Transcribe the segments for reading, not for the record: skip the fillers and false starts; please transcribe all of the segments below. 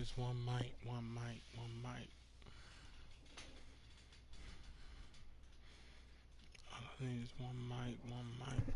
is one mic, one mic, one mic. All I need is one mic, one mic.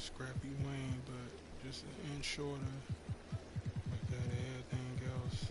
Scrappy Wayne, but just an inch shorter. Like that, everything else.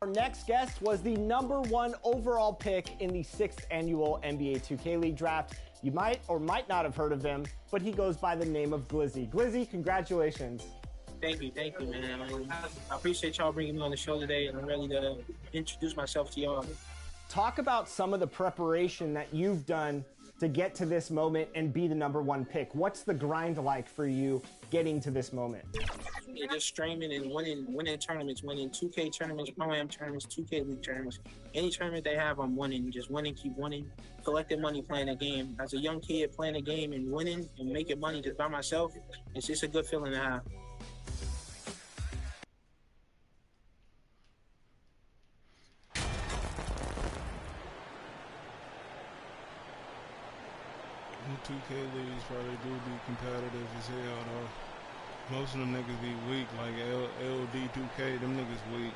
Our next guest was the #1 overall pick in the 6th annual NBA 2K League draft. You might or might not have heard of him, but he goes by the name of Glizzy. Glizzy, congratulations. Thank you, man. I appreciate y'all bringing me on the show today, and I'm ready to introduce myself to y'all. Talk about some of the preparation that you've done to get to this moment and be the #1 pick. What's the grind like for you getting to this moment? Yeah, just streaming and winning tournaments, winning 2K tournaments, Pro-Am tournaments, 2K League tournaments. Any tournament they have, I'm winning. Just winning, keep winning, collecting money playing a game. As a young kid playing a game and winning and making money just by myself, it's just a good feeling to have. The 2K leagues probably do be competitive as hell, though. Most of them niggas be weak, like LD2K, them niggas weak.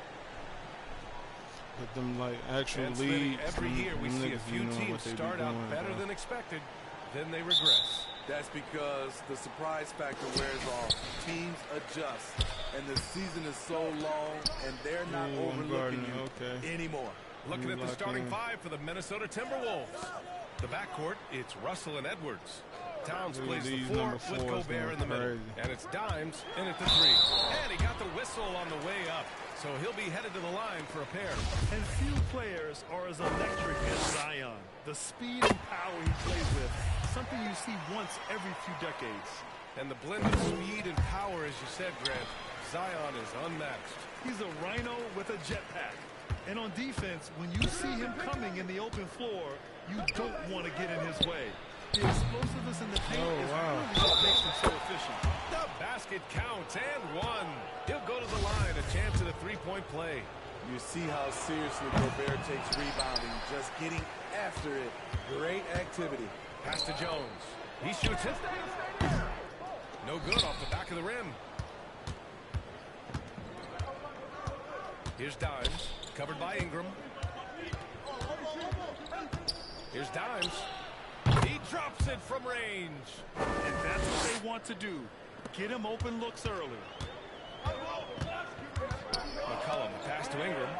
But them, like, actual leagues, every year we see a few teams start out better than expected, then they regress. That's because the surprise factor wears off. Teams adjust, and the season is so long, and they're not overlooking you anymore. Looking at the starting five for the Minnesota Timberwolves. The backcourt, it's Russell and Edwards. Towns plays the 4 with Gobert in the middle. And it's Dimes in at the 3. And he got the whistle on the way up. So he'll be headed to the line for a pair. And few players are as electric as Zion. The speed and power he plays with, something you see once every few decades. And the blend of speed and power, as you said, Grant, Zion is unmatched. He's a rhino with a jetpack. And on defense, when you see him coming in the open floor, you don't want to get in his way. The explosiveness in the paint is really what makes him so efficient. The basket counts and one. He'll go to the line, a chance at a three-point play. You see how seriously Gobert takes rebounding, just getting after it. Great activity. Pass to Jones. He shoots it. No good off the back of the rim. Here's Dimes, covered by Ingram. Here's Dimes. He drops it from range. And that's what they want to do. Get him open looks early. McCollum, pass to Ingram.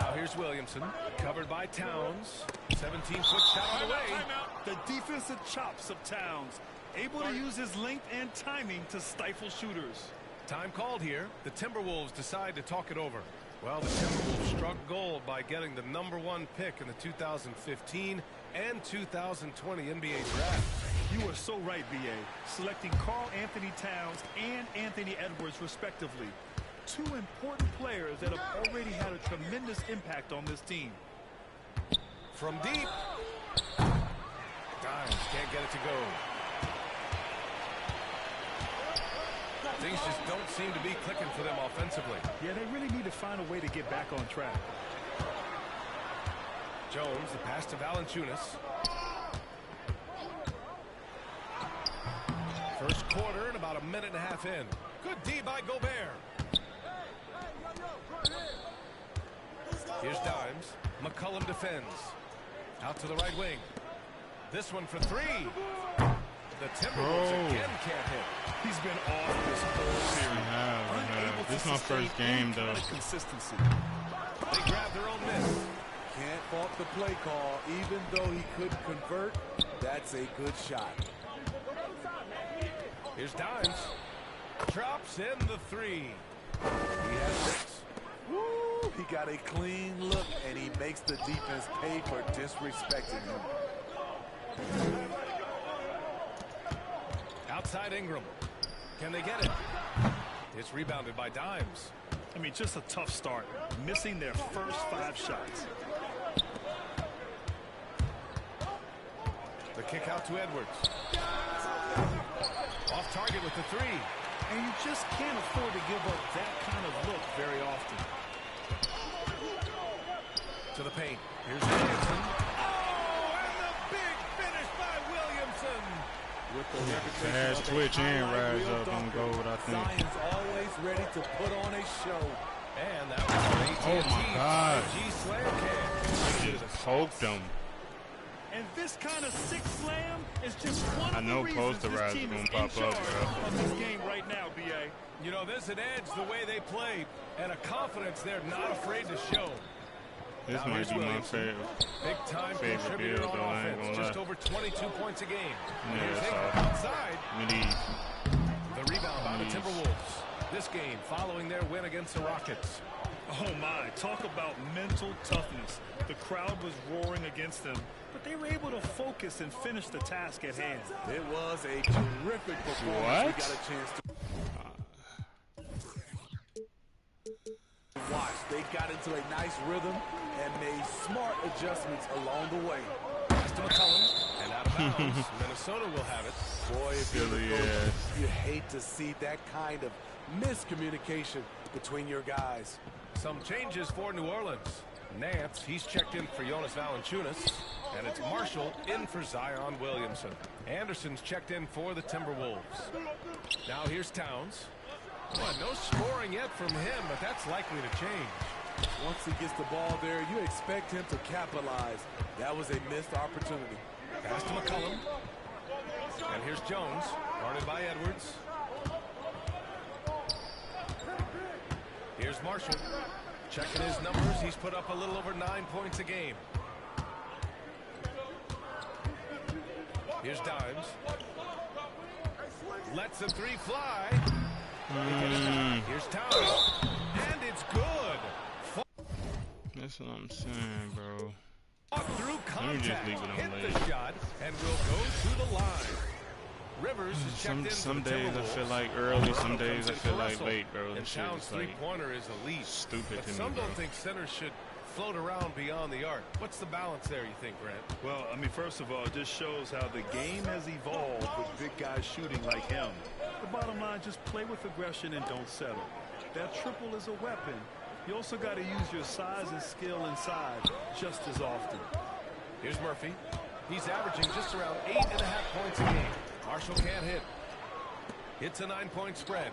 Now here's Williamson, covered by Towns. 17-foot shot on the way. The defensive chops of Towns, able to use his length and timing to stifle shooters. Time called here. The Timberwolves decide to talk it over. Well, the Timberwolves struck gold by getting the #1 pick in the 2015 and 2020 NBA draft. You are so right, B.A. Selecting Karl Anthony Towns and Anthony Edwards, respectively. Two important players that have already had a tremendous impact on this team. From deep. Dimes can't get it to go. Things just don't seem to be clicking for them offensively. Yeah, they really need to find a way to get back on track. Jones, the pass to Valanciunas. First quarter and about a minute and a half in. Good D by Gobert. Here's Dimes. McCollum defends. Out to the right wing. This one for 3. The Timberwolves again can't hit. He's been off this whole series. This is my first game, though. Consistency. They grab their own miss. Can't fault the play call. Even though he couldn't convert, that's a good shot. Here's Dimes. Drops in the 3. He has 6. Woo! He got a clean look, and he makes the defense pay for disrespecting him. Outside Ingram. Can they get it? It's rebounded by Dimes. I mean, just a tough start. Missing their first 5 shots. The kick out to Edwards. Off target with the 3. And you just can't afford to give up that kind of look very often. To the paint. Here's Williamson. Oh, and the big finish by Williamson. With the reputation has of Twitch a and highlight Rise reel up on dunker, gold, I think. Zion's always ready to put on a show. And that was an AT&T Oh my God. 5G slam cam. He just poked him. And this kind of sick slam is just one I of know the reasons this Posterizer team is gonna in pop up, charge bro. of this game right now, B.A. You know, there's an edge the way they play and a confidence they're not afraid to show. This Now might here's be my Williamson. favorite. Big-time favorite contributor build, on though, I ain't offense. gonna Just lie. over 22 points a game. Yeah, Here's that's Ingram all. outside. The rebound by the Timberwolves. This game following their win against the Rockets. Oh, my. Talk about mental toughness. The crowd was roaring against them, but they were able to focus and finish the task at hand. It was a terrific performance. What? We got a chance to watch. They got into a nice rhythm and made smart adjustments along the way. Pass to McCollum and out of bounds. Minnesota will have it. Boy, if you're the Silly coach, ass. you hate to see that kind of miscommunication between your guys. Some changes for New Orleans. Nance, he's checked in for Jonas Valanciunas. And it's Marshall in for Zion Williamson. Anderson's checked in for the Timberwolves. Now here's Towns. Well, no scoring yet from him, but that's likely to change. Once he gets the ball there, you expect him to capitalize. That was a missed opportunity. Pass to McCollum. And here's Jones, guarded by Edwards. Here's Marshall. Checking his numbers, he's put up a little over 9 points a game. Here's Dimes. Lets the three fly. Here's Towns. And it's good. That's what I'm saying, bro. Through contact, Let me just leave it on hit late. the shot, and will go to the line. Rivers is checked in. Some for the days I Timberwolves. feel like early, some days I Comes in feel for like Russell. late, bro. And This shit Towns' is like three-pointer is elite. stupid But to me, some bro. don't think centers should float around beyond the arc. What's the balance there, you think, Grant? Well, I mean, first of all, it just shows how the game has evolved with big guys shooting like him. The bottom line, just play with aggression and don't settle. That triple is a weapon. You also got to use your size and skill inside just as often. Here's Murphy. He's averaging just around 8.5 points a game. Marshall can't hit. It's a 9-point spread.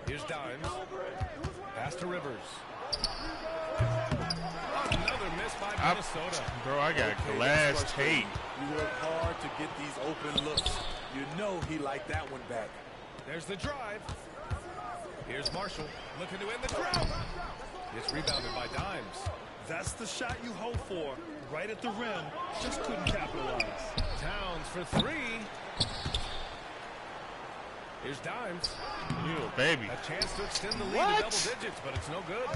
Here's Dimes. Pass to Rivers. Another miss by Minnesota. Bro, I got glass tape. You work hard to get these open looks. You know he liked that one back. There's the drive. Here's Marshall looking to end the drought. It's rebounded by Dimes. That's the shot you hope for. Right at the rim. Just couldn't capitalize. Towns for three. Here's Dimes. You baby. A chance to extend the lead to double digits, but it's no good.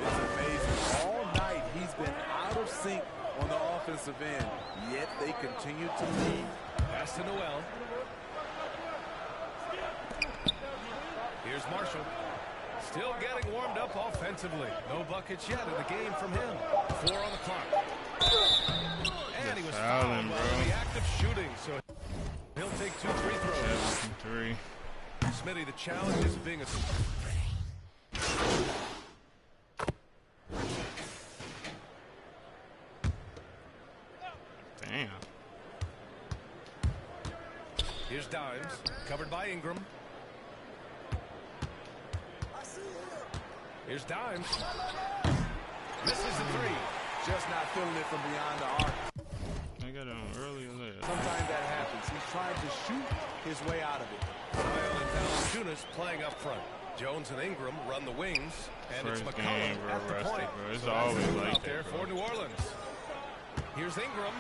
It's amazing. All night he's been out of sync on the offensive end, yet they continue to lead. Pass to Noel. Here's Marshall. Still getting warmed up offensively. No buckets yet in the game from him. 4 on the clock. And he was fouled while in the act of shooting, so he'll take 2 free throws. 3. Smitty, the challenge is being a... Damn. Here's Dimes, covered by Ingram. Here's Dimes. Misses the three. Just not feeling it from beyond the arc. I got it on early or late. Sometimes that happens. He's trying to shoot his way out of it. Zion and Valanciunas playing up front. Jones and Ingram run the wings, and First it's McCollum game, bro, at the rusty, point. bro. It's So always that's like out there that, bro. for New Orleans. Here's Ingram.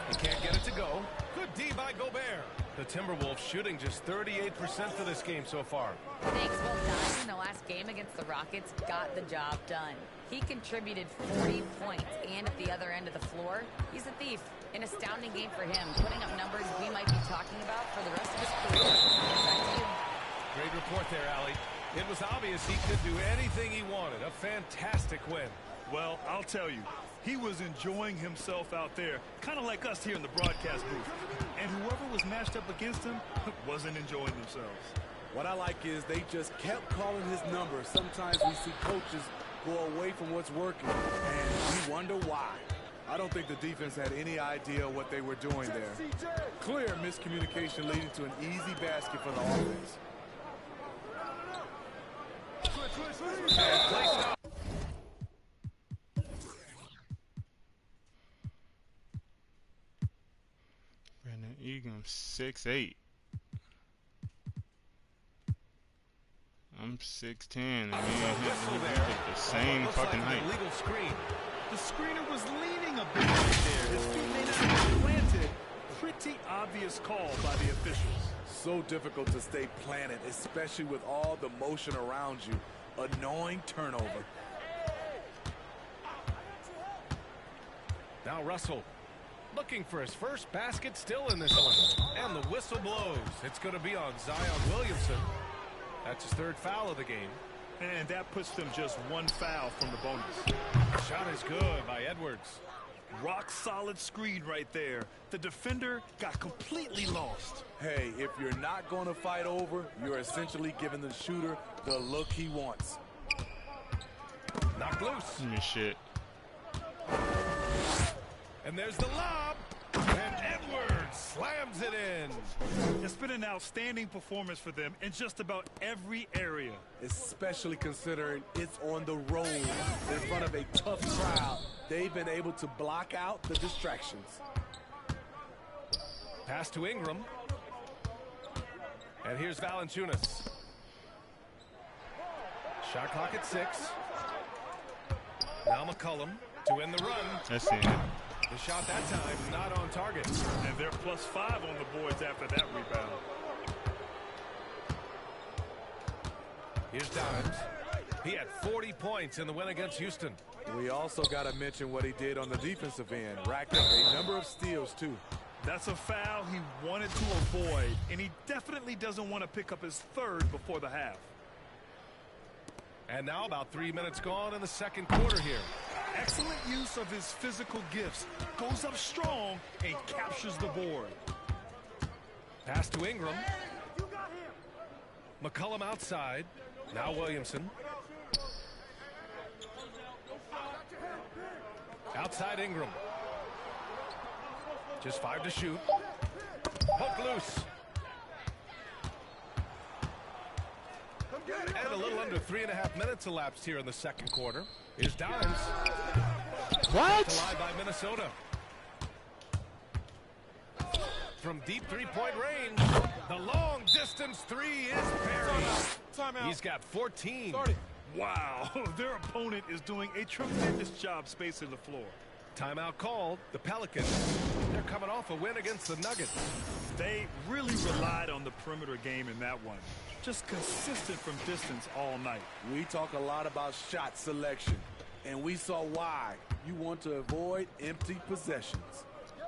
He can't get it to go. Good D by Gobert. The Timberwolves shooting just 38% for this game so far. Thanks, well done. In the last game against the Rockets, got the job done. He contributed 40 points, and at the other end of the floor, he's a thief. An astounding game for him, putting up numbers we might be talking about for the rest of his career. Back to you. Great report there, Allie. It was obvious he could do anything he wanted. A fantastic win. Well, I'll tell you, he was enjoying himself out there, kind of like us here in the broadcast booth. And whoever was matched up against him wasn't enjoying themselves. What I like is they just kept calling his number. Sometimes we see coaches go away from what's working, and we wonder why. I don't think the defense had any idea what they were doing there. Clear miscommunication leading to an easy basket for the offense. Brandon Egan, 6'8". I'm 6'10", and me and him the same fucking height. Illegal screen. The screener was leaning a bit right there. His feet may not have been planted. Pretty obvious call by the officials. So difficult to stay planted, especially with all the motion around you. Annoying turnover. Now Russell looking for his first basket, still in this one. And the whistle blows. It's going to be on Zion Williamson. That's his 3rd foul of the game. And that puts them just 1 foul from the bonus. The shot is good by Edwards. Rock solid screen right there. The defender got completely lost. Hey, if you're not going to fight over, you're essentially giving the shooter the look he wants. Knocked loose. Give me shit. And there's the lob. And Edwards slams it in. It's been an outstanding performance for them in just about every area. Especially considering it's on the road in front of a tough crowd. They've been able to block out the distractions. Pass to Ingram. And here's Valanciunas. Shot clock at 6. Now McCollum. To win the run. That's it. The shot that time not on target. And they're +5 on the boards after that rebound. Here's Dimes. He had 40 points in the win against Houston. We also got to mention what he did on the defensive end. Racked up a number of steals, too. That's a foul he wanted to avoid, and he definitely doesn't want to pick up his third before the half. And now about 3 minutes gone in the second quarter here. Excellent use of his physical gifts. Goes up strong and captures the board. Pass to Ingram. McCollum outside. Now Williamson. Outside Ingram. Just 5 to shoot. Hook loose. And a little under 3.5 minutes elapsed here in the second quarter. Here's Dimes. What? Alive by Minnesota. From deep three-point range, the long distance three is buried. Timeout. He's got 14. Wow, their opponent is doing a tremendous job spacing the floor. Timeout called. The Pelicans, they're coming off a win against the Nuggets. They really relied on the perimeter game in that one. Just consistent from distance all night. We talk a lot about shot selection, and we saw why. You want to avoid empty possessions.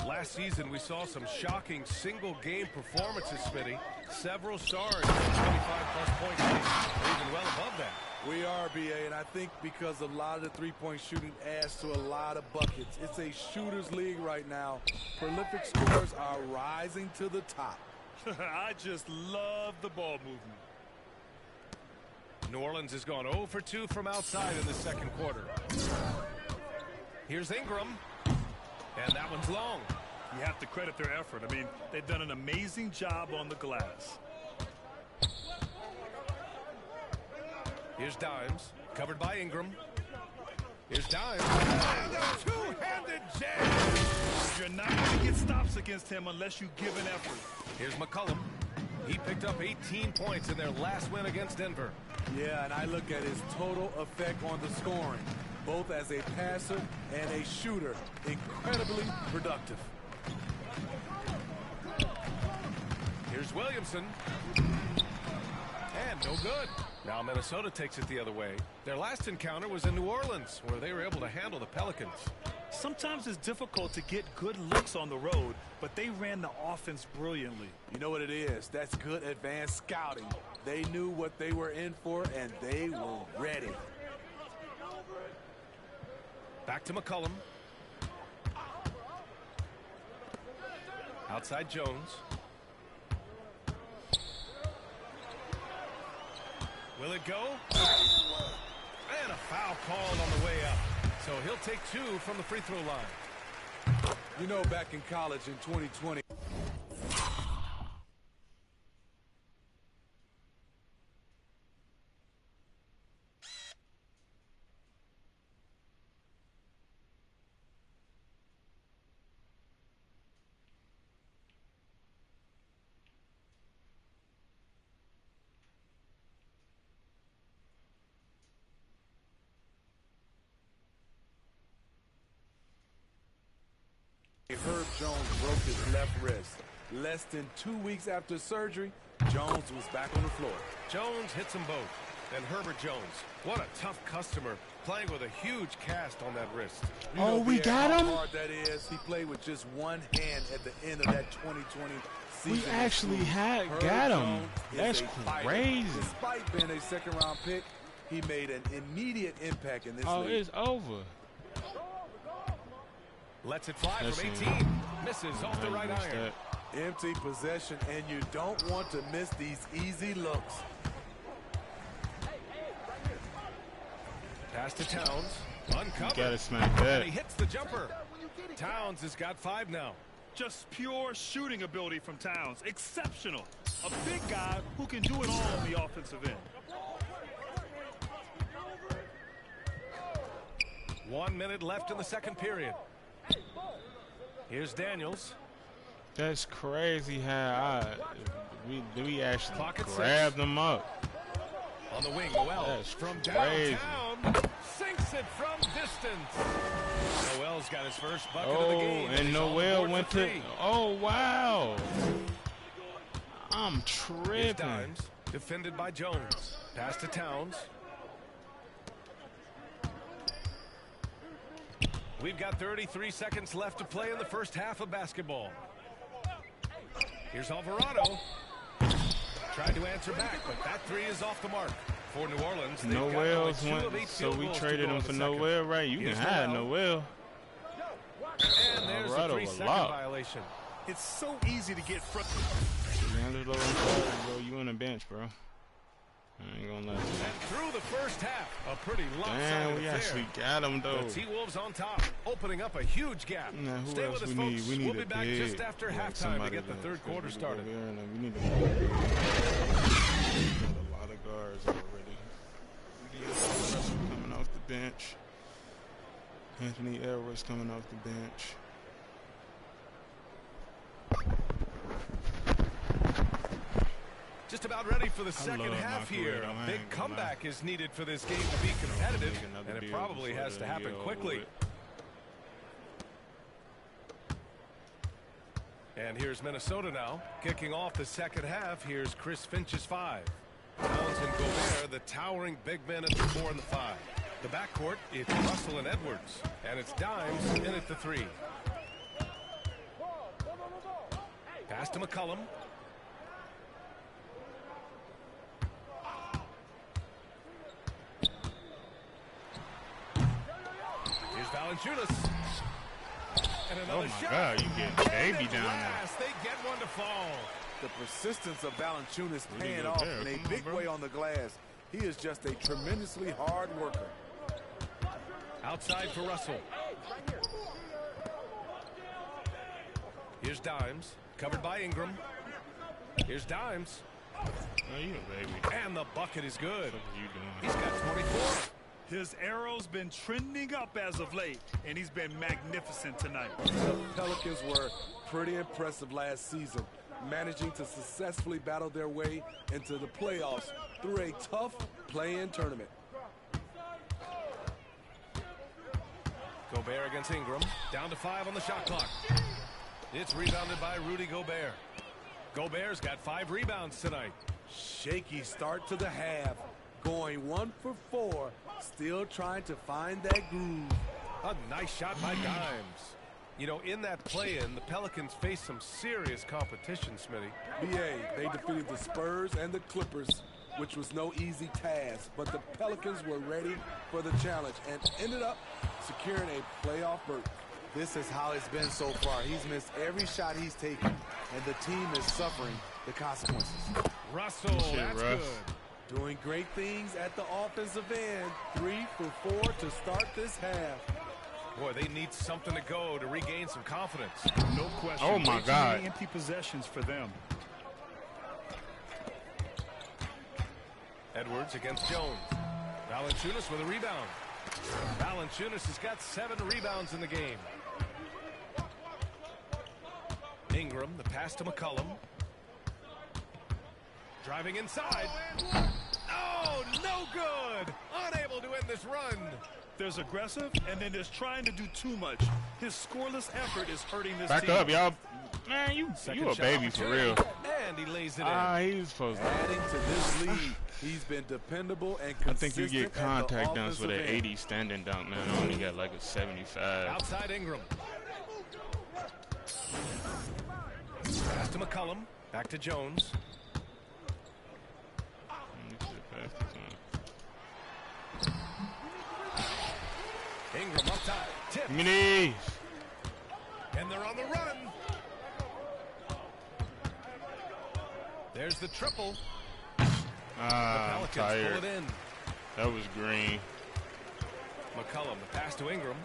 Last season, we saw some shocking single-game performances, Smitty. Several stars, 25-plus point games, or even well above that. We are, BA, and I think because a lot of the three-point shooting adds to a lot of buckets. It's a shooter's league right now. Prolific scorers are rising to the top. I just love the ball movement. New Orleans has gone 0 for 2 from outside in the second quarter. Here's Ingram. And that one's long. You have to credit their effort. I mean, they've done an amazing job on the glass. Here's Dimes, covered by Ingram. Here's Dimes. Two-handed jam. You're not going to get stops against him unless you give an effort. Here's McCollum. He picked up 18 points in their last win against Denver. Yeah, and I look at his total effect on the scoring, both as a passer and a shooter. Incredibly productive. Here's Williamson. And no good. Now Minnesota takes it the other way. Their last encounter was in New Orleans, where they were able to handle the Pelicans. Sometimes it's difficult to get good looks on the road, but they ran the offense brilliantly. You know what it is? That's good advanced scouting. They knew what they were in for, and they were ready. Back to McCollum. Outside Jones. Will it go? And a foul called on the way up. So he'll take 2 from the free throw line. You know, back in college in 2020. Herb Jones broke his left wrist. Less than 2 weeks after surgery, Jones was back on the floor. Jones hits them both. And Herbert Jones, what a tough customer, playing with a huge cast on that wrist. You Oh, know, we got him? how hard that is. He played with just one hand at the end of that 2020 season. We actually Herb got him. Jones is That's a fighter. crazy. Despite being a second-round pick, he made an immediate impact in this Oh, league. it's over. Lets it fly That's from it. 18. Misses off the right Missed iron. that. Empty possession, and you don't want to miss these easy looks. Pass to Towns. Uncovered. Gotta smack And that. he hits the jumper. Towns has got 5 now. Just pure shooting ability from Towns. Exceptional. A big guy who can do it all on the offensive end. 1 minute left in the second period. Here's Daniels. That's crazy how we actually Clock at 6. grabbed them up. On the wing, Noel. That's from crazy. downtown. Sinks it from distance. Noel's got his first bucket of the game. And Noel went to. Oh, wow. I'm tripping. Dimes, defended by Jones. Pass to Towns. We've got 33 seconds left to play in the first half of basketball. Here's Alvarado. Tried to answer back, but that three is off the mark. For New Orleans, Noel's went, so we traded him for Noel, right? You can have Noel. And there's a 3-second violation. It's so easy to get frustrated. Bro, you on the bench, bro. I ain't gonna let you. And through the first half, a pretty lopsided Damn, we actually got him, though. The T-Wolves on top, opening up a huge gap. Now, who Stay else with us, we need? folks. We need We'll be back just after halftime to get the third quarter started. We need a lot of guards already. We need Russell coming off the bench. Anthony Edwards coming off the bench. Just about ready for the second half here. A big comeback is needed for this game to be competitive, and it probably has to happen quickly. And here's Minnesota now, kicking off the second half. Here's Chris Finch's 5. Towns and Gobert, the towering big men at the 4 and the 5. The backcourt, it's Russell and Edwards, and it's Dimes in at the 3. Pass to McCollum. Here's Valanciunas. And another shot. God, you get baby down there. They get one to fall. The persistence of Valanciunas paying off in a big way on the glass. He is just a tremendously hard worker. Outside for Russell. Here's Dimes, covered by Ingram. Here's Dimes. Oh, you a baby. And the bucket is good. What are you doing? He's got 24. His arrow's been trending up as of late, and he's been magnificent tonight. The Pelicans were pretty impressive last season, managing to successfully battle their way into the playoffs through a tough play-in tournament. Gobert against Ingram. Down to 5 on the shot clock. It's rebounded by Rudy Gobert. Gobert's got 5 rebounds tonight. Shaky start to the half. Going 1 for 4. Still trying to find that groove. A nice shot by Dimes. You know, in that play-in, the Pelicans faced some serious competition, Smitty. BA, they defeated the Spurs and the Clippers, which was no easy task. But the Pelicans were ready for the challenge and ended up securing a playoff berth. This is how it's been so far. He's missed every shot he's taken, and the team is suffering the consequences. Russell, that's good. Doing great things at the offensive end. 3 for 4 to start this half. Boy, they need something to go to regain some confidence. No question. Oh, my God. Many empty possessions for them. Edwards against Jones. Valanciunas with a rebound. Valanciunas has got 7 rebounds in the game. Ingram, the pass to McCollum. Driving inside. Oh, no good. Unable to end this run. There's aggressive, and then there's trying to do too much. His scoreless effort is hurting this Back team. up, y'all. Man, you a baby for real. And he lays it in. He's supposed to. Adding to this lead, he's been dependable and consistent. I think you get contact dunks with an 80 standing dunk, man. I only got like a 75. Outside Ingram. Pass to McCollum. Back to Jones. Ingram up top. Tip. Mini. And they're on the run. There's the triple. I'm tired. Pull it in. That was green. McCollum, the pass to Ingram.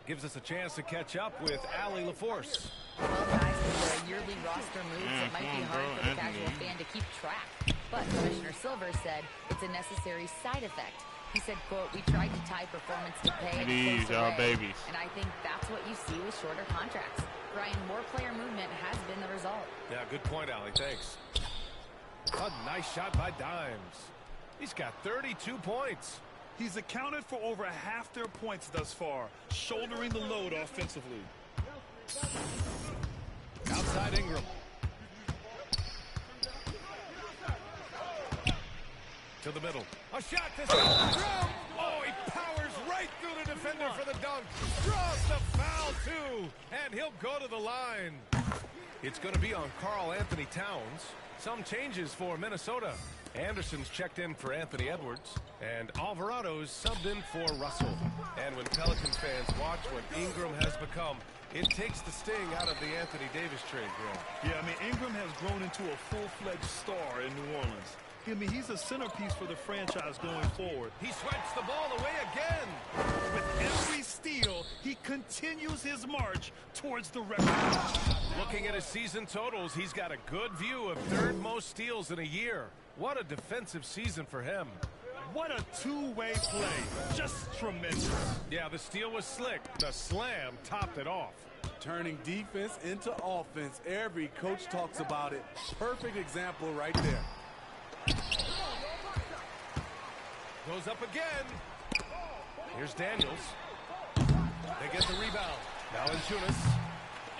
Gives us a chance to catch up with Allie LaForce. Well, guys, with the yearly roster moves, it might be hard for the casual fan to keep track. But Commissioner Silver said it's a necessary side effect. He said, quote, "We tried to tie performance to pay." These y'all babies. And I think that's what you see with shorter contracts. Brian, more player movement has been the result. Yeah, good point, Allie. Thanks. A nice shot by Dimes. He's got 32 points. He's accounted for over half their points thus far, shouldering the load offensively. Outside Ingram. To the middle. A shot to throw. Oh, he powers right through the defender for the dunk. Draws the foul, too. And he'll go to the line. It's going to be on Karl Anthony Towns. Some changes for Minnesota. Anderson's checked in for Anthony Edwards. And Alvarado's subbed in for Russell. And when Pelican fans watch what Ingram has become, it takes the sting out of the Anthony Davis trade, Grant. Yeah, I mean, Ingram has grown into a full-fledged star in New Orleans. I mean, he's a centerpiece for the franchise going forward. He swipes the ball away again. With every steal, he continues his march towards the record. Looking at his season totals, he's got a good view of third most steals in a year. What a defensive season for him. What a two-way play. Just tremendous. Yeah, the steal was slick. The slam topped it off. Turning defense into offense. Every coach talks about it. Perfect example right there. Goes up again. Here's Daniels. They get the rebound. Valanciunas.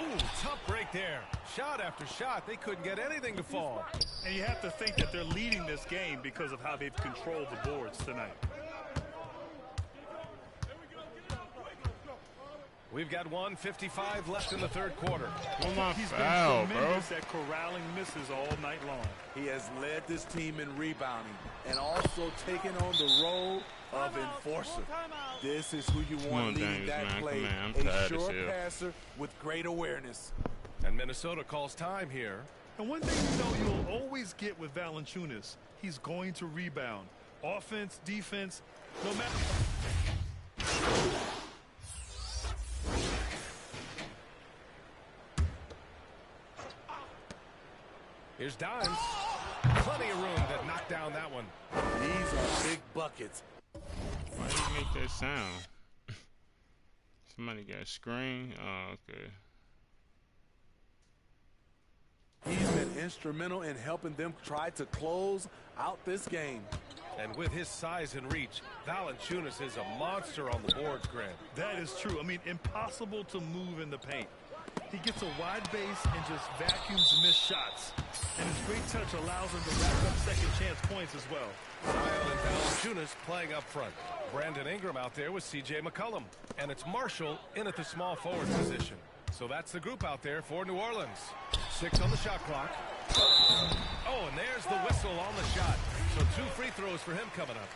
Ooh, tough break there. Shot after shot. They couldn't get anything to fall. And you have to think that they're leading this game because of how they've controlled the boards tonight. We've got 1:55 left in the third quarter. What's my He's foul, been bro? tremendous at corralling misses all night long. He has led this team in rebounding and also taken on the role of enforcer. This is who you want leading that play. A sure passer with great awareness. And Minnesota calls time here. And one thing you know you'll always get with Valanciunas, he's going to rebound. Offense, defense, no matter. Here's Dimes. Plenty of room to knock down that one. These are big buckets. Why did you make that sound? Somebody got a screen? Oh, okay. He's been instrumental in helping them try to close out this game. And with his size and reach, Valanciunas is a monster on the boards, Grant. That is true. I mean, impossible to move in the paint. He gets a wide base and just vacuums missed shots. And his great touch allows him to rack up second chance points as well. Zion and Valanciunas playing up front. Brandon Ingram out there with C.J. McCollum. And it's Marshall in at the small forward position. So that's the group out there for New Orleans. 6 on the shot clock. Oh, and there's the whistle on the shot. So 2 free throws for him coming up.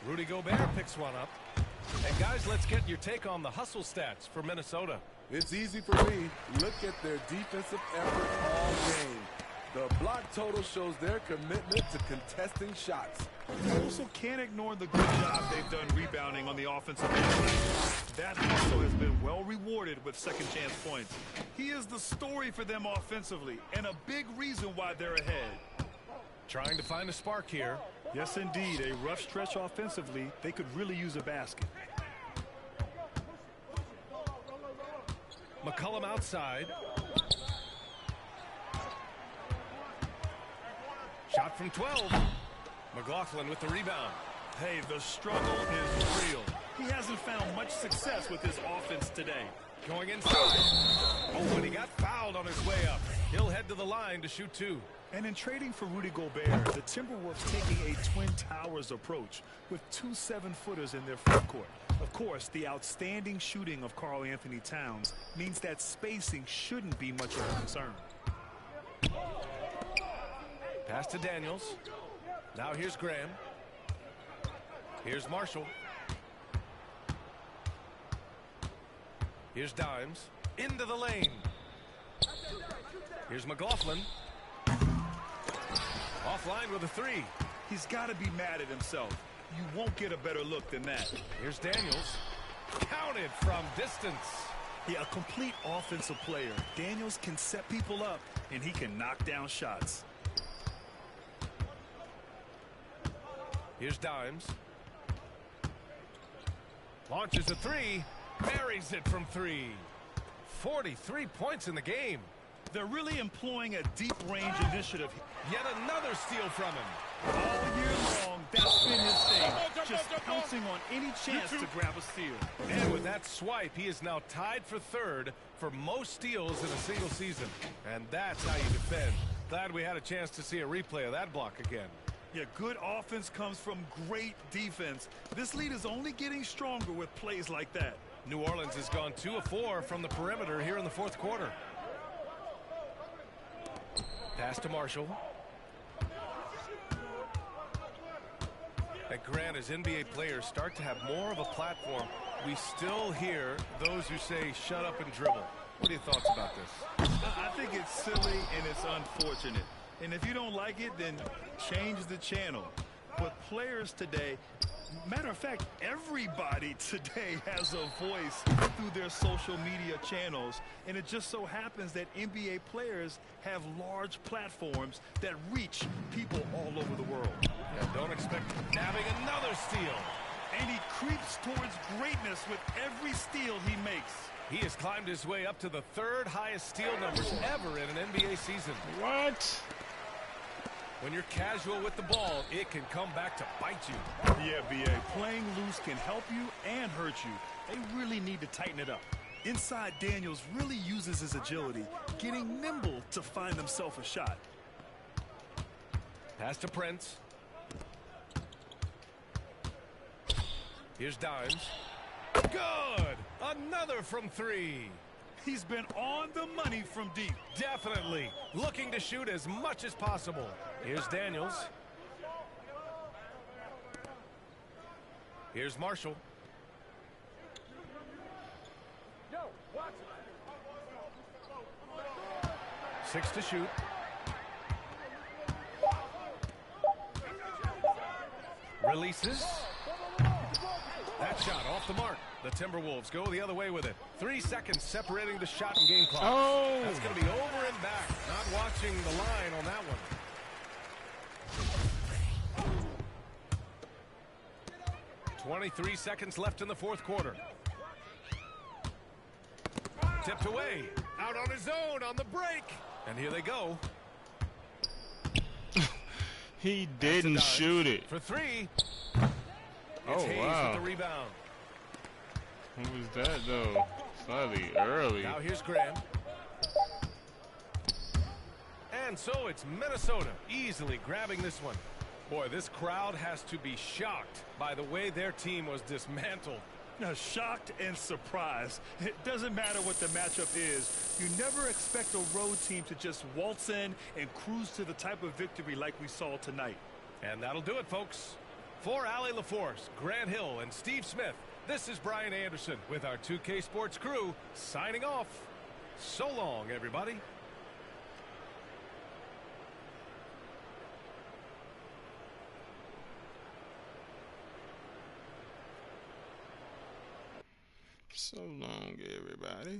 Rudy Gobert picks one up. And guys, let's get your take on the hustle stats for Minnesota. It's easy for me. Look at their defensive effort all game. The block total shows their commitment to contesting shots. You also can't ignore the good job they've done rebounding on the offensive end. That hustle has been well rewarded with second chance points. He is the story for them offensively and a big reason why they're ahead. Trying to find a spark here. Yes, indeed. A rough stretch offensively. They could really use a basket. McCollum outside. Shot from 12. McLaughlin with the rebound. Hey, the struggle is real. He hasn't found much success with his offense today. Going inside. Oh, and he got fouled on his way up. He'll head to the line to shoot 2. And in trading for Rudy Gobert, the Timberwolves taking a Twin Towers approach with 2 7-footers in their front court. Of course, the outstanding shooting of Karl Anthony Towns means that spacing shouldn't be much of a concern. Pass to Daniels. Now here's Graham. Here's Marshall. Here's Dimes. Into the lane. Here's McLaughlin. Offline with a 3. He's got to be mad at himself. You won't get a better look than that. Here's Daniels. Counted from distance. Yeah, a complete offensive player. Daniels can set people up, and he can knock down shots. Here's Dimes. Launches a 3. Buries it from 3. 43 points in the game. They're really employing a deep range initiative. Yet another steal from him. All year long, That's been his thing, just pouncing on any chance to grab a steal. And with that swipe, he is now tied for third for most steals in a single season. And that's how you defend. Glad we had a chance to see a replay of that block again. Yeah, good offense comes from great defense. This lead is only getting stronger with plays like that. New Orleans has gone 2 of 4 from the perimeter here in the fourth quarter. Pass to Marshall. And Grant, as NBA players start to have more of a platform, we still hear those who say shut up and dribble. What are your thoughts about this? I think it's silly and it's unfortunate. And if you don't like it, then change the channel. But players today, matter of fact, everybody today has a voice through their social media channels. And it just so happens that NBA players have large platforms that reach people all over the world. Yeah, don't expect nabbing another steal. And he creeps towards greatness with every steal he makes. He has climbed his way up to the third highest steal numbers ever in an NBA season. What? When you're casual with the ball, it can come back to bite you. Yeah, B.A., playing loose can help you and hurt you. They really need to tighten it up. Inside, Daniels really uses his agility, getting nimble to find himself a shot. Pass to Prince. Here's Dimes. Good! Another from 3. He's been on the money from deep. Definitely. Looking to shoot as much as possible. Here's Daniels. Here's Marshall. Six to shoot. Releases. That shot off the mark. The Timberwolves go the other way with it. 3 seconds separating the shot and game clock. Oh! That's going to be over and back. Not watching the line on that one. 23 seconds left in the fourth quarter. Tipped away. Out on his own on the break. And here they go. He didn't shoot it. For 3. Oh, It's Hayes wow. with the rebound. What was that, though? Slightly early. Now here's Graham. And so it's Minnesota easily grabbing this one. Boy, this crowd has to be shocked by the way their team was dismantled. Now, shocked and surprised. It doesn't matter what the matchup is. You never expect a road team to just waltz in and cruise to the type of victory like we saw tonight. And that'll do it, folks. For Allie LaForce, Grant Hill, and Steve Smith, this is Brian Anderson with our 2K Sports crew signing off. So long, everybody. So long, everybody.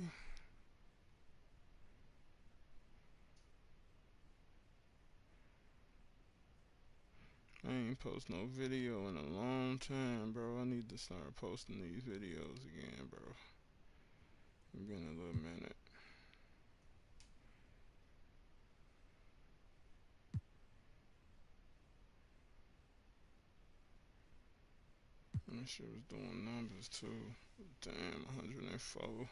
I ain't post no video in a long time, bro. I need to start posting these videos again, bro. It's been a little minute. That shit was doing numbers too. Damn, 104.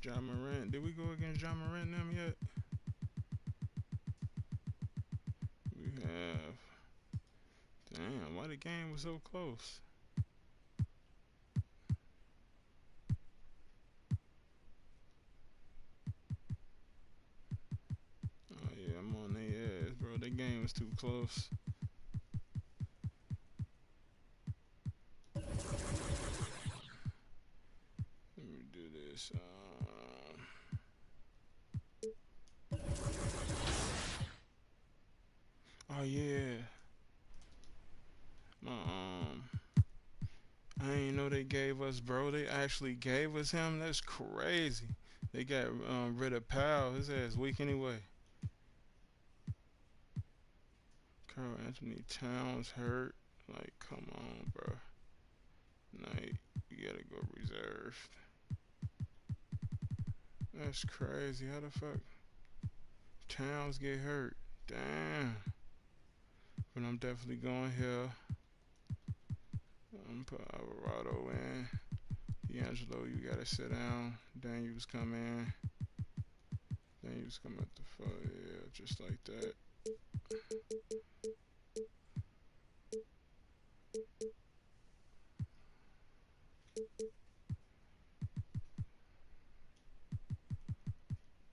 Ja Morant. Did we go against Ja Morant and them yet? We have. Damn, why the game was so close? Oh yeah, I'm on their ass, bro. The game was too close. Let me do this. Oh yeah. My I ain't know they gave us, bro. They actually gave us him. That's crazy. They got rid of Powell. His ass weak anyway. Carl Anthony Towns hurt. Like, come on, bro. Knight, you gotta go reserved. That's crazy. How the fuck Towns get hurt? Damn. But I'm definitely going here. I'm put Alvarado in. D'Angelo, you gotta sit down. Daniels come in. Daniels come at the front. Yeah, just like that.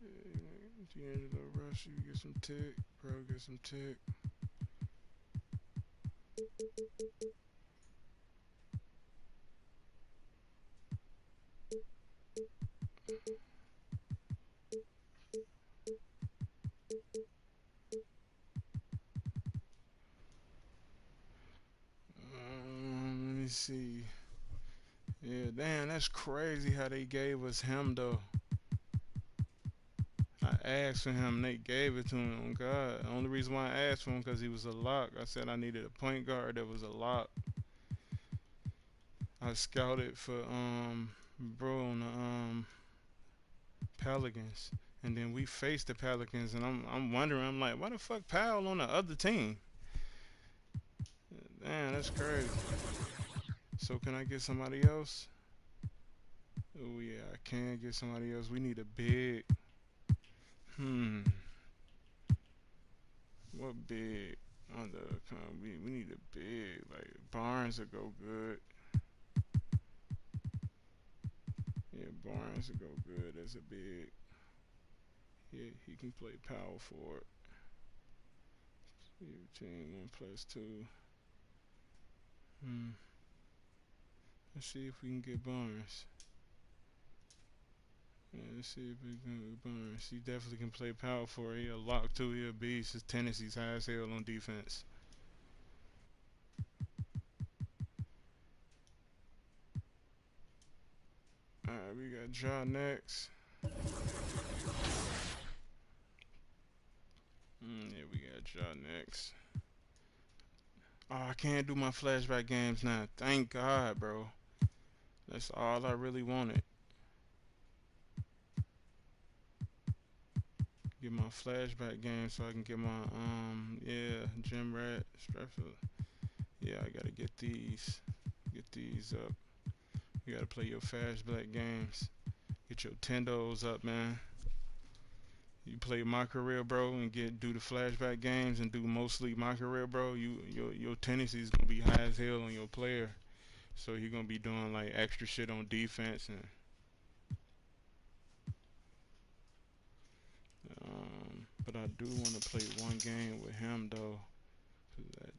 Yeah, D'Angelo rush, you get some tick. Bro, get some tick. Let me see. Yeah, damn, that's crazy how they gave us him though. I asked for him, they gave it to him. Oh God, the only reason why I asked for him because he was a lock. I said I needed a point guard that was a lock. I scouted for bro on the Pelicans, and then we faced the Pelicans, and I'm wondering, I'm like, why the fuck Powell on the other team? Damn, that's crazy. So can I get somebody else? Oh yeah, I can get somebody else. We need a big. What big? We need a big. Like Barnes would go good. Yeah, Barnes would go good as a big. Yeah, he can play power forward. Team 1+2. Let's see if we can get Barnes. Yeah, let's see if we can get Barnes. He definitely can play power forward. He a lock too. He a beast. His tendencies high as hell on defense. Alright, we got Ja next. Yeah, we got Ja next. Oh, I can't do my flashback games now. Thank God, bro. That's all I really wanted. Get my flashback game so I can get my gym rat Stratford. Yeah, I gotta get these up. You gotta play your flashback games. Get your tendos up, man. You play my career, bro, and do the flashback games and do mostly my career, bro. Your tendency is gonna be high as hell on your player. So you're gonna be doing like extra shit on defense and but I do want to play one game with him though.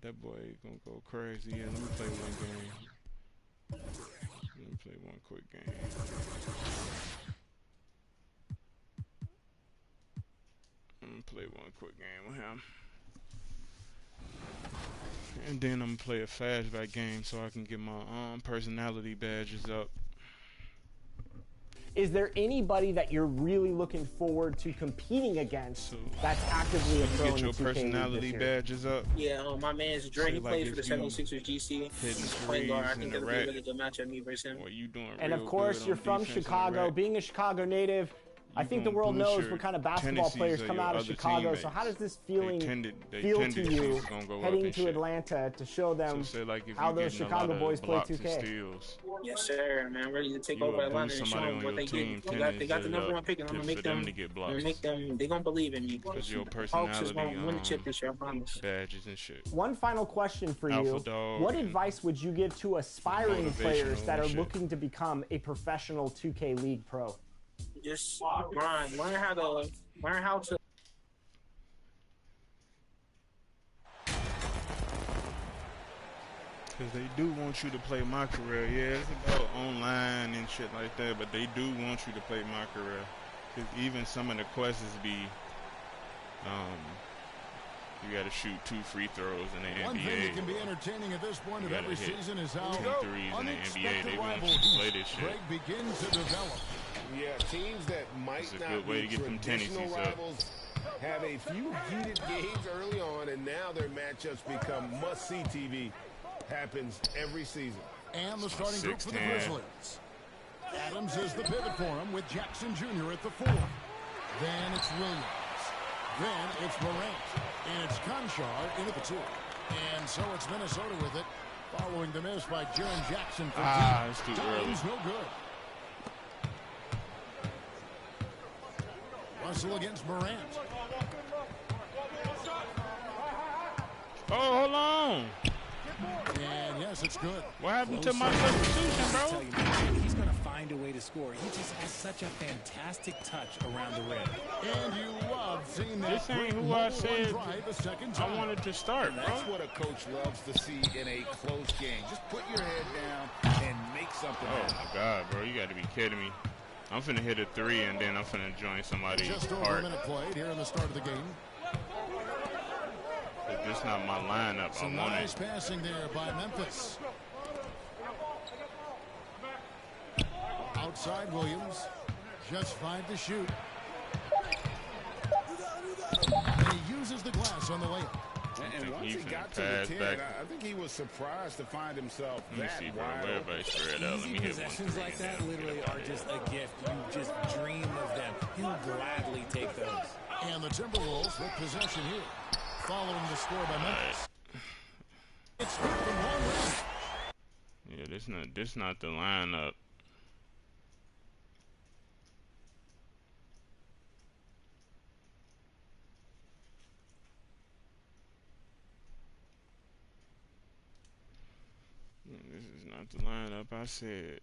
That boy gonna go crazy. Yeah, let me play one game. Let me play one quick game. I'm gonna play one quick game with him. And then I'm gonna play a flashback game so I can get my personality badges up. Is there anybody that you're really looking forward to competing against that's actively a pro in the 2K Get your personality badges up. Yeah, my man's Dre, he plays for the 76ers GC. He's playing guard. I think it'll be a really good matchup, me versus him. Well, you doing and of course, you're from Chicago. Being a Chicago native, I think the world knows what kind of basketball players come out of Chicago. So how does this feeling feel to you heading to Atlanta to show them how those Chicago boys play 2K? Yes, sir, man. Ready to take over Atlanta and show them what they get. They got the number one pick, and I'm gonna make them. They're gonna believe in me. Because your Hawks is personality, gonna win the chip this year, I promise. badges and shit. One final question for you. What advice would you give to aspiring players that are looking to become a professional 2K League pro? Just grind. Learn how to. Because they do want you to play my career. Yeah, it's about online and shit like that, but they do want you to play my career. Because even some of the questions be, you got to shoot 2 free throws in the NBA. One thing that can be entertaining at this point of every season is how 10 threes in the NBA. They want you to play this shit. Begin to develop. Yeah, teams that might not be traditional rivals have a few heated games early on, and now their matchups become must-see TV. Happens every season. And the starting group for the Grizzlies. Adams is the pivot for him with Jackson Jr. at the 4. Then it's Williams. Then it's Morant. And it's Conchar in at the 2. And so it's Minnesota with it, following the miss by Jaren Jackson for deep. It's too early. No good. Russell against Morant. Oh, hold on. And yes, it's good. What happened to my substitution, bro? He's going to find a way to score. He just has such a fantastic touch around the rim. And you love seeing that. This ain't who I said I wanted to start, bro. That's what a coach loves to see in a close game. Just put your head down and make something happen. Oh, my God, bro. You got to be kidding me. I'm finna hit a 3, and then I'm finna join somebody's just over a minute played here in the start of the game. But this not my lineup. Some nice passing there by Memphis. Outside Williams. Just 5 to shoot. And he uses the glass on the layup. And once he got to the 10, I think he was surprised to find himself that wide. Everybody spread out. Let me hit possessions like that literally are just a gift. You just dream of them. He'll gladly take those. And the Timberwolves with possession here, following the score by Memphis. It's good from long range. Yeah, this not the lineup. This is not the lineup I said.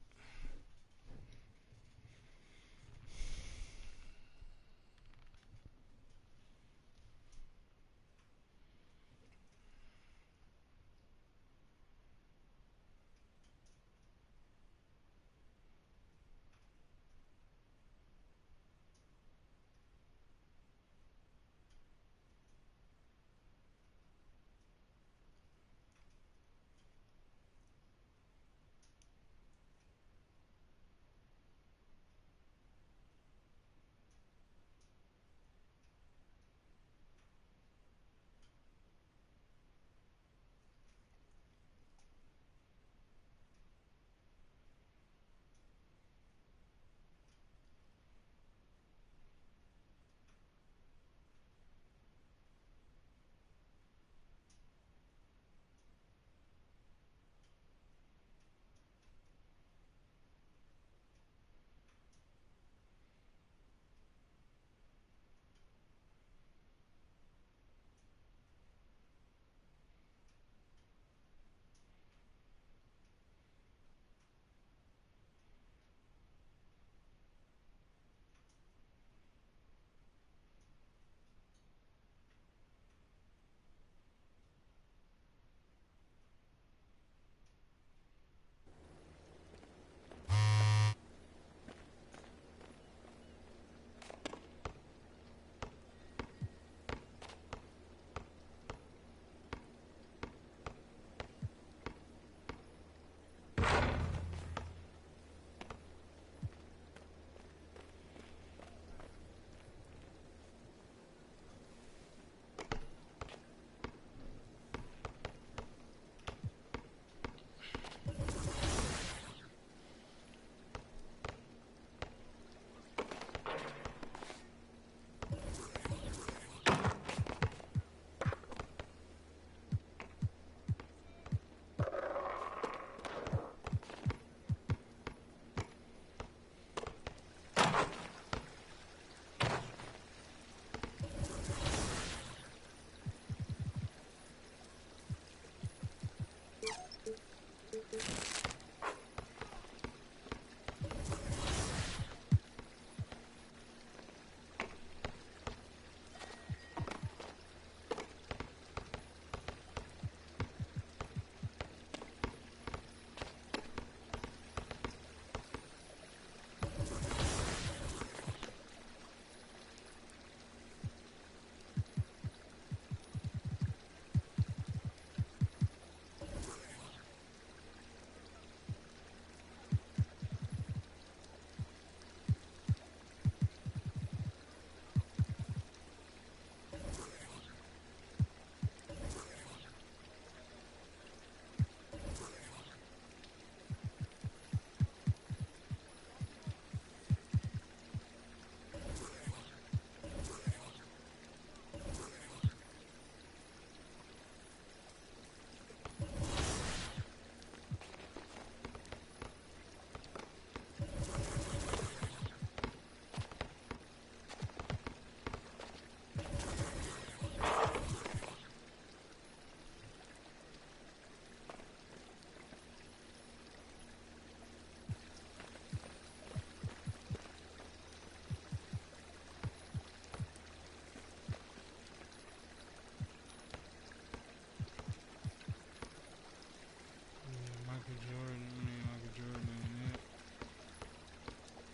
Michael Jordan in that.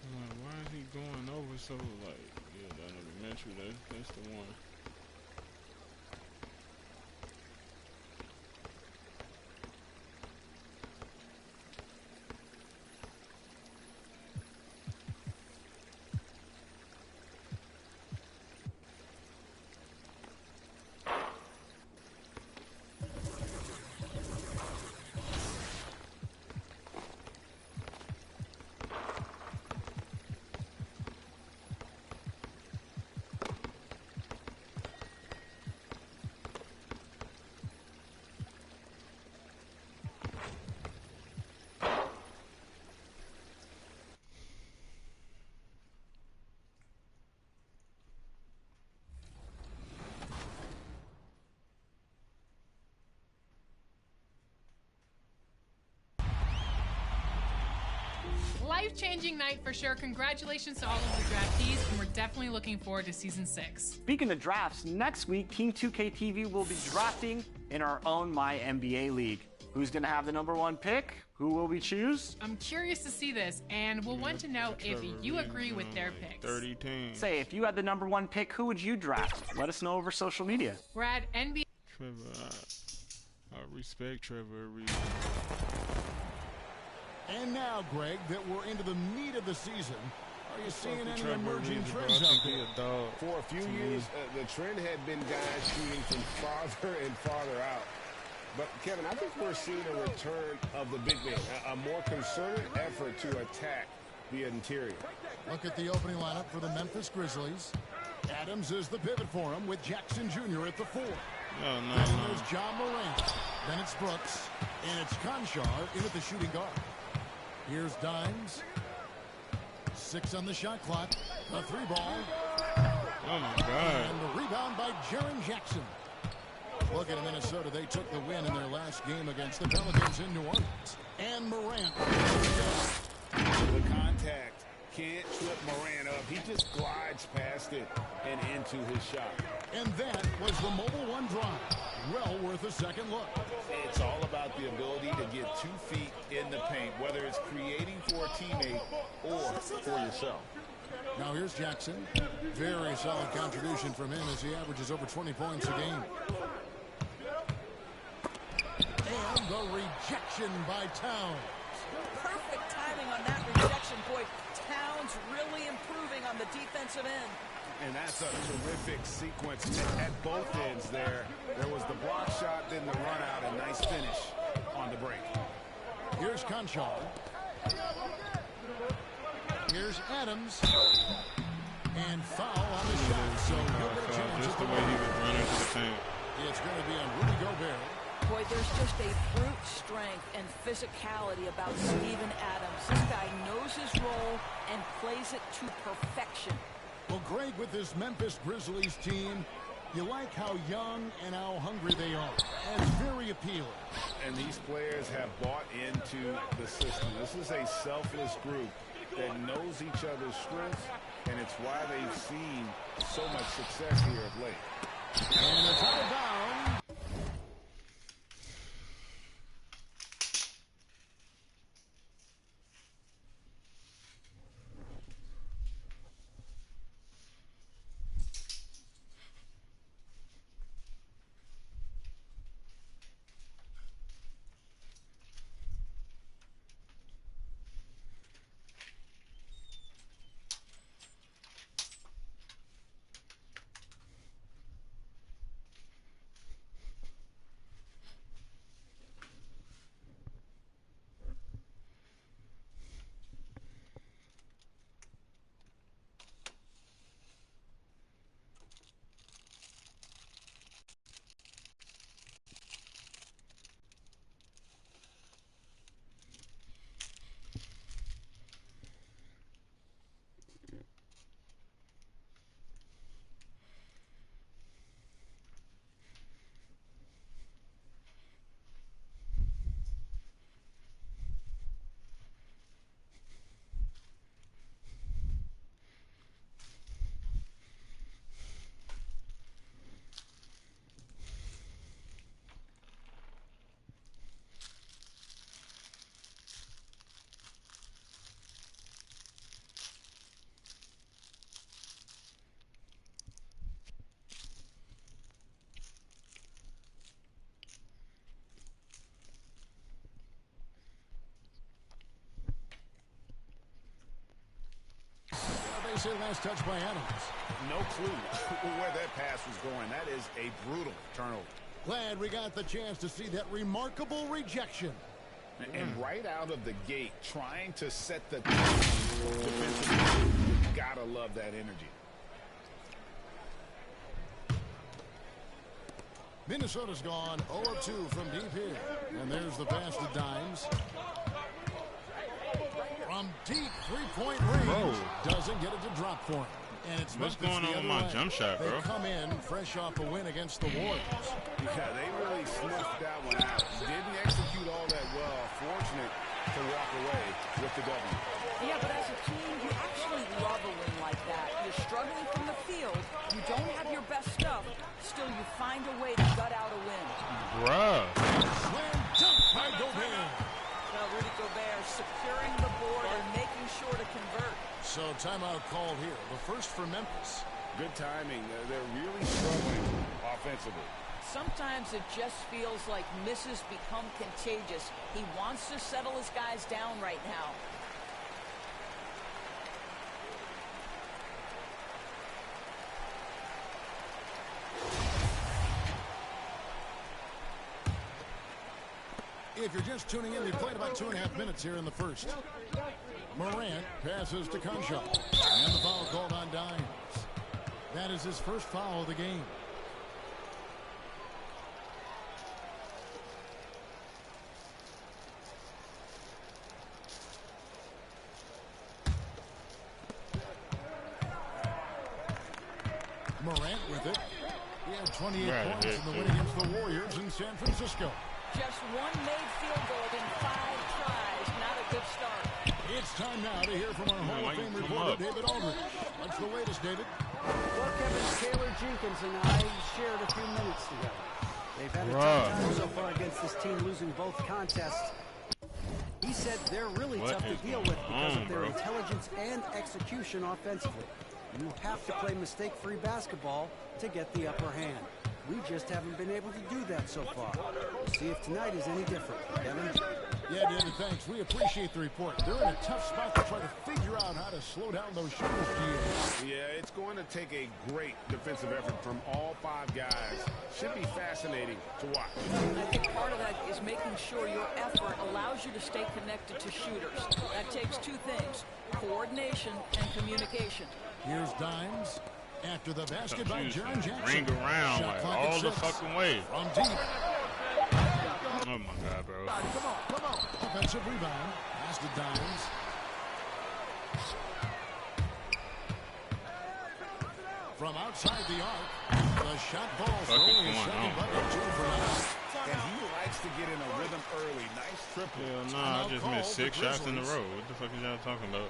I'm like, why is he going over so like? Yeah, that elementary. That's the one. Life-changing night for sure. Congratulations to all of the draftees, and we're definitely looking forward to Season 6. Speaking of drafts, next week, Team 2K TV will be drafting in our own My NBA League. Who's going to have the #1 pick? Who will we choose? I'm curious to see this, and we'll want to know if you agree with their picks. 30 teams. Say, if you had the #1 pick, who would you draft? Let us know over social media. We're at NBA. Trevor, I respect Trevor. And now, Greg, that we're into the meat of the season, are you seeing any Trevor emerging Reeves, trends out there? For a few years, the trend had been guys shooting from farther and farther out. But, Kevin, I think we're seeing a return of the big man, a more concerted effort to attack the interior. Look at the opening lineup for the Memphis Grizzlies. Adams is the pivot for him with Jackson Jr. at the 4. No. There's John Morant. Then it's Brooks. And it's Conchar in at the shooting guard. Here's Dimes. 6 on the shot clock. A 3 ball. Oh, my God. And the rebound by Jaren Jackson. Looking at Minnesota, they took the win in their last game against the Pelicans in New Orleans. And Morant. The contact can't trip Morant up. He just glides past it and into his shot. And that was the Mobile One drive. Well worth a second look. It's all about the ability to get 2 feet in the paint, whether it's creating for a teammate or for yourself. Now here's Jackson. Very solid contribution from him as he averages over 20 points a game. And the rejection by Towns. Perfect timing on that rejection. Boy, Towns really improving on the defensive end. And that's a terrific sequence at both ends there. There was the block shot, then the run out, and nice finish on the break. Here's Conchar. Here's Adams. And foul on the shot. So he'll get a chance just at the way he was running to the paint. It's going to be on Rudy Gobert. Boy, there's just a brute strength and physicality about Steven Adams. This guy knows his role and plays it to perfection. Well, Greg, with this Memphis Grizzlies team, you like how young and how hungry they are. And it's very appealing. And these players have bought into the system. This is a selfless group that knows each other's strengths, and it's why they've seen so much success here of late. And it's out of bounds. say last touch by Adams. No clue where that pass was going. That is a brutal turnover. Glad we got the chance to see that remarkable rejection. And right out of the gate, trying to set the defensively, you gotta love that energy. Minnesota's gone 0 of 2 from deep here. And there's the pass to Dimes. From deep three-point range. Doesn't get it to drop for him. And it's what's going on with my jump shot, bro? They come in fresh off a win against the Warriors. Yeah, they really sniffed that one out. Didn't execute all that well. Fortunate to walk away with the W. Yeah, but as a team, you actually love a win like that. You're struggling from the field. You don't have your best stuff. Still, you find a way to gut out a win. Bruh. Slam dunk by Gobert. Now, Rudy Gobert securing the board and making sure to convert. So timeout called here. The first for Memphis. Good timing. They're really struggling offensively. Sometimes it just feels like misses become contagious. He wants to settle his guys down right now. If you're just tuning in, we played about 2.5 minutes here in the first. Morant passes to Conchal. And the foul called on Dimes. That is his first foul of the game. Morant with it. He had 28 points in the win against the Warriors in San Francisco. Just one made field goal in 5 tries. Not a good start. It's time now to hear from our Hall of Fame reporter, David Aldridge. What's the latest, David? Well, Kevin, Taylor Jenkins and I shared a few minutes together. They've had a tough time so far against this team, losing both contests. He said they're really tough to deal with because of their intelligence and execution offensively. You have to play mistake-free basketball to get the upper hand. We just haven't been able to do that so far. We'll see if tonight is any different. Kevin? Yeah, David, thanks. We appreciate the report. They're in a tough spot to try to figure out how to slow down those shooters, GM. Yeah, it's going to take a great defensive effort from all 5 guys. Should be fascinating to watch. I think part of that is making sure your effort allows you to stay connected to shooters. That takes 2 things, coordination and communication. Here's Dimes. After the basket by John Jackson. Ring around like all the fucking way. From deep. Oh my God, bro. Come on. Offensive rebound. Pass to Dimes. From outside the arc. The shot falls. Only a second bucket, 2 for now. And he likes to get in a rhythm early. Nice triple. Hell nah, I just missed 6 shots in a row. What the fuck is y'all talking about?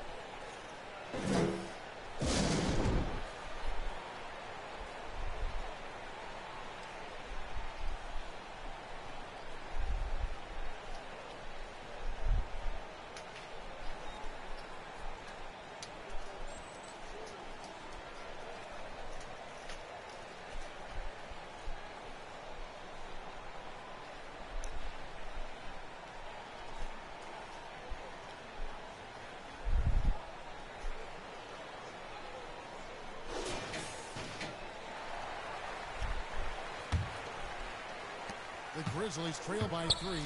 The Grizzlies trail by 3.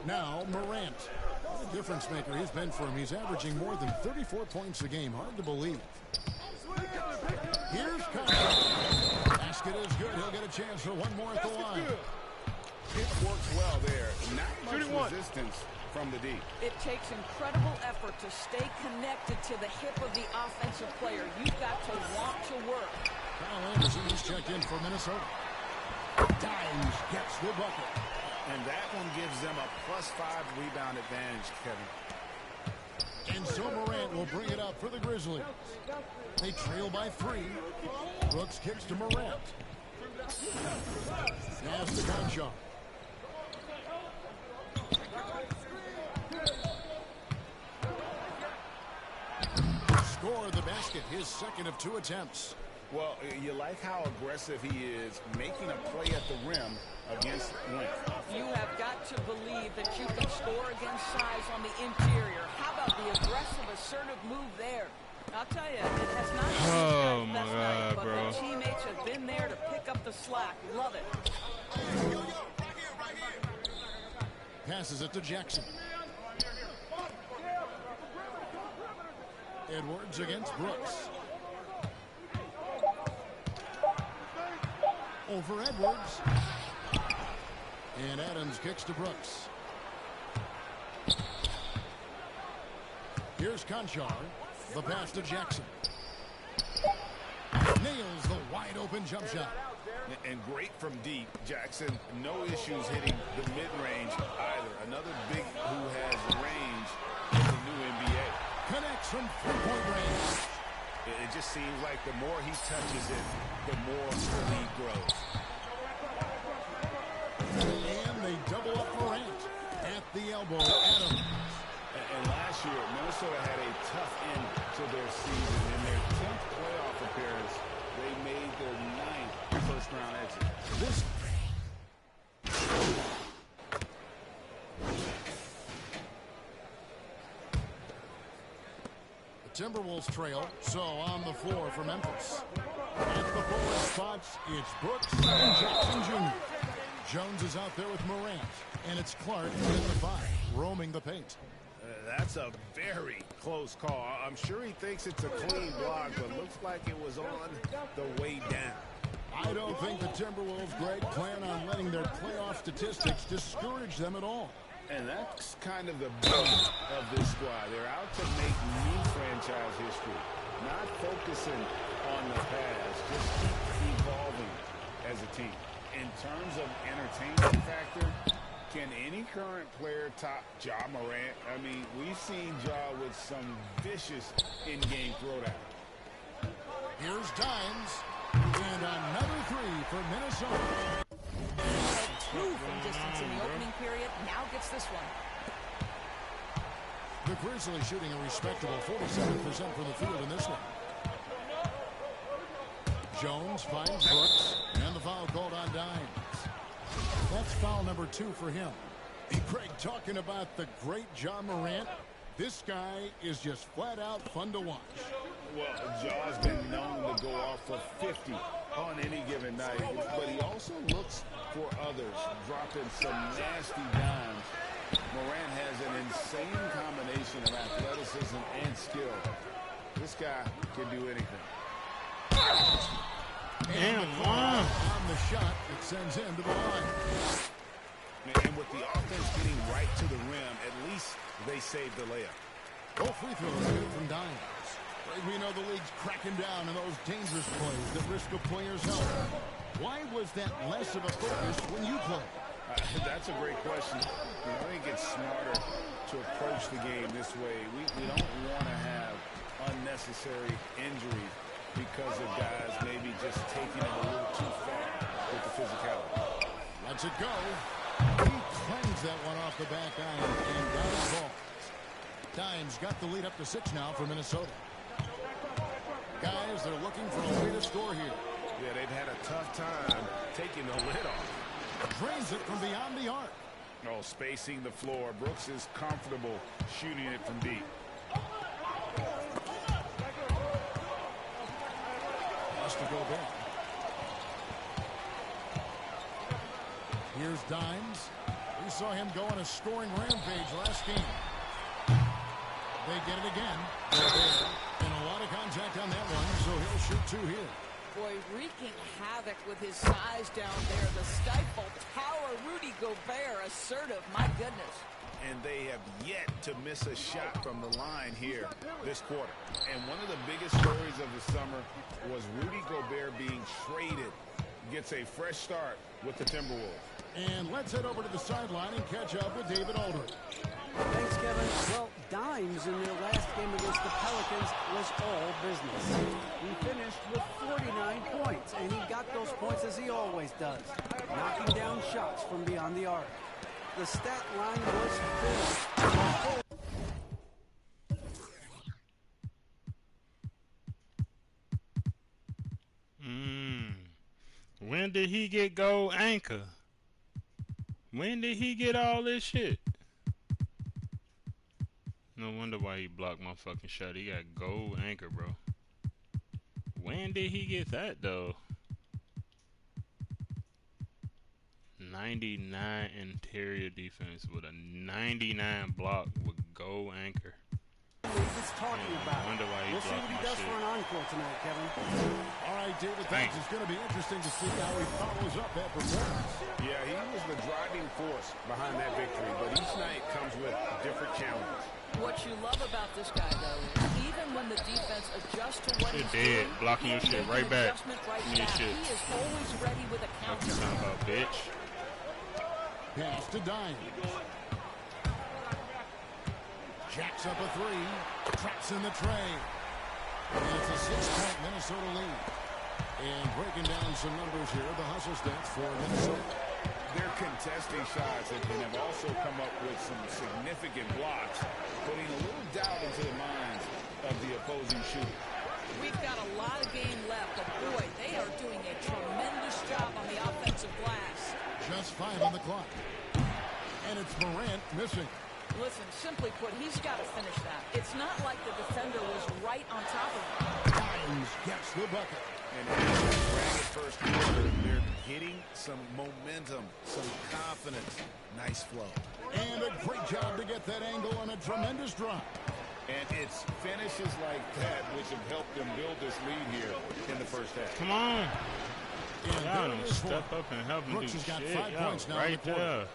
Now Morant. What a difference maker he's been for him. He's averaging more than 34 points a game. Hard to believe. Here's Conchal. Basket is good. He'll get a chance for one more at the line. It works well there. Not much resistance from the D. It takes incredible effort to stay connected to the hip of the offensive player. You've got to want to work. Kyle Anderson is checked in for Minnesota. Dimes gets the bucket. And that one gives them a +5 rebound advantage, Kevin. And so Morant will bring it up for the Grizzlies. They trail by 3. Brooks kicks to Morant. Pass to Conchal. Score the basket, his second of 2 attempts. Well, you like how aggressive he is, making a play at the rim against length. You have got to believe that you can score against size on the interior. How about the aggressive, assertive move there? I'll tell you, it has not been this guy's best night, but the teammates have been there to pick up the slack. Love it. Passes it to Jackson. Edwards against Brooks. Over Edwards. And Adams kicks to Brooks. Here's Conchar. The pass to Jackson. Nails the wide open jump shot. And great from deep. Jackson, no issues hitting the mid-range either. Another big who has range in the new NBA. Connects from three-point range. It just seems like the more he touches it, the more the lead grows. And they double up Morant at the elbow. Adams. And last year, Minnesota had a tough end to their season. In their 10th playoff appearance, they made their 9th first-round exit. This Timberwolves trail, so on the floor for Memphis. At the forward spots, it's Brooks and Jackson Jr. Jones is out there with Morant, and it's Clark in the 5, roaming the paint. That's a very close call. I'm sure he thinks it's a clean block, but looks like it was on the way down. I don't think the Timberwolves, Greg, plan on letting their playoff statistics discourage them at all. And that's kind of the beauty of this squad. They're out to make new franchise history, not focusing on the past, just keep evolving as a team. In terms of entertainment factor, can any current player top Ja Morant? I mean, we've seen Ja with some vicious in-game throwdown. Here's Dimes, and another 3 for Minnesota. 2 from distance in the opening period, now gets this one. The Grizzlies shooting a respectable 47% from the field in this one. Jones finds Brooks, and the foul called on Dimes. That's foul number 2 for him. Hey, Craig, talking about the great Ja Morant, this guy is just flat out fun to watch. Well, Ja's been known to go off for 50 on any given night, but he also looks for others, dropping some nasty dimes. Morant has an insane combination of athleticism and skill. This guy can do anything. And on the shot, it sends him to the line. And with the offense getting right to the rim, at least they saved the layup. Both free throws good from Dimes. We know the league's cracking down on those dangerous plays that risk a player's health. Why was that less of a focus when you play? That's a great question. I think it's smarter to approach the game this way. We don't want to have unnecessary injuries because of guys maybe just taking it a little too far with the physicality. Lets it go. He cleans that one off the back iron and got it ball. Dimes got the lead up to 6 now for Minnesota. Guys, they're looking for a way to score here. Yeah, they've had a tough time taking the lid off. Drains it from beyond the arc. Oh, spacing the floor. Brooks is comfortable shooting it from deep. Has to go back. Here's Dimes. We saw him go on a scoring rampage last game. They get it again. And a lot of contact on that one, so he'll shoot 2 here. Boy, wreaking havoc with his size down there. The stifle tower, Rudy Gobert, assertive, my goodness. And they have yet to miss a shot from the line here this quarter. And one of the biggest stories of the summer was Rudy Gobert being traded. Gets a fresh start with the Timberwolves. And let's head over to the sideline and catch up with David Oldhead. Thanks, Kevin. Well, Dimes in their last game against the Pelicans was all business. He finished with 49 points, and he got those points as he always does, knocking down shots from beyond the arc. The stat line was filled. When did he get gold anchor? When did he get all this shit? No wonder why he blocked my fucking shot. He got gold anchor, bro. When did he get that, though? 99 interior defense with a 99 block with gold anchor. Just talking about. We'll see what he does for an encore tonight, Kevin. All right, David, thanks. It's going to be interesting to see how he follows up that performance. Yeah, he was the driving force behind that victory, but each night comes with different challenges. What you love about this guy, though, is even when the defense adjusts to what he's dead, doing, blocking your shit right back. He is always ready with a counter. What you talking about, bitch? Pass to Dimes. Jacks up a three. Traps in the tray. And it's a 6-point Minnesota lead. And breaking down some numbers here, the hustle stats for Minnesota. They're contesting shots and have also come up with some significant blocks, putting a little doubt into the minds of the opposing shooter. We've got a lot of game left, but boy, they are doing a tremendous job on the offensive glass. Just 5 on the clock. And it's Morant missing. Listen, simply put, he's got to finish that. It's not like the defender was right on top of him. Dimes gets the bucket. And ragged first quarter, they're hitting some momentum, some confidence. Nice flow. And a great job to get that angle on a tremendous drop. And it's finishes like that which have helped them build this lead here in the first half. Come on. Y'all don't step up and help him Brooks do has got shit. 5 points now Right there.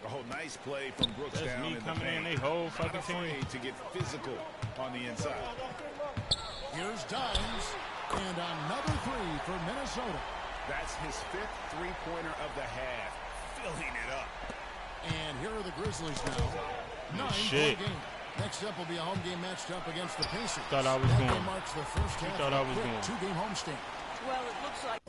Oh, nice play from Brooks That's down me in the coming in, paint. they whole fucking Not afraid to get physical on the inside. Here's Dimes. And another three for Minnesota. That's his 5th three-pointer of the half. Filling it up. And here are the Grizzlies now. 9-point game. Next up will be a home game matched up against the Pacers. Thought I was going. Marks the first half thought I was going. 2-game homestand. Well, it looks like...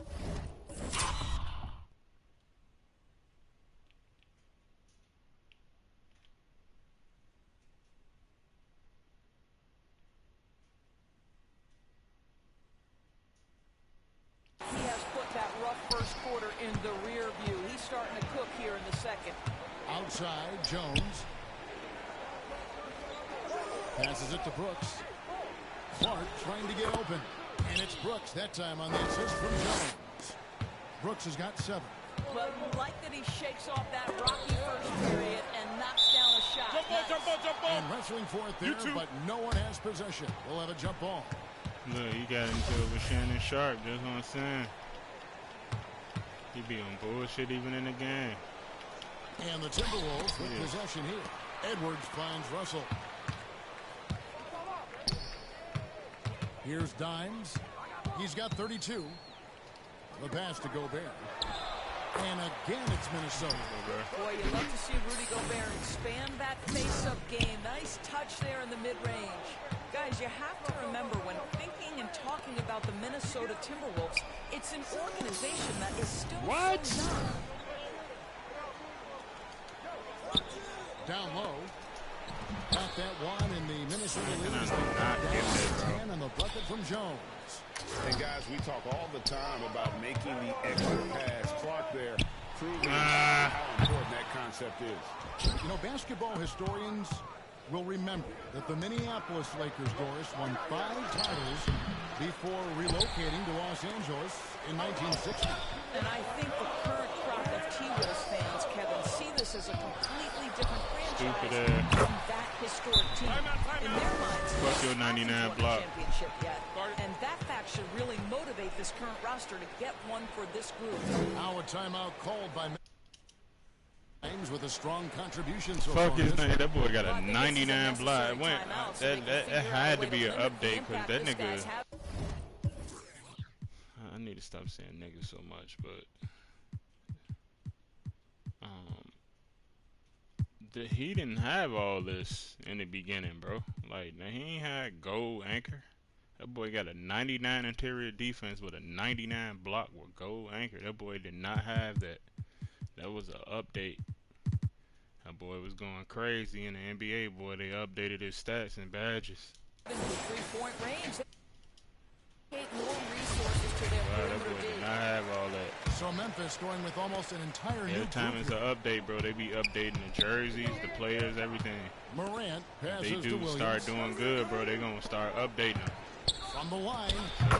He has put that rough first quarter in the rear view. He's starting to cook here in the second. Outside, Jones. Passes it to Brooks. Clark trying to get open. And it's Brooks that time on the assist from Jones. Brooks has got 7. Well, you like that he shakes off that rocky first period and knocks down a shot. Jump ball. And wrestling for it there, but no one has possession. We'll have a jump ball. Look, he got into it with Shannon Sharp, that's what I'm saying. He be on bullshit even in the game. And the Timberwolves with possession here. Edwards finds Russell. Here's Dimes. He's got 32. The pass to Gobert. And again, it's Minnesota. Boy, you love to see Rudy Gobert expand that face-up game. Nice touch there in the mid-range. Guys, you have to remember when thinking and talking about the Minnesota Timberwolves, it's an organization that is still so young. Down low. Got that one in the Minnesota lead. Down 10 on the bucket from Jones. And guys, we talk all the time about making the extra pass. Clark there proving how important that concept is. You know, basketball historians will remember that the Minneapolis Lakers, Doris, won 5 titles before relocating to Los Angeles in 1960. And I think the current crop of T-Wolves fans, Kevin, see this as a completely different franchise from that historic team. In their minds, fuck your 99 block. Championship yet. And that fact should really motivate this current roster to get one for this group. Now a timeout called by James with a strong contribution so fuck far. his name. That boy got a 99 block. That had to be an update because that nigga. I need to stop saying nigga so much, but he didn't have all this in the beginning, bro. Like, he ain't had gold anchor. That boy got a 99 interior defense with a 99 block with gold anchor. That boy did not have that. That was an update. That boy was going crazy in the NBA, boy. They updated his stats and badges. Three-point range. More resources to their that boy did not have all that. So Memphis going with almost an entire new Every time it's an update, bro, they be updating the jerseys, the players, everything. Morant passes If they do start doing good, bro, they gonna start updating them. From the line,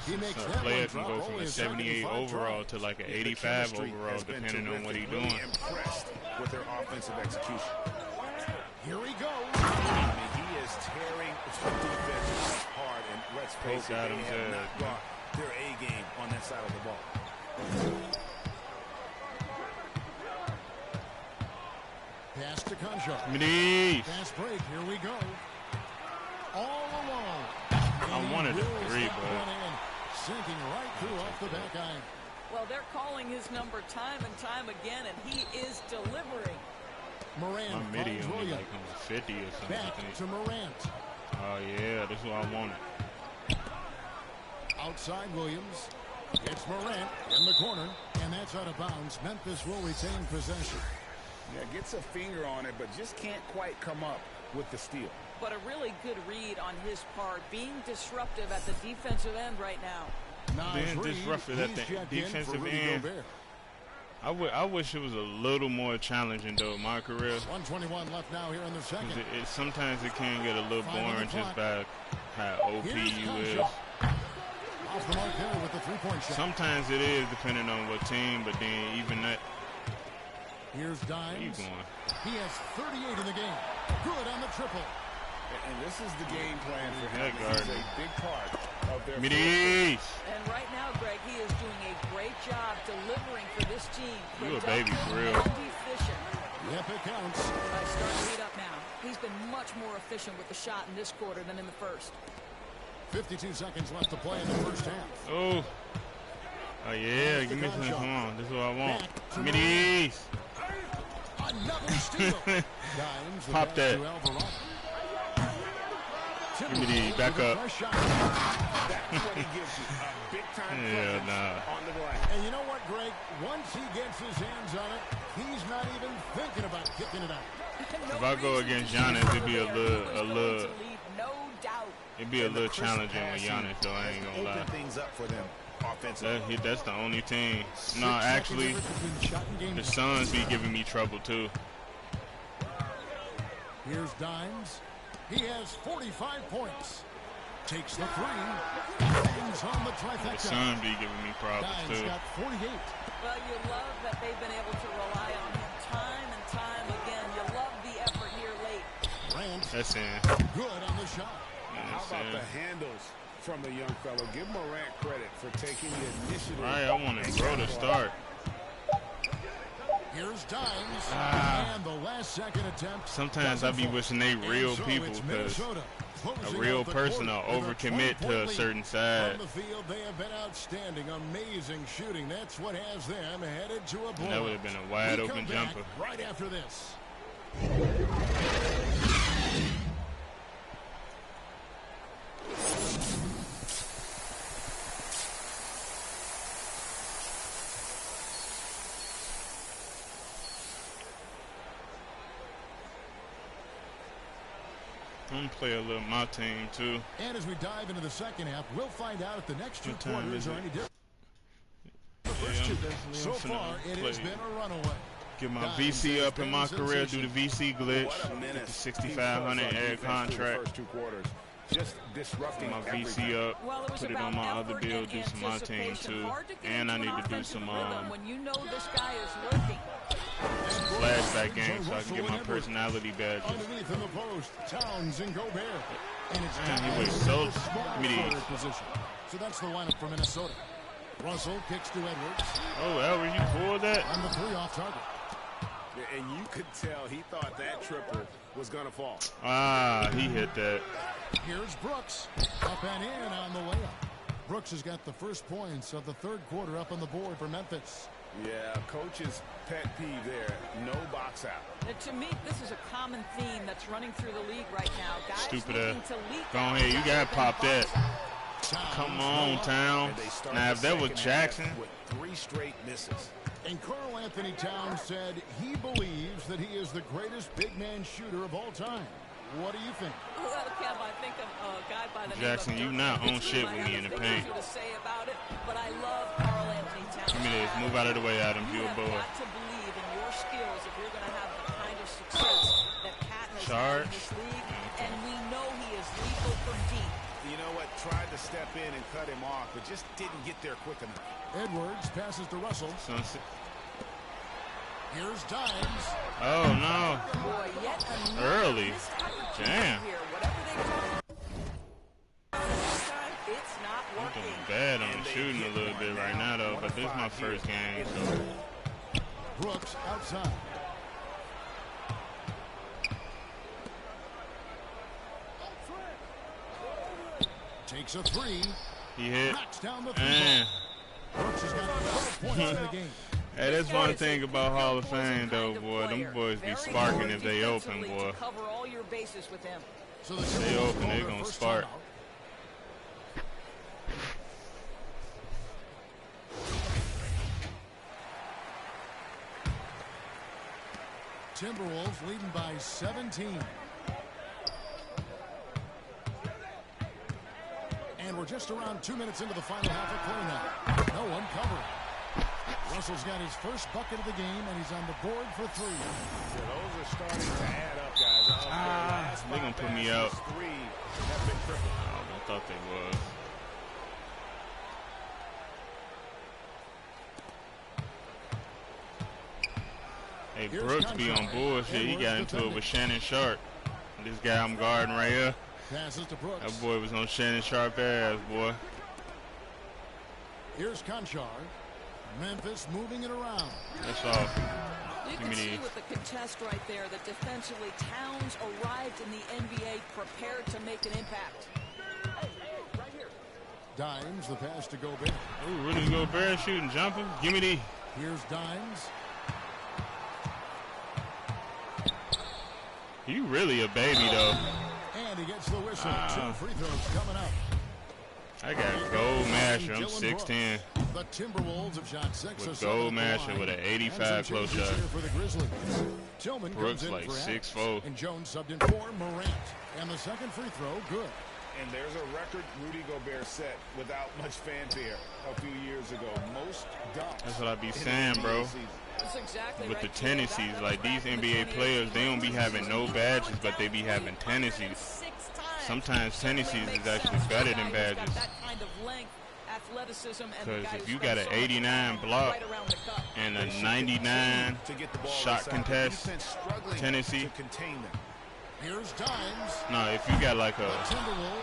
he makes So a that player one can drop. go from Only a 78 overall to like an 85 overall, depending on what he's doing. Really impressed with their offensive execution. Here he goes. I mean, he is tearing the defense apart, and let's face it, they have not brought their A game on that side of the ball. Pass to Conjar. Fast break. Here we go. All alone. I wanted a three, but sinking right through off the back iron. Well, they're calling his number time and time again, and he is delivering. Morant my midi finds only Williams. like on 50 or something. I Back think. to Morant. Oh yeah, this is what I wanted. Outside Williams. It's Morant in the corner, and that's out of bounds. Memphis will retain possession. Yeah, gets a finger on it, but just can't quite come up with the steal. But a really good read on his part, being disruptive at the defensive end right now. Being disruptive at the defensive end. I wish it was a little more challenging though. My career. 1:21 left now here in the second. Sometimes it can get a little boring just by how OP you is. Off the mark there with the three-point shot. Sometimes it is depending on what team, but then even that. Here's Dimes. Where you going? He has 38 in the game. Good on the triple. And this is the game plan for him. He's a big part of their middies. And right now, Greg, he is doing a great job delivering for this team. You a baby for real. Efficient. Yep, it counts. Starting to heat up now. He's been much more efficient with the shot in this quarter than in the first. 52 seconds left to play in the first half. Oh yeah, give me some. Come on, this is what I want. Middies. Another steal. Pop that. Give me these, back up. That's what he gives you, a big-time presence on the glass. And you know what, Greg? Once he gets his hands on it, he's not even thinking about kicking it out. If I go against Giannis, it'd be a little challenging with Giannis, though. I ain't gonna lie. Open things up for them offensively. That's the only team. No, actually, the Suns be giving me trouble too. Here's Dimes. He has 45 points. Takes the three. Hangs on the trifecta. The Suns be giving me problems Dimes too. got 48. Well, you love that they've been able to rely on him time and time again. You love the effort here late. Grant. That's in. Good on the shot. How about the handles from the young fellow? Give Morant credit for taking the initiative. Right, I want to grow to start. Here's Dimes. And the last second attempt. Sometimes I be wishing they real people because a real person will overcommit to a certain side. On the field, they have been outstanding. Amazing shooting. That's what has them headed to a blow. That would have been a wide open jumper. Right after this. I'm going to play a little MyTeam too. And as we dive into the second half, we'll find out if the next two quarters are any different. The first two, so far, it has been a runaway. Get my VC up in my career, do the VC glitch, get the 6,500 air contract. Just disrupting my VC up, put it on my other build, do some MyTeam too, and I need to do some when you know this guy is lurking. Flashback game so I can get my personality badges. Underneath in the post, Towns and Gobert. And it's he was so position. So that's the lineup for Minnesota. Russell kicks to Edwards. Oh, Edwards, you pulled that? On the three off target. And you could tell he thought that triple was going to fall. Ah, he hit that. Here's Brooks. Up and in on the layup. Brooks has got the first points of the third quarter up on the board for Memphis. Yeah, coach's pet peeve there. No box out. And to me, this is a common theme that's running through the league right now. Guys stupid looking to leak Go ahead, you got to pop that. Come on, Town. Now, if that was Jackson. With 3 straight misses. And Karl Anthony Towns said he believes that he is the greatest big man shooter of all time. What do you think? Well, Kev, I think of a guy by the Jackson, name of you not on It's shit really with me in the paint. to say about it, but I love Karl Anthony Towns. Give me this. Move out of the way, Adam. You You a have boy. got to believe in your skills if you're going to have the kind of success that Cat has had in this league, and we know he is lethal from deep. You know what? Tried to step in and cut him off, but just didn't get there quick enough. Edwards passes to Russell. Here's Dimes. Oh, no. Boy, yet Early. Damn. It's not I'm working. doing bad on the shooting a little bit right now, though, but this is my first game, so. Brooks outside. Takes a three. He hit. Down the three. Brooks has got 12 points in the game. Hey, that's one thing about Hall of Fame, though, boy. Them boys be sparking if they open, boy. Cover all your bases with him. So they open, they gonna spark. Timberwolves leading by 17. And we're just around 2 minutes into the final half of play now. No one covering. Russell's got his first bucket of the game, and he's on the board for three. So those are starting to add up, guys. They're going to put me out. Three have been triple. Oh, I thought they was. Hey, Brooks be on bullshit. He got into it with Shannon Sharp. This guy I'm guarding right here. Passes to Brooks. That boy was on Shannon Sharp ass, boy. Here's Conchar. Memphis moving it around. That's all. You can see with the contest right there that defensively Towns arrived in the NBA prepared to make an impact. Dimes, the pass to Gobert. Ooh, really Gobert shooting jumper? Give me the. Here's Dimes. You really a baby, though. And he gets the whistle. 2 free throws coming up. I got gold masher. I'm 6'10". The Timberwolves have shot 6 with gold masher with an 85 close shot. For the Grizzlies. Tillman Brooks comes in like for 6'4". And Jones subbed in for Morant. And the second free throw, good. And there's a record Rudy Gobert set without much fanfare a few years ago. Most dunks. That's what I be saying, bro. Exactly with right, the tendencies, like these NBA players, they don't be having no badges, but they be having tendencies. Sometimes tendencies is actually better than badges. Because if you got an 89 block and a 99 shot contest tendency, here's Dimes. no, if you got like a,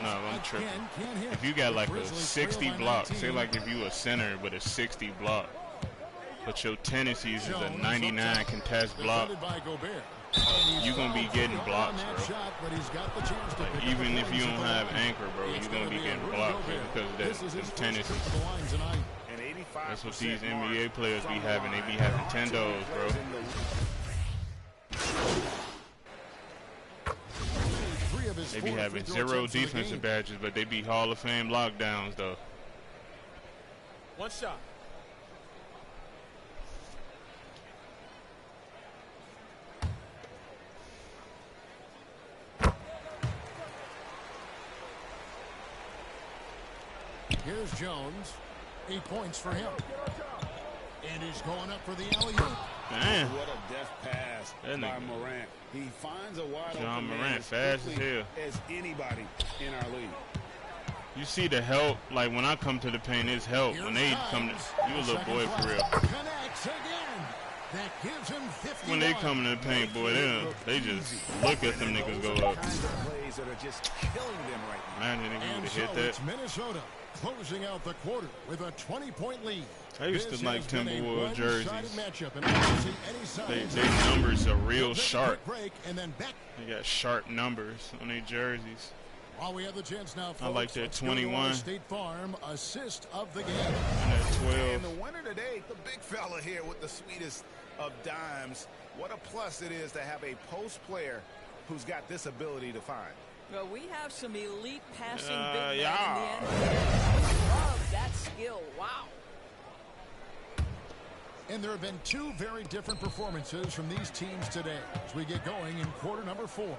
no, I'm tripping. If you got like a 60 block, say like if you a center with a 60 block, but your tendencies is a 99 contest block, you're going to be getting blocks, bro. Like, even if you don't have anchor, bro, you're going to be getting blocked because of them tendencies. That's what these NBA players be having. They be having tendos, bro. They be having 0 defensive badges, but they be Hall of Fame lockdowns, though. One shot. Here's Jones. 8 points for him. And he's going up for the alley-oop. Man. What a deft pass by Morant. He finds a wide John open Morant, fast as hell. As anybody in our league. You see the help, like when I come to the paint, it's help. When they come to, you a little boy for real. Connects again. That gives him 51. When they come to the paint, boy, they just look at them niggas go up. Plays that are just killing them right now. Imagine they would have hit that. It's Minnesota closing out the quarter with a 20-point lead. I used to like Timberwolves jerseys. They Their numbers are real sharp. They got sharp numbers on their jerseys. While we have the chance now, folks, I like that 21. State Farm assist of the game. And that 12. And the winner today, the big fella here with the sweetest of dimes. What a plus it is to have a post player who's got this ability to find. Well, we have some elite passing big men in the NBA. Love that skill. Wow. And there have been 2 very different performances from these teams today as we get going in quarter number 4.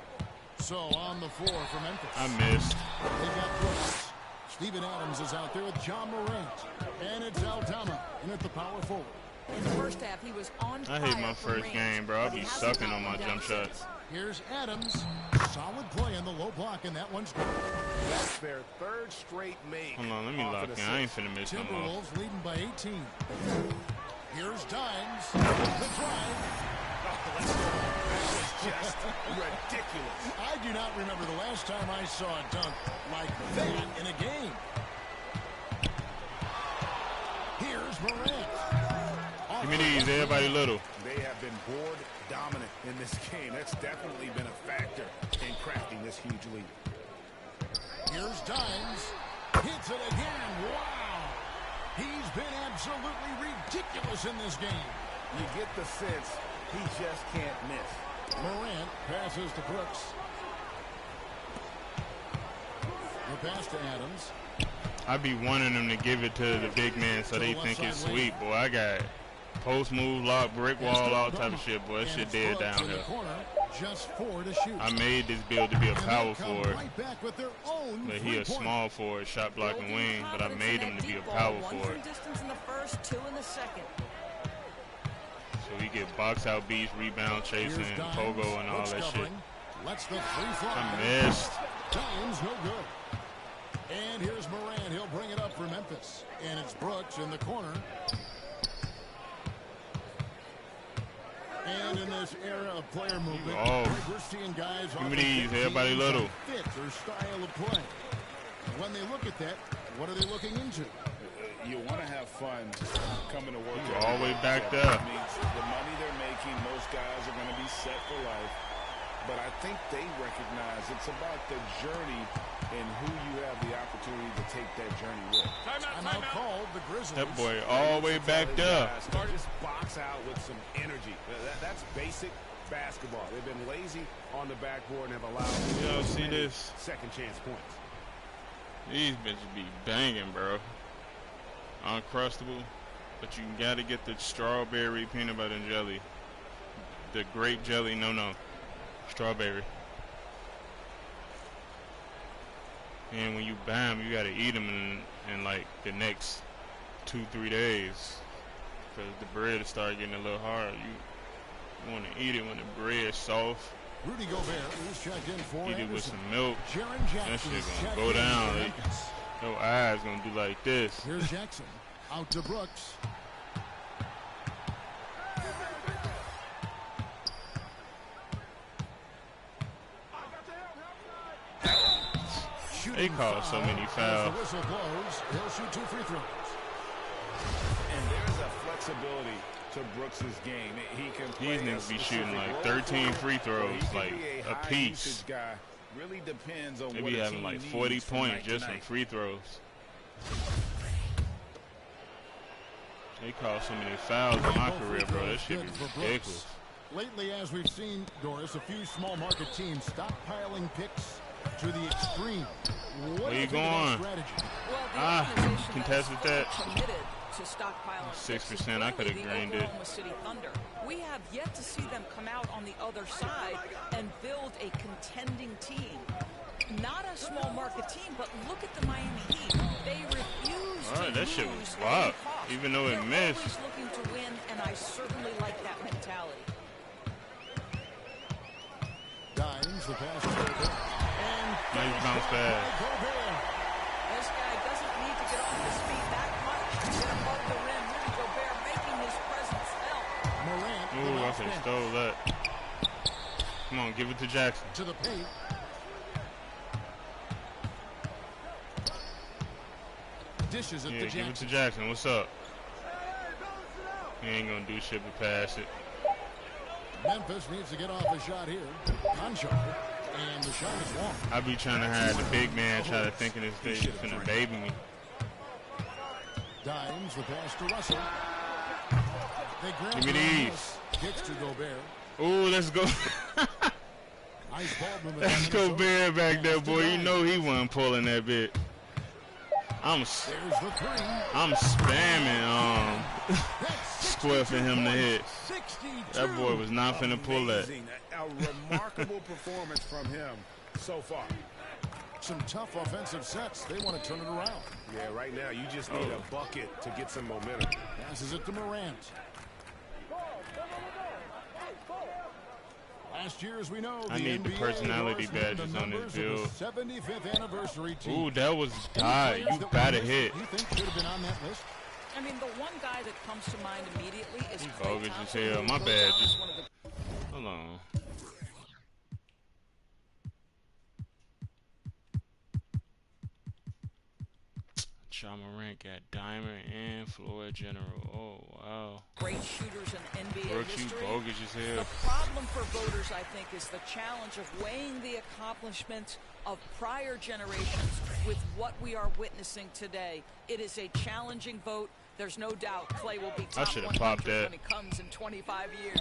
So on the floor for Memphis. I missed. They got Brooks. Steven Adams is out there with John Morant. And it's Aldama in at the power forward. In the first half, he was on fire. I hate my first game, bro. I'll be sucking on my jump shots. Here's Adams. Solid play in the low block, and that one's good. That's their third straight make. Hold on, let me lock in. I ain't finna miss no more. Timberwolves leading by 18. Here's Dimes. The drive. That was just ridiculous. I do not remember the last time I saw a dunk like that in a game. Here's Morant. Give me these, everybody little. They have been board dominant in this game. That's definitely been a factor in crafting this huge lead. Here's Dimes. Hits it again. Wow. He's been absolutely ridiculous in this game. You get the sense he just can't miss. Morant passes to Brooks. The pass to Adams. I be wanting them to give it to the big man so they think it's sweet, boy. I got post move, lock, brick wall, all type of shit, boy. That shit dead down here. Just 4 to shoot. I made this build to be a power forward, but he a small forward, shot blocking wing, but I made him to be a power forward. Distance in the first, 2 in the second. So we get box out beats, rebound chasing, pogo, and all that shit. I missed. Dimes no good. And here's Morant. He'll bring it up for Memphis. And it's Brooks in the corner. And in this era of player movement, we're seeing guys give me these, everybody little. Fit or style of play. When they look at that, what are they looking into? You want to have fun coming to work. All the way back there. That means the money they're making, most guys are going to be set for life. But I think they recognize it's about the journey and who you have the opportunity to take that journey with. Timeout called the Grizzlies. That boy all the way back there. Just box out with some energy. That's basic basketball. They've been lazy on the backboard and have allowed y'all see this second chance points. These bitches be banging, bro. Uncrustable, but you gotta get the strawberry peanut butter and jelly. The grape jelly, no. Strawberry. And when you buy them, you gotta eat them in like the next 2-3 days, because the bread will start getting a little hard. You want to eat it when the bread's soft. Rudy Gobert is checked in for eat it with some milk. That shit gonna go in down. Like, your eyes gonna do like this. Here's Jackson out to Brooks. They call so many fouls. The whistle blows. He'll shoot 2 free throws. And there's a flexibility to Brooks's game. He can These niggas be shooting like 13 free throws, like a piece. Really depends on they be having like 40 points just from free throws. They call so many fouls in my career, bro. That shit be ridiculous. Lately, as we've seen, Doris, a few small market teams stockpiling picks to the extreme. Where you going? Contested that. 6%. I could have greened it. We have yet to see them come out on the other side and build a contending team. Not a small market team, but look at the Miami Heat. They refuse to that shit was lose wild, even though it missed. They're always looking to win, and I certainly like that mentality. Dimes the pass to Gobert. Nice bounce back. This guy doesn't need to get off his feet that much to get above the rim. Rudy Gobert making his presence felt. Morant. Ooh, I could have stole that. Come on, give it to Jackson. To the paint. Dishes it to Jackson. Give it to Jackson. What's up? He ain't gonna do shit but pass it. Memphis needs to get off a shot here. Concho. And the shot is long. I be trying to hide the big man, trying to thinking this thing is finna baby me. Dimes the pass to Russell. Give me these. Gets to Gobert. Ooh, let's go. Let's go Bear back there, boy. You know he wasn't pulling that bit. I'm spamming Square for him to hit. That boy was not finna pull that. A remarkable performance from him so far. Some tough offensive sets. They want to turn it around. Yeah, right now you just need a bucket to get some momentum. Passes it to Morant. Last year, as we know, I need the personality badges on this build. 75th anniversary team. Ooh, that was die. You better hit. You think should have been on that list? I mean, the one guy that comes to mind immediately is bogus as hell. My bad. Just hold on. Ja Morant got diamond and floor general. Oh, wow. Great shooters in NBA history. Bogus as hell. The problem for voters, I think, is the challenge of weighing the accomplishments of prior generations with what we are witnessing today. It is a challenging vote. There's no doubt Clay will be top 100 when it comes in 25 years.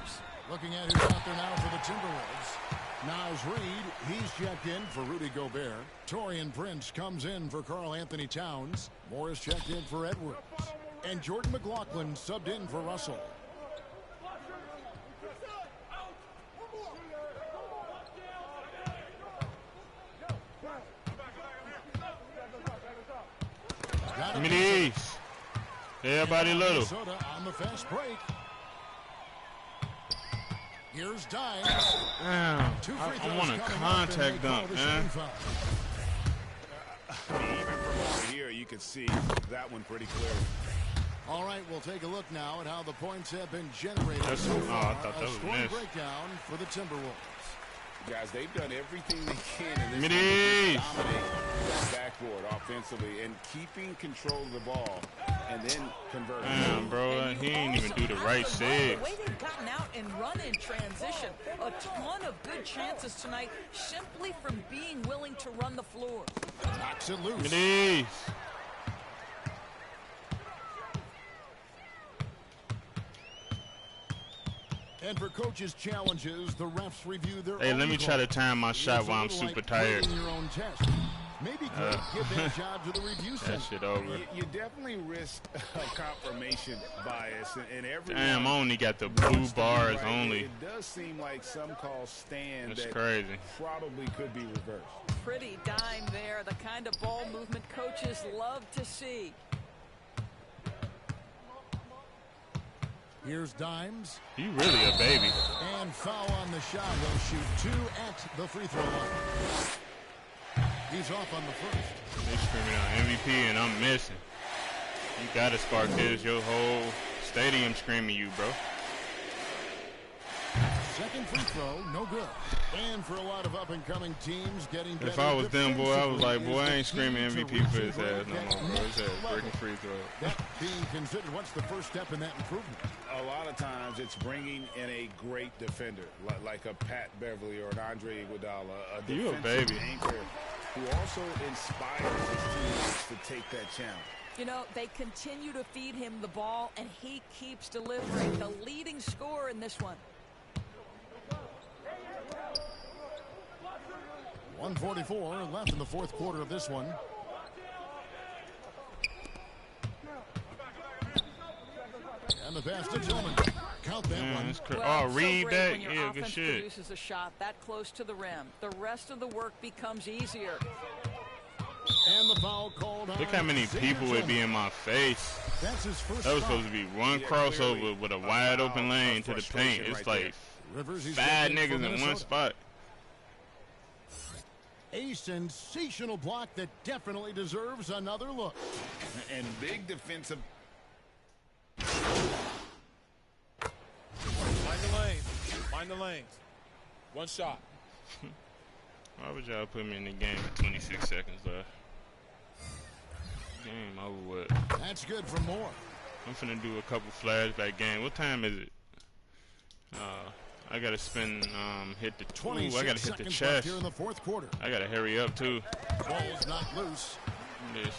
Looking at who's out there now for the Timberwolves. Niles Reed, he's checked in for Rudy Gobert. Taurean Prince comes in for Karl Anthony Towns. Morris checked in for Edwards. And Jordan McLaughlin subbed in for Russell. Give me these. Everybody little. Minnesota on the fast break. Here's Dimes. Damn. I want a contact dunk, man. Even from over here, you can see that one pretty clearly. All right, we'll take a look now at how the points have been generated so I far. thought that was scoring missed. breakdown for the Timberwolves. Guys, they've done everything they can in this game to dominate that backboard offensively and keeping control of the ball and then converting. Damn, bro, he ain't even do the right save. The way they've gotten out and run in transition, a ton of good chances tonight simply from being willing to run the floor. Knocks it loose. Give me these. And for coaches' challenges, the refs review their Hey, own let me try to calls. time my shot while I'm super tired. Your own test. Maybe give that job to the review center. That shit over. You definitely risk a confirmation bias in every. Damn, I only got the blue bars right. only. It does seem like some calls stand That's that crazy. Probably could be reversed. Pretty dime there, the kind of ball movement coaches love to see. Here's Dimes. You really a baby. And foul on the shot. He'll shoot 2 at the free throw line. He's off on the first. They screaming out MVP and I'm missing. You gotta spark this. Your whole stadium screaming you, bro. Second free throw, no good. And for a lot of up-and-coming teams getting better. If I was them, boy, I was like, boy, I ain't screaming MVP for his ass no more, bro. His ass breaking free throw. That being considered, what's the first step in that improvement? A lot of times it's bringing in a great defender, like a Pat Beverly or an Andre Iguodala, a defensive anchor who also inspires his teammates to take that challenge. You know, they continue to feed him the ball, and he keeps delivering. The leading scorer in this one. 1:44 left in the fourth quarter of this one. And the pass to Tillman. Count that one. Well, read so that. when your Yeah, good offense shit. produces a shot that close to the rim, the rest of the work becomes easier. And the foul called on. Look how many people would be in my face. That's his first That was foul. supposed to be one crossover with a wide open lane to the paint. It's like Rivers, he's 5 looking for niggas in Minnesota. one spot. A sensational block that definitely deserves another look. And big defensive. Find the lane. Find the lanes. One shot. Why would y'all put me in the game with 26 seconds left? Game over with. That's good for Moore. I'm finna do a couple flashback game. What time is it? I gotta spin, hit the. Ooh, I gotta hit the chest. Here in the fourth quarter. I gotta hurry up too. Ball's not loose. This.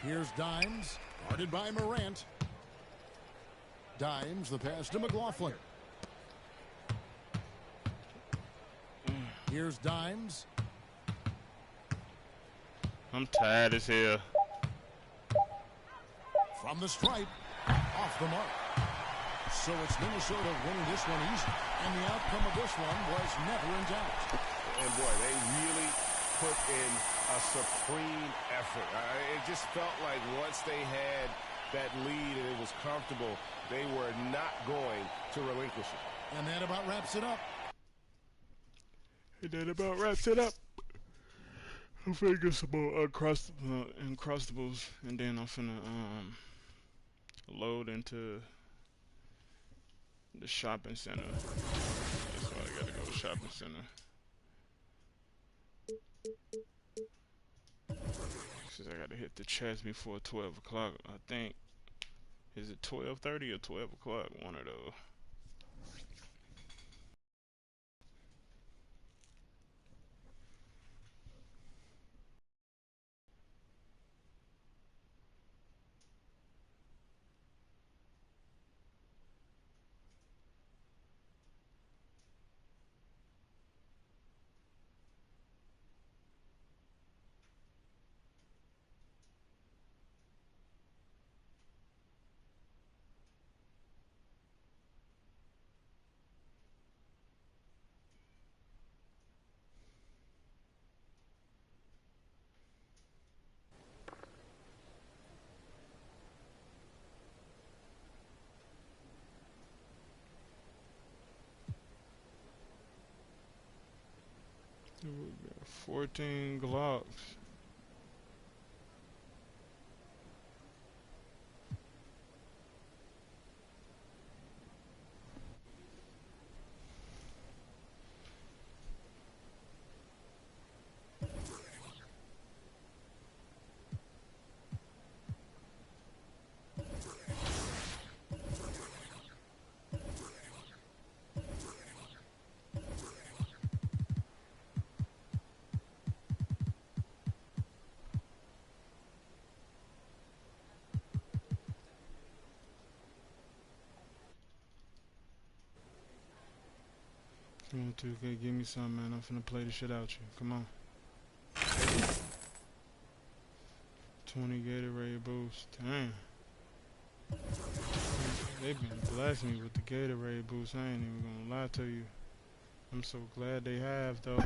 Here's Dimes, guarded by Morant. Dimes, the pass to McLaughlin. Here's Dimes. I'm tired as hell. From the stripe, off the mark. So it's Minnesota winning this one easy. And the outcome of this one was never in doubt. And boy, they really put in a supreme effort. It just felt like once they had that lead and it was comfortable, they were not going to relinquish it. And that about wraps it up. And that about wraps it up. I'm finna get some more Uncrustables, and then I'm finna load into the shopping center. That's why I gotta go to the shopping center. Since I gotta hit the chest before 12 o'clock, I think. Is it 12:30 or 12 o'clock? One of those. We got 14 Glocks. Come on, 2K, give me some, man. I'm finna play the shit out you. Come on. 20 Gatorade boost. Damn. They've been blasting me with the Gatorade boost. I ain't even gonna lie to you. I'm so glad they have, though.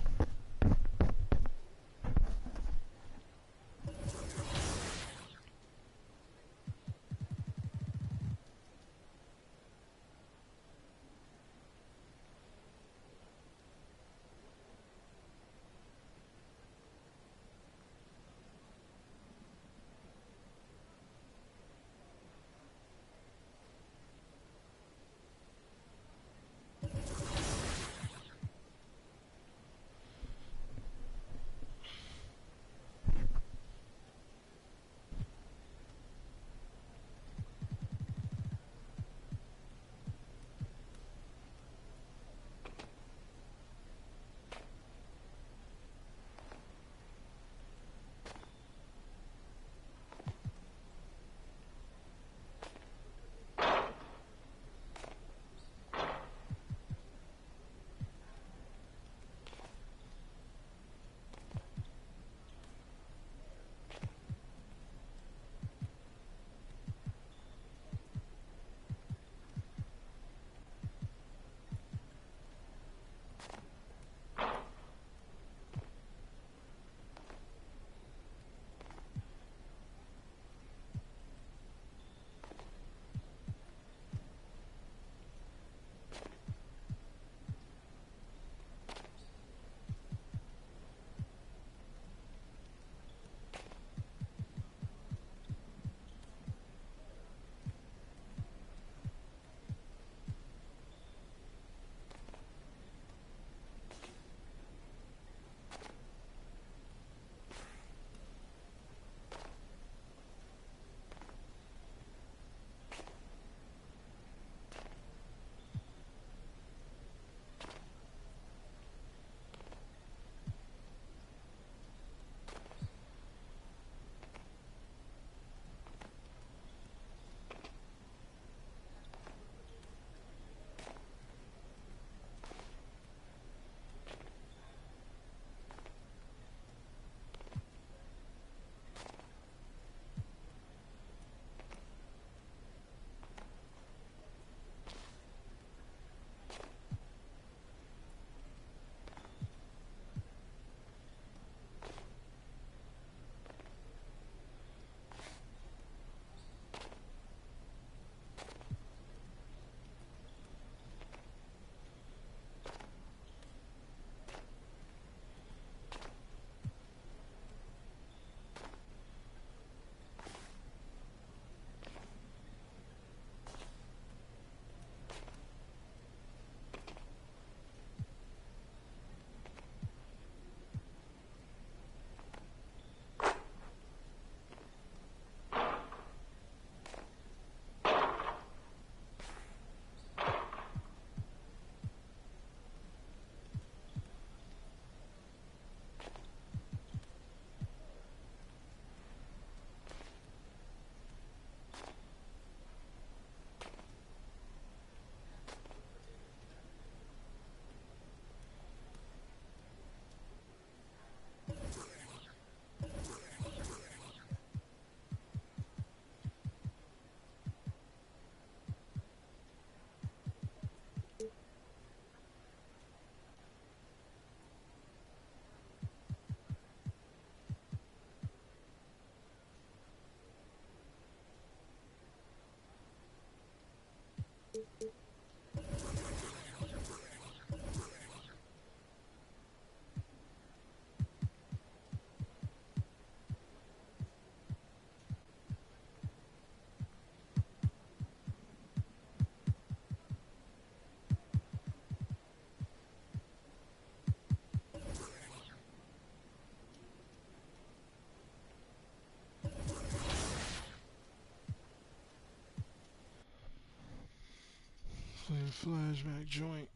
Flashback joint.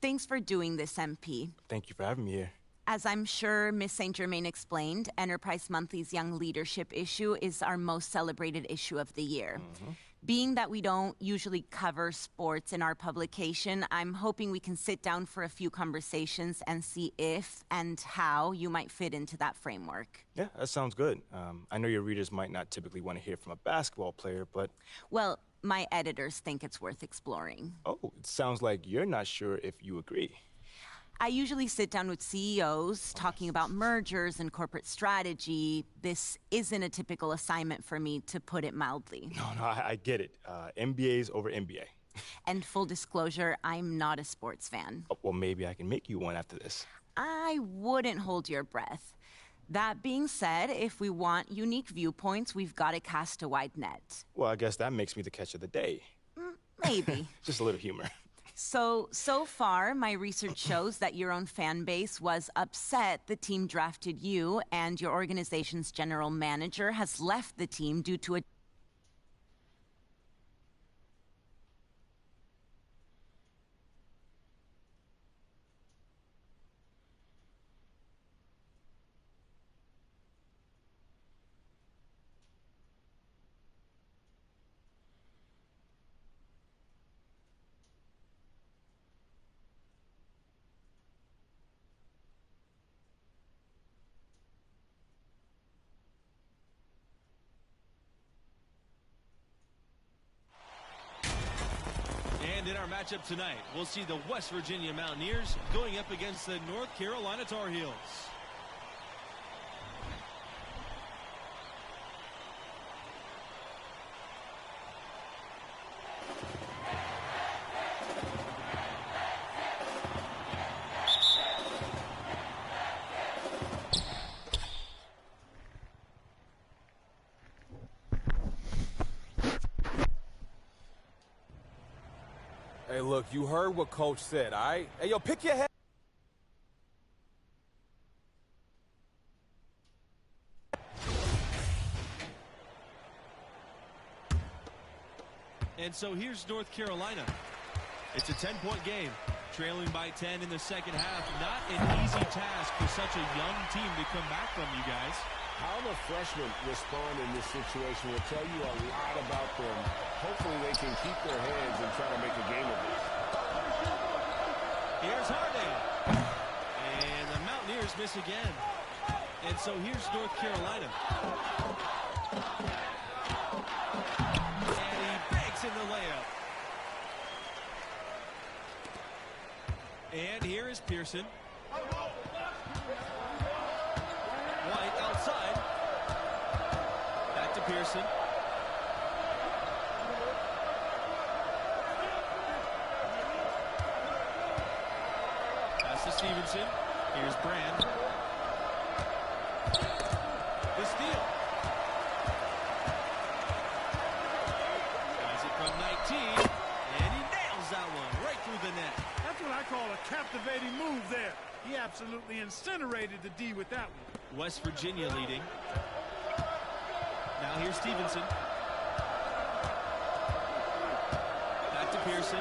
Thanks for doing this, MP. Thank you for having me here. As I'm sure Miss St. Germain explained, Enterprise Monthly's Young Leadership issue is our most celebrated issue of the year. Being that we don't usually cover sports in our publication, I'm hoping we can sit down for a few conversations and see if and how you might fit into that framework. Yeah, that sounds good. I know your readers might not typically want to hear from a basketball player, but... Well, my editors think it's worth exploring. Oh, it sounds like you're not sure if you agree. I usually sit down with CEOs talking about mergers and corporate strategy. This isn't a typical assignment for me, to put it mildly. No, I get it. MBA's over MBA. And full disclosure, I'm not a sports fan. Oh, well, maybe I can make you one after this. I wouldn't hold your breath. That being said, if we want unique viewpoints, we've got to cast a wide net. Well, I guess that makes me the catch of the day. Maybe. Just a little humor. So far, my research shows that your own fan base was upset the team drafted you, and your organization's general manager has left the team due to a... And in our matchup tonight, we'll see the West Virginia Mountaineers going up against the North Carolina Tar Heels. Hey, look, you heard what Coach said, all right? Hey, yo, pick your head. And so here's North Carolina. It's a 10-point game, trailing by 10 in the second half. Not an easy task for such a young team to come back from, you guys. How the freshmen respond in this situation will tell you a lot about them. Hopefully they can keep their heads and try to make a game of this. Here's Harding. And the Mountaineers miss again. And so here's North Carolina. And he banks in the layup. And here is Pearson. White outside. Back to Pearson. Pass to Stevenson. Here's Brand. The steal. Tries it from 19. And he nails that one right through the net. That's what I call a captivating move there. He absolutely incinerated the D with that one. West Virginia leading. Now here's Stevenson. Back to Pearson.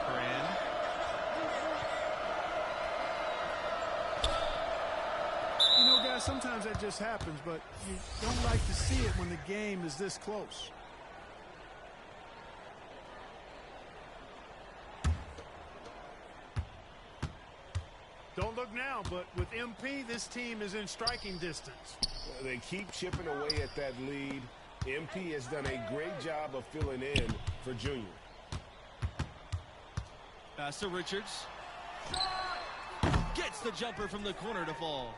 Brand. You know, guys, sometimes that just happens, but you don't like to see it when the game is this close. Don't look now, but with MP, this team is in striking distance. They keep chipping away at that lead. MP has done a great job of filling in for Junior. Pass to Richards. Gets the jumper from the corner to fall.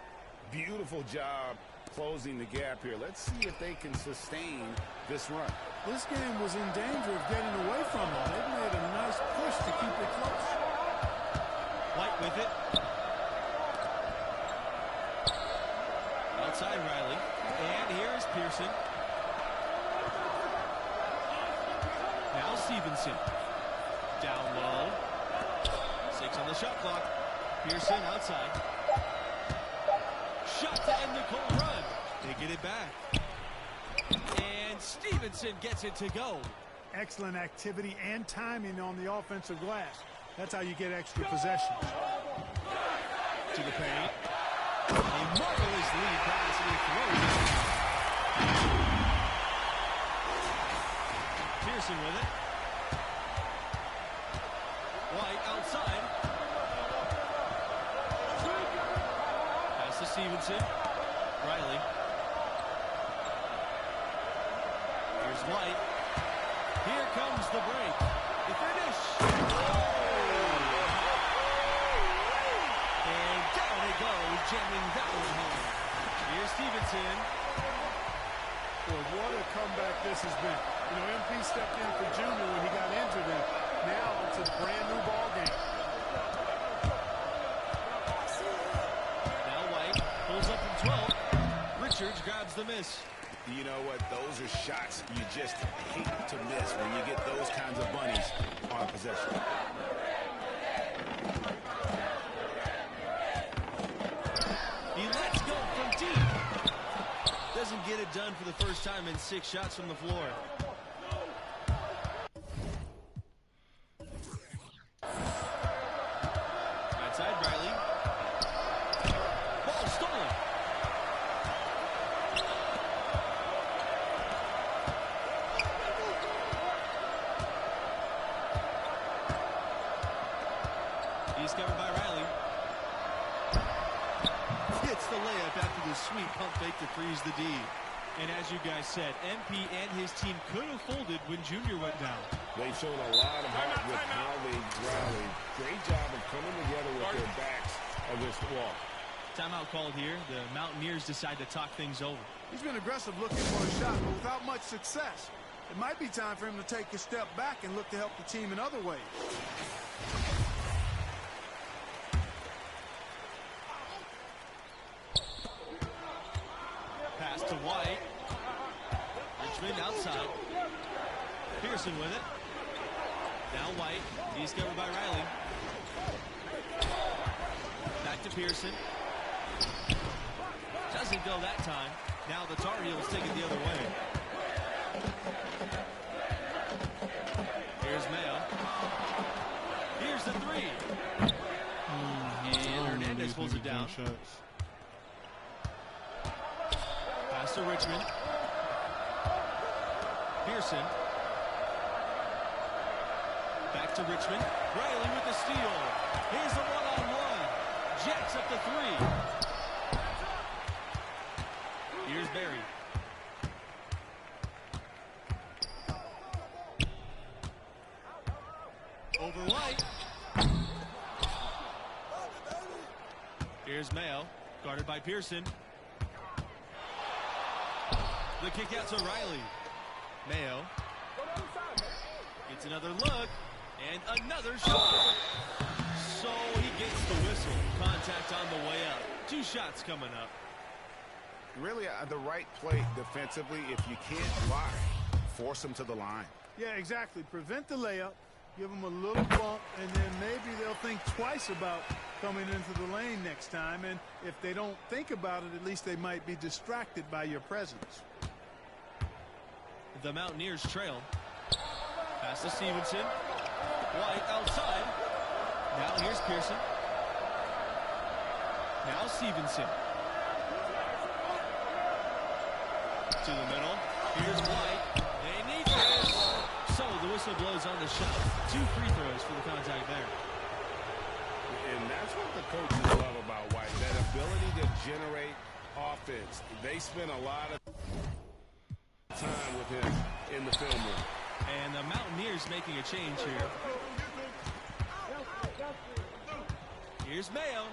Beautiful job closing the gap here. Let's see if they can sustain this run. This game was in danger of getting away from them. They made a nice push to keep it close. White with it. Outside Riley. And here is Pearson. Pearson. Now Stevenson. Down low. 6 on the shot clock. Pearson outside. Shot to end the cold run. They get it back. And Stevenson gets it to go. Excellent activity and timing on the offensive glass. That's how you get extra possessions. To the paint. A marvelous lead pass, and he throws it. Pearson with it. White outside. Pass to Stevenson. Riley. Here's White. Here comes the break. The finish. And down it goes, jamming that one home. Here's Stevenson. Boy, what a comeback this has been. You know, MP stepped in for Junior when he got injured, and now it's a brand new ball game. Now White pulls up from 12. Richards grabs the miss. You know what? Those are shots you just hate to miss when you get those kinds of bunnies on possession. He lets go from deep. Doesn't get it done for the first time in 6 shots from the floor. Right side, Riley. Ball stolen. He's covered by Riley. Hits the layup after the sweet pump fake to freeze the D. And as you guys said, MP and his team could have folded when Junior went down. They've shown a lot of heart with how they rallied. Great job of coming together with their backs against the wall. Timeout called here. The Mountaineers decide to talk things over. He's been aggressive looking for a shot, but without much success. It might be time for him to take a step back and look to help the team in other ways. Pass to White. Richmond outside. Pearson with it. Now White. He's covered by Riley. Back to Pearson. Doesn't go that time. Now the Tar Heels take it the other way. Here's Mayo. Here's the 3. And Hernandez pulls it down. Pass to Richmond. Pearson. Back to Richmond. Riley with the steal. Here's the one-on-one. Jacks up the 3. Here's Barry. Over White. Here's Mayo. Guarded by Pearson. The kick out to Riley. Mayo gets another look and another shot. So he gets the whistle. Contact on the way up. 2 shots coming up. Really the right play defensively. If you can't block, force them to the line. Yeah, exactly. Prevent the layup. Give them a little bump, and then maybe they'll think twice about coming into the lane next time. And if they don't think about it, at least they might be distracted by your presence. The Mountaineers trail. Pass to Stevenson. White outside. Now here's Pearson. Now Stevenson. To the middle. Here's White. They need this. So the whistle blows on the shot. 2 free throws for the contact there. And that's what the coaches love about White. That ability to generate offense. They spend a lot of time with him in the film room. And the Mountaineers making a change here. Here's Mayo.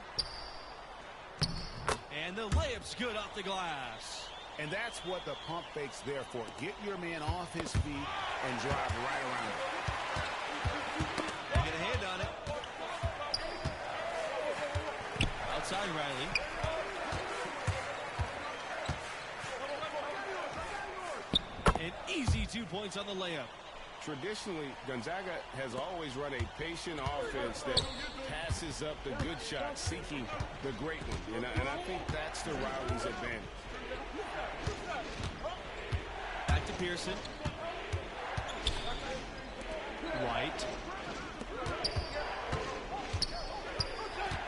And the layup's good off the glass. And that's what the pump fake's there for. Get your man off his feet and drive right around him. Get a hand on it. Outside Riley. Easy 2 points on the layup. Traditionally, Gonzaga has always run a patient offense that passes up the good shots, seeking the great one. And I think that's the Rowdies' advantage. Back to Pearson. White.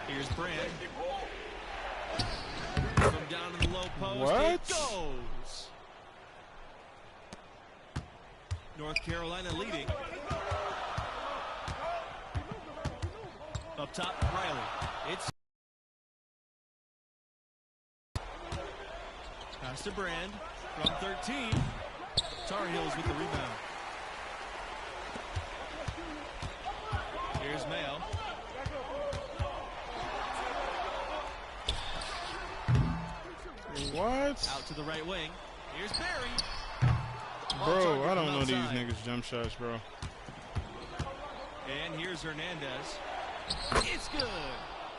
Here's Brand. From down in the low post. What? It goes. North Carolina leading. Up top, Riley. It's pass to Brand from 13. Tar Heels with the rebound. Here's Mayo. What? Out to the right wing. Here's Barry. Bro, I don't know these niggas jump shots, bro. And here's Hernandez. It's good.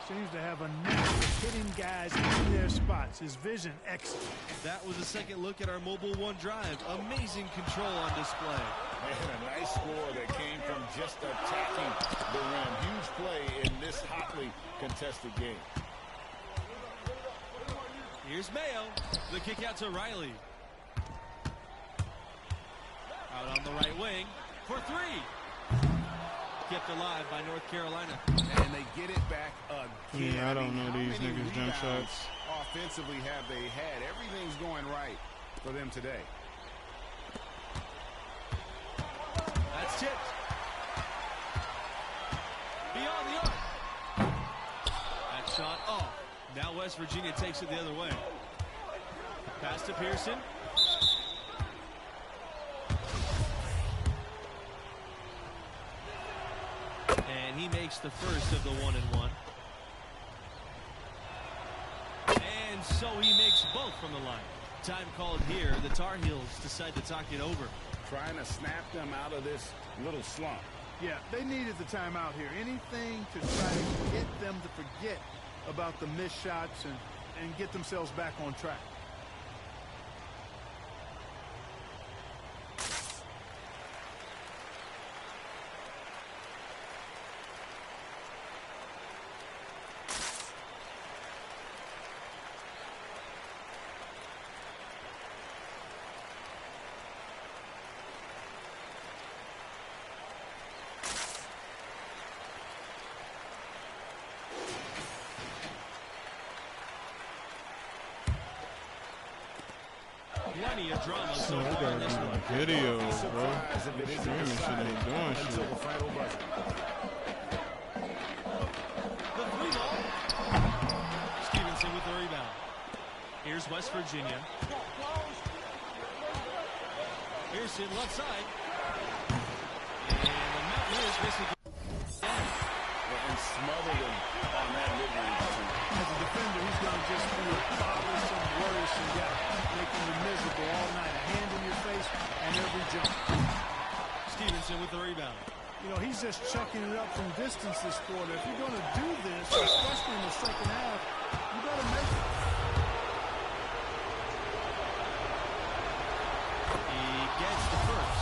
Seems to have a knack of hitting guys in their spots. His vision excellent. That was a second look at our Mobile One drive. Amazing control on display. And a nice score that came from just attacking the rim. Huge play in this hotly contested game. Here's Mayo. The kick out to Riley. Out on the right wing for three. Kept alive by North Carolina. And they get it back again. Yeah, I don't know these niggas jump shots. Offensively have they had? Everything's going right for them today. That's tipped. Beyond the arc. That shot off. Now West Virginia takes it the other way. Pass to Pearson. And he makes the first of the 1-and-1. And so he makes both from the line. Time called here. The Tar Heels decide to talk it over. Trying to snap them out of this little slump. Yeah, they needed the timeout here. Anything to try to get them to forget about the missed shots and get themselves back on track. Plenty of drama so I far in this one. Videos, bro. Streaming shit ain't doing shit. The three ball. Stevenson with the rebound. Here's West Virginia. Pearson left side. And the Mountaineers missing. And smothered him on that mid-range. As a defender, he's going to just be a bothersome, worrisome guy, making you miserable all night. A hand in your face and every jump. Stevenson with the rebound. You know, he's just chucking it up from distance this quarter. If you're going to do this, especially in the second half, you got to make it. He gets the first.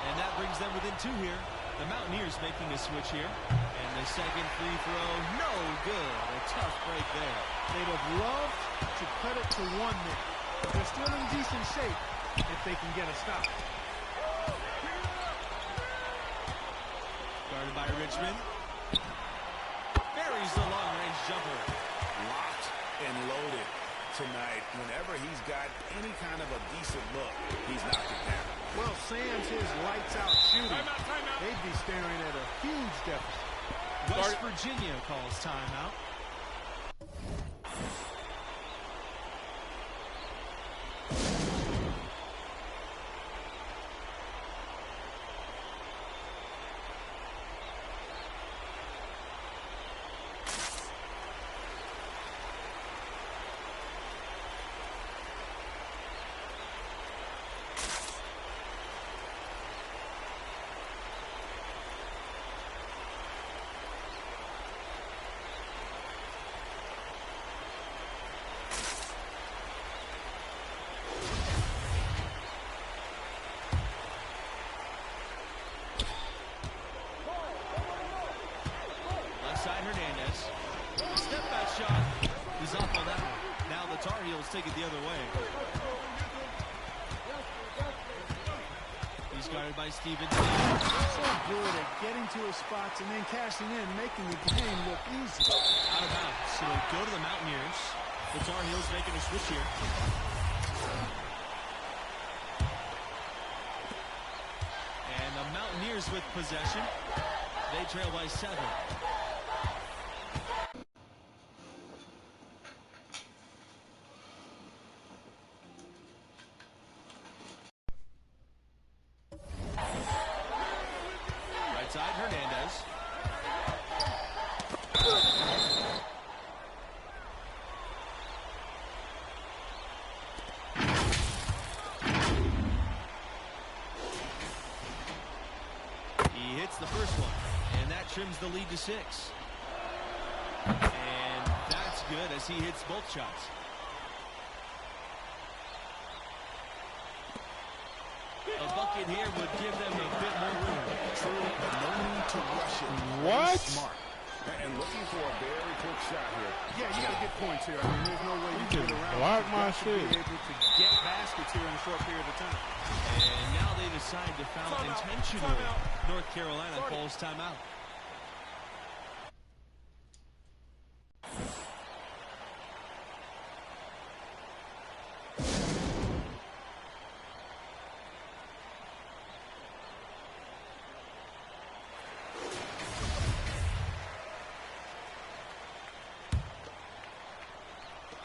And that brings them within two here. The Mountaineers making a switch here. And the second free throw, no good. A tough break there. They'd have loved to cut it to one there. But they're still in decent shape if they can get a stop. Guarded by Richmond. Buries the long-range jumper. Locked and loaded tonight. Whenever he's got any kind of a decent look, he's knocked it down. Well, sans his lights-out shooting, they'd be staring at a huge deficit. West Virginia calls timeout. Pass guarded by Stevens. So good at getting to his spots and then cashing in, making the game look easy. Out of bounds. So they'll go to the Mountaineers. The Tar Heels making a switch here. And the Mountaineers with possession. They trail by 7. Right side, Hernandez. He hits the first one, and that trims the lead to 6. And that's good as he hits both shots. A bucket here would give them a bit more room. True, but no need to rush it. What? Smart. And looking for a very quick shot here. Yeah, you got to get points here. I mean, there's no way you can get around. Block my shit. Be able to get baskets here in a short period of time. And now they decide to foul intentionally. North Carolina calls timeout.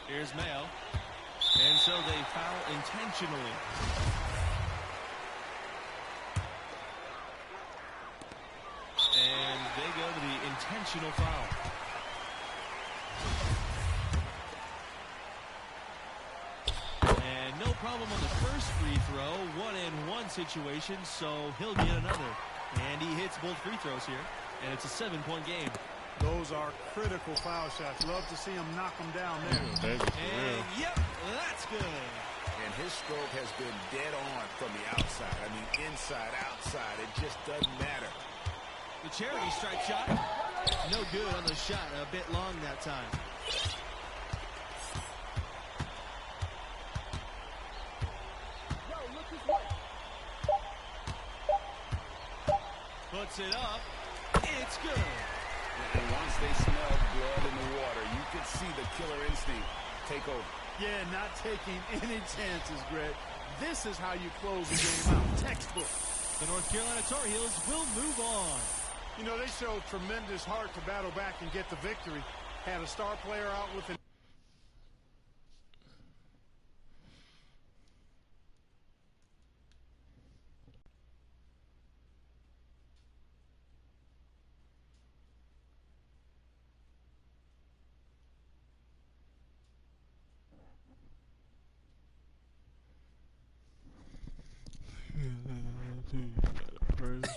Here's Mayo. And so they foul intentionally. And they go to the intentional foul. And no problem on the first free throw. 1-and-1 situation, so he'll get another. And he hits both free throws here. And it's a 7-point game. Those are critical foul shots. Love to see him knock them down there. And yep, that's good. And his stroke has been dead on from the outside. I mean, inside, outside, it just doesn't matter. The charity stripe shot, no good on the shot, a bit long that time. Puts it up, it's good. And once they smell blood in the water, you could see the killer instinct take over. Yeah, not taking any chances, Greg. This is how you close the game out. Textbook. The North Carolina Tar Heels will move on. You know, they showed tremendous heart to battle back and get the victory. Had a star player out with an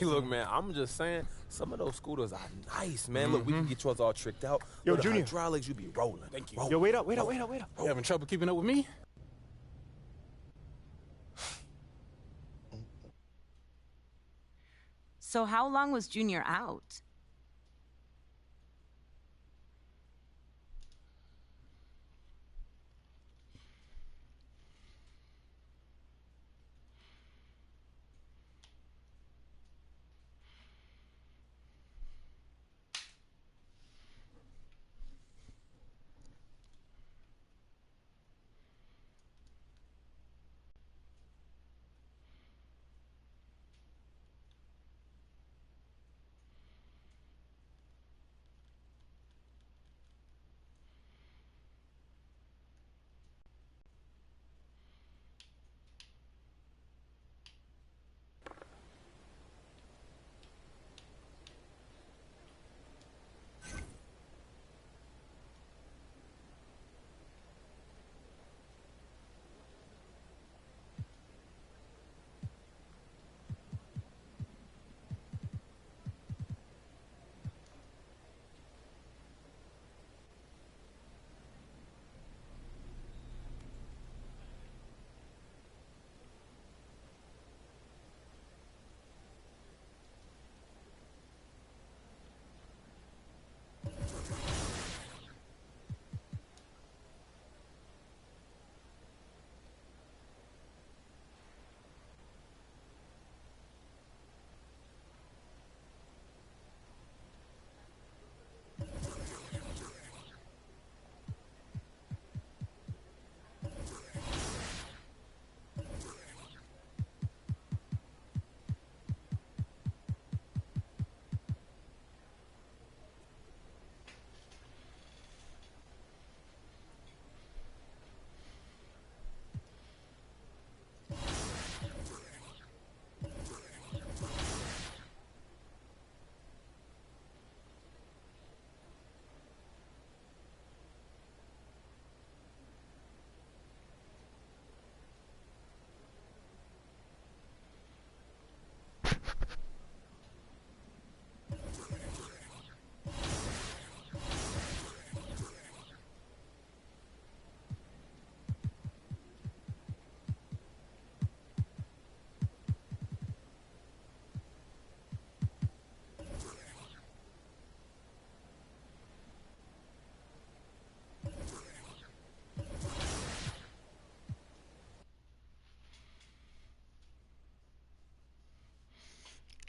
Look, man, I'm just saying, some of those scooters are nice, man. Look, we can get yours all tricked out. Yo, Look, Junior. hydraulics, you be rolling. Thank you. Yo, wait up. You having trouble keeping up with me? So how long was Junior out?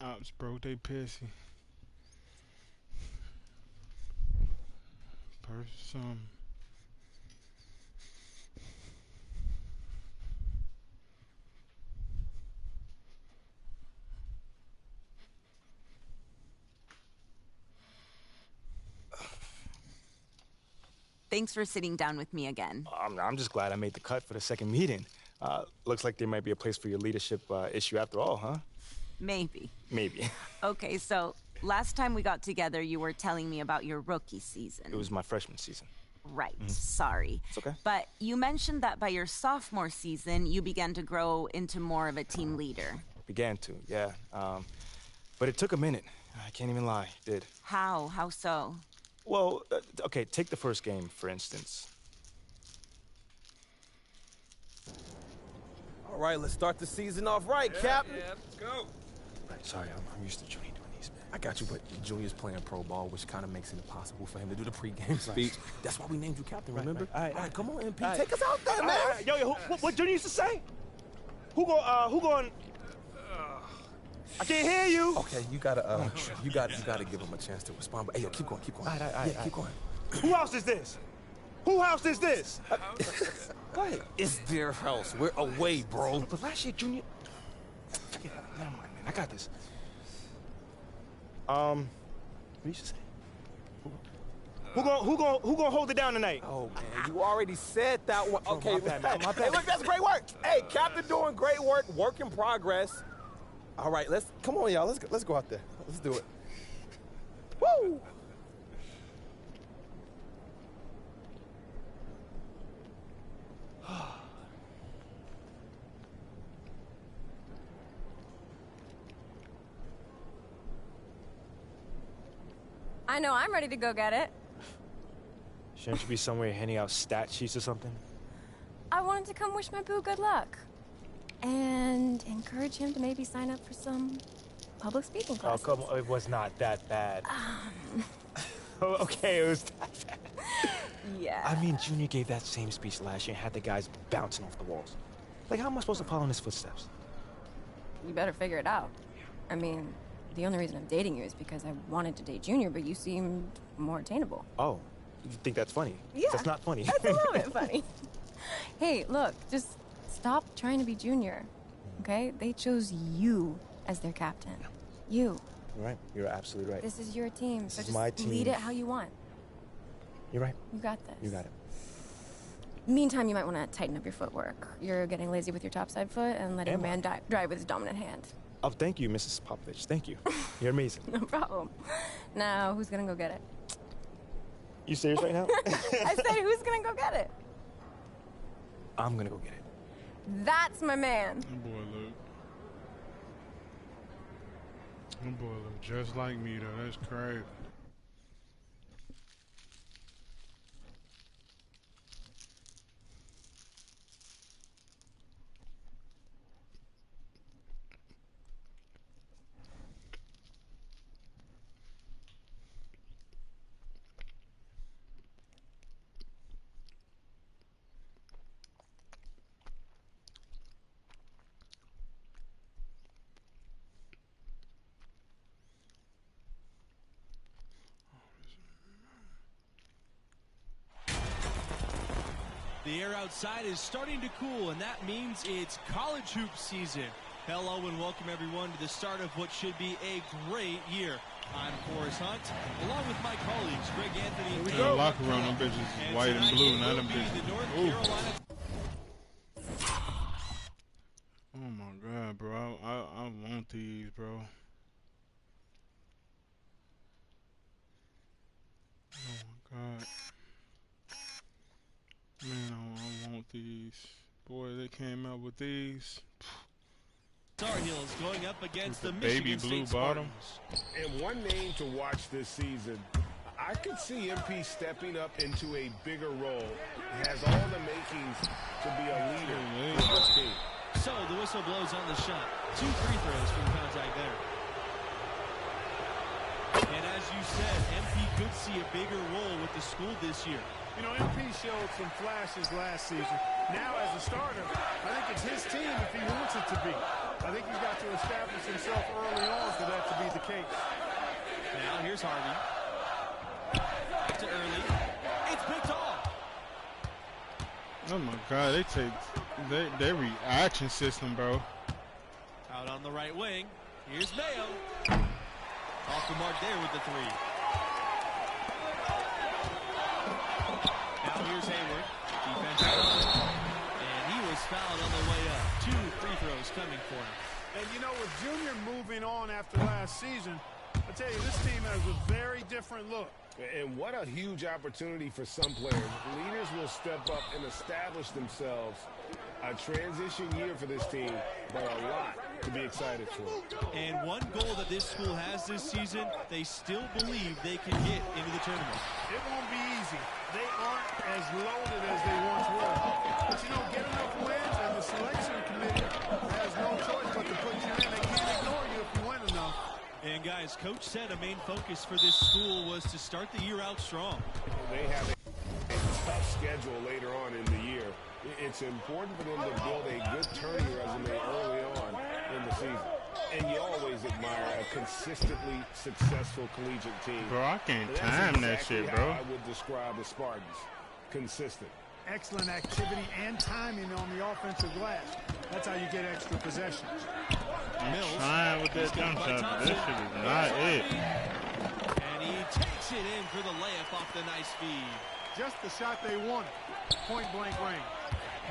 Ops broke they pissy. Person. Thanks for sitting down with me again. I'm just glad I made the cut for the second meeting. Looks like there might be a place for your leadership issue after all, huh? Maybe. Maybe. Okay, so last time we got together, you were telling me about your rookie season. It was my freshman season. Right, sorry. It's okay. But you mentioned that by your sophomore season, you began to grow into more of a team leader. Began to, yeah. But it took a minute. I can't even lie, it did. How? How so? Well, okay, take the first game, for instance. All right, let's start the season off right, Captain. Yeah, let's go. Right, sorry, I'm used to Junior doing these, man. I got you, but Junior's playing pro ball, which kind of makes it impossible for him to do the pregame speech. That's why we named you captain, remember? Right. All right, come on, MP. Take us out there, man. Yo, what Junior used to say? Who going? I can't hear you. Okay, you gotta give him a chance to respond. But hey, yo, keep going. All right. Keep going. Who house is this? Who house is this? Go ahead. It's their house. We're away, bro. But last year, Junior. Forget that. Never mind, man. I got this. What you say? Who gonna hold it down tonight? Oh man, you already said that one. Okay, my bad. Hey, look, that's great work. Hey, Captain, doing great work. Work in progress. All right, come on, y'all. Let's go out there. Let's do it. Woo! I know I'm ready to go get it. Shouldn't you be somewhere handing out stat sheets or something? I wanted to come wish my boo good luck. And encourage him to maybe sign up for some public speaking classes. Oh, come on. It was not that bad. Okay, it was that bad. Yeah. I mean, Junior gave that same speech last year and had the guys bouncing off the walls. Like, how am I supposed to follow in his footsteps? You better figure it out. I mean, the only reason I'm dating you is because I wanted to date Junior, but you seemed more attainable. Oh, you think that's funny? Yeah. That's not funny. That's a little bit funny. Hey, look, just stop trying to be Junior, okay? They chose you as their captain. You. Right. You're absolutely right. This is your team, so is just my team. lead it how you want. You're right. You got this. You got it. Meantime, you might want to tighten up your footwork. You're getting lazy with your topside foot and letting a man drive with his dominant hand. Oh, thank you, Mrs. Popovich. Thank you. You're amazing. No problem. Now, who's gonna go get it? You serious right now? I said, who's gonna go get it? I'm gonna go get it. That's my man. That boy look just like me, though. That's crazy. The air outside is starting to cool, and that means it's college hoop season. Hello and welcome everyone to the start of what should be a great year. I'm Forrest Hunt, along with my colleagues Greg Anthony and The locker room, them bitches is white and blue, not them bitches. Oh my God, bro! I want these, bro. Oh my God. Man, I want these. Boy, they came out with these. Tar Heels going up against the baby Michigan blue State bottom. And one name to watch this season, I could see MP stepping up into a bigger role. He has all the makings to be a leader in this team. So the whistle blows on the shot. 2 free throws from contact there. And as you said, MP could see a bigger role with the school this year. You know, MP showed some flashes last season. Now, as a starter, I think it's his team if he wants it to be. I think he's got to establish himself early on for that to be the case. Now here's Harvey. Back to Early. It's picked off. Oh my God, they take their reaction system, bro. Out on the right wing. Here's Mayo. Off the mark there with the three. Now here's Hayward. Defense. And he was fouled on the way up. 2 free throws coming for him. And you know, with Junior moving on after last season, I tell you, this team has a very different look. And what a huge opportunity for some players. Leaders will step up and establish themselves. A transition year for this team, but a lot to be excited for. And one goal that this school has this season, they still believe they can get into the tournament. It won't be easy. They aren't as loaded as they once were. But, you know, get enough wins, and the selection committee has no choice but to put you in. They can't ignore you if you win enough. And, guys, Coach said a main focus for this school was to start the year out strong. They have a tough schedule later on in the year. It's important for them to build a good tourney resume early on in the season. And you always admire a consistently successful collegiate team. Bro, I can't time that shit, bro. I would describe the Spartans. Consistent. Excellent activity and timing on the offensive glass. That's how you get extra possessions. Mills. Trying with that jump shot, but that shit is not it. And he takes it in for the layup off the nice feed. Just the shot they wanted. Point blank range.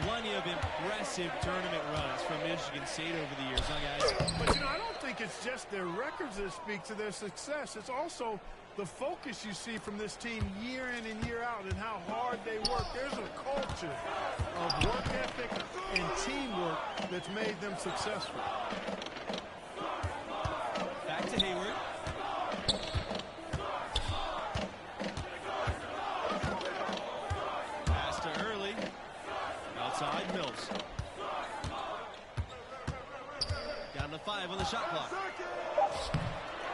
Plenty of impressive tournament runs from Michigan State over the years, huh, guys? But, you know, I don't think it's just their records that speak to their success. It's also the focus you see from this team year in and year out and how hard they work. There's a culture of work ethic and teamwork that's made them successful. Back to Hayward. Pass to Early. Outside Mills. Down to 5 on the shot clock.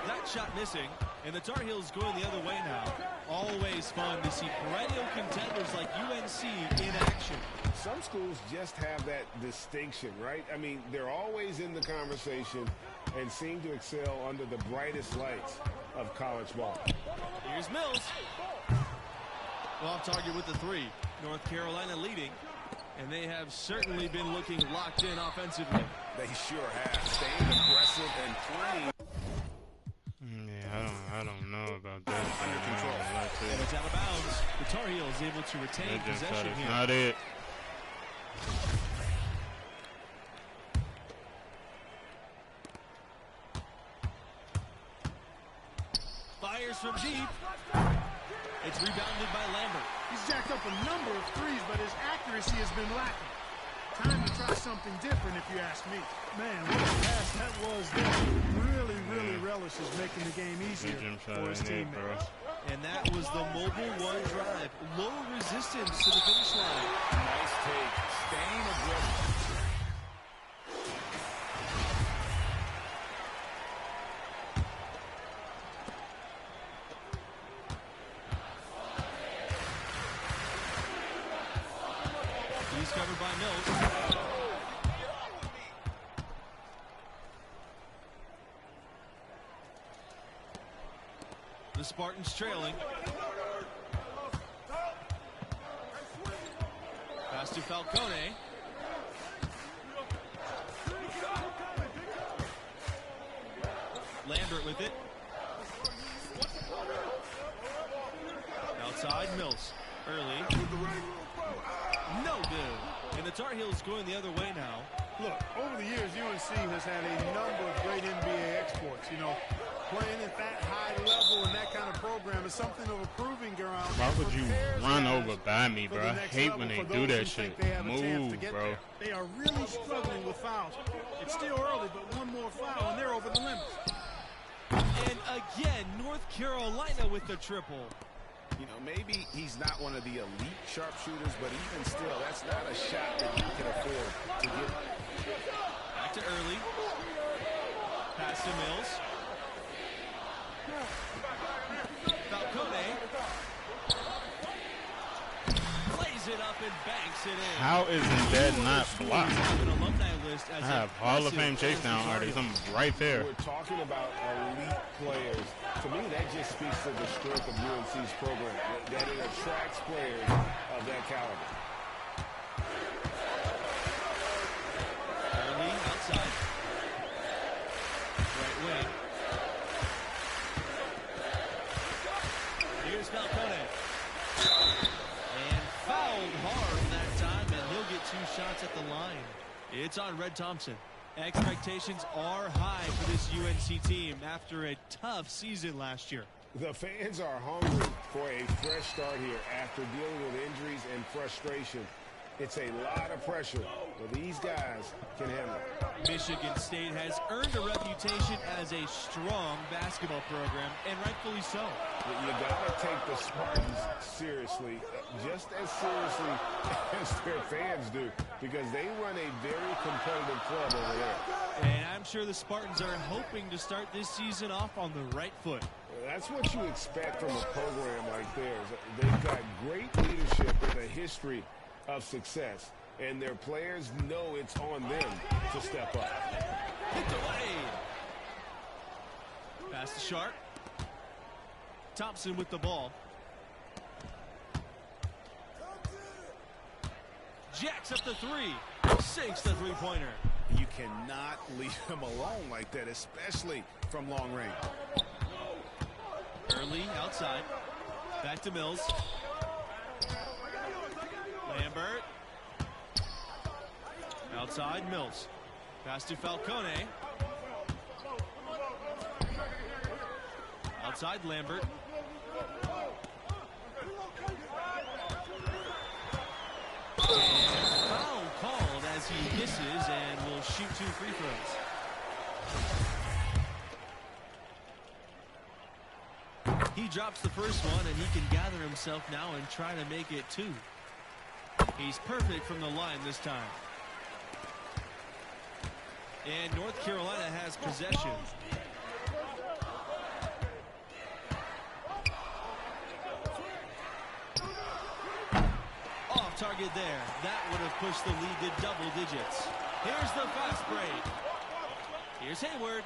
That shot missing, and the Tar Heels going the other way now. Always fun to see perennial contenders like UNC in action. Some schools just have that distinction, right? I mean, they're always in the conversation and seem to excel under the brightest lights of college ball. Here's Mills. Off target with the three. North Carolina leading, and they have certainly been looking locked in offensively. They sure have. Staying aggressive and playing. Yeah, I don't know about that. Under control. And it's out of bounds. The Tar Heels able to retain possession here. Not it. Fires from deep. It's rebounded by Lambert. He's jacked up a number of threes, but his accuracy has been lacking. Time to try something different, if you ask me. Man, what a pass that was there. Really relishes making the game easier for his teammates. And that was the mobile one drive. Low resistance to the finish line. Nice take. Staying aggressive. He's covered by Mills. The Spartans trailing. Pass to Falcone. Lambert with it. Outside Mills. Early. No good. And the Tar Heels going the other way now. Look, over the years, UNC has had a number of great NBA exports. You know, playing at that high level and that kind of program is something of a proving ground. Why would you run over by me, bro? I hate when they do that shit. Move, bro. They are really struggling with fouls. It's still early, but one more foul, and they're over the limits. And again, North Carolina with the triple. You know, maybe he's not one of the elite sharpshooters, but even still, that's not a shot that you can afford to get. Back to Early. Pass to Mills. Falcone. Plays it up and banks it in. How isn't that not blocked? An alumni list as I have Hall of Fame chase down artists. I'm right there. We're talking about elite players. To me, that just speaks to the strength of UNC's program, that it attracts players of that caliber. Early outside. Right wing. Here's Falcone. And fouled hard that time, and he'll get 2 shots at the line. It's on Red Thompson. Expectations are high for this UNC team after a tough season last year. The fans are hungry for a fresh start here after dealing with injuries and frustration. It's a lot of pressure, but these guys can handle it. Michigan State has earned a reputation as a strong basketball program, and rightfully so. You gotta take the Spartans seriously, just as seriously as their fans do, because they run a very competitive club over there. And I'm sure the Spartans are hoping to start this season off on the right foot. That's what you expect from a program like theirs. They've got great leadership with a history of success, and their players know it's on them to step up. Picked away. Pass to Sharp. Thompson with the ball. Jacks up the 3. Sinks the 3-pointer. You cannot leave him alone like that, especially from long range. Early outside. Back to Mills. Lambert. Outside Mills. Pass to Falcone. Outside Lambert. And foul called as he misses and will shoot 2 free throws. He drops the first one, and he can gather himself now and try to make it 2. He's perfect from the line this time. And North Carolina has possession. Off target there. That would have pushed the lead to double digits. Here's the fast break. Here's Hayward.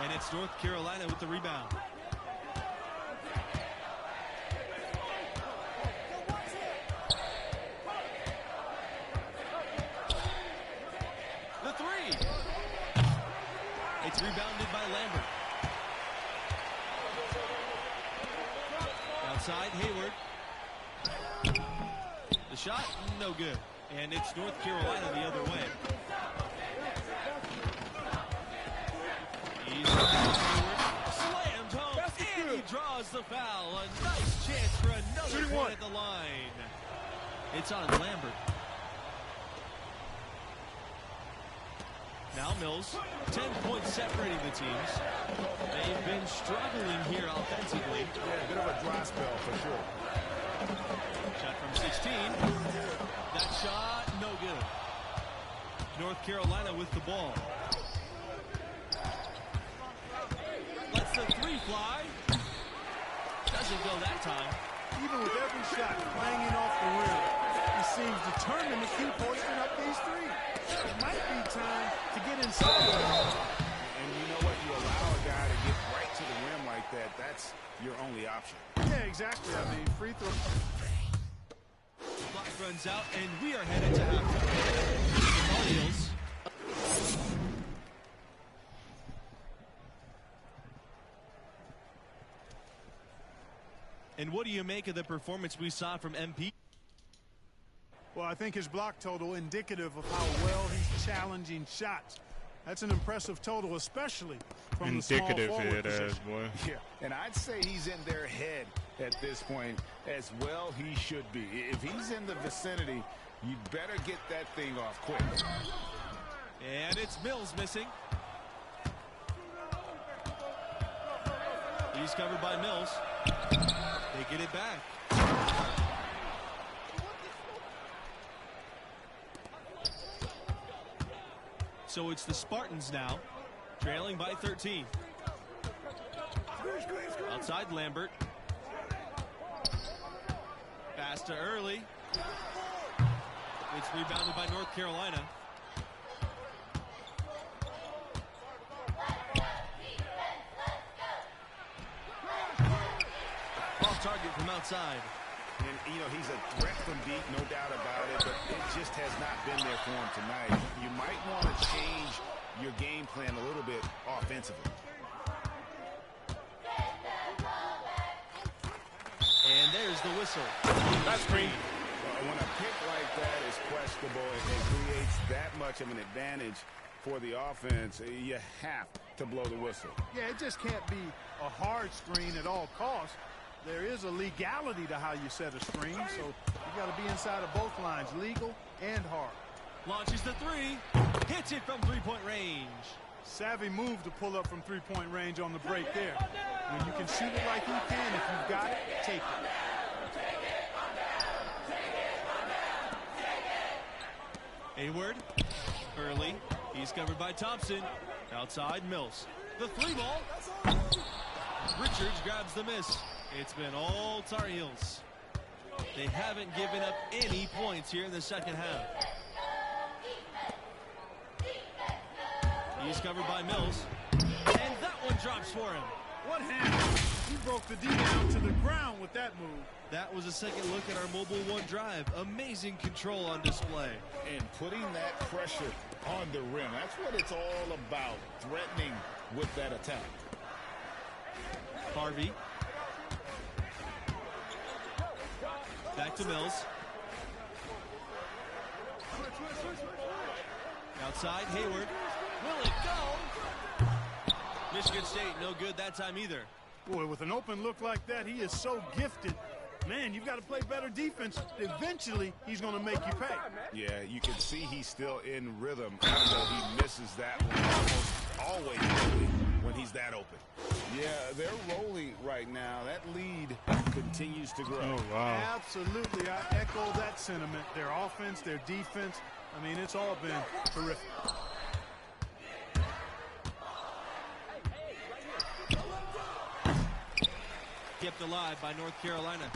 And it's North Carolina with the rebound. The 3. It's rebounded by Lambert. Outside, Hayward. The shot, no good. And it's North Carolina the other way. He's slammed home, and he draws the foul. A nice chance for another point at the line. It's on Lambert. Now Mills, 10 points separating the teams. They've been struggling here offensively. Yeah, a bit of a dry spell for sure. Shot from 16. That shot, no good. North Carolina with the ball. Lets the 3 fly. Doesn't go that time. Even with every shot clanging off the rim, he seems determined to keep hoisting up these 3. It might be time to get inside. And you know what? You allow a guy to get right to the rim like that. That's your only option. Yeah, exactly. I mean, free throw. Clock runs out, and we are headed to halftime. Heels. And what do you make of the performance we saw from MP? Well, I think his block total indicative of how well he's challenging shots. That's an impressive total, especially from the small forward position. Boy. Yeah, and I'd say he's in their head at this point as well. He should be. If he's in the vicinity, you better get that thing off quick. And it's Mills missing. He's covered by Mills. They get it back. So it's the Spartans now, trailing by 13. Outside Lambert. Pass to Early. It's rebounded by North Carolina. outside. And, you know, he's a threat from deep, no doubt about it, but it just has not been there for him tonight. You might want to change your game plan a little bit offensively. And there's the whistle. That's green. When a pick like that is questionable and creates that much of an advantage for the offense, you have to blow the whistle. Yeah, it just can't be a hard screen at all costs. There is a legality to how you set a screen, so you got to be inside of both lines, legal and hard. Launches the three, hits it from three-point range. Savvy move to pull up from three-point range on the break there. When you can shoot it like he can, if you've got it, take it. Hayward, early, he's covered by Thompson. Outside, Mills. The three ball. Richards grabs the miss. It's been all Tar Heels. They haven't given up any points here in the second half. He's covered by Mills. And that one drops for him. What happened? He broke the D down to the ground with that move. That was a second look at our Mobile One drive. Amazing control on display. And putting that pressure on the rim, that's what it's all about, threatening with that attack. Harvey. Back to Mills. Outside, Hayward. Will it go? Michigan State, no good that time either. Boy, with an open look like that, he is so gifted. Man, you've got to play better defense. Eventually, he's going to make you pay. Yeah, you can see he's still in rhythm, even though he misses that one almost always when he's that open. Yeah, they're rolling right now. That lead continues to grow. Oh, wow. Absolutely. I echo that sentiment. Their offense, their defense. I mean, it's all been terrific. Kept alive by North Carolina.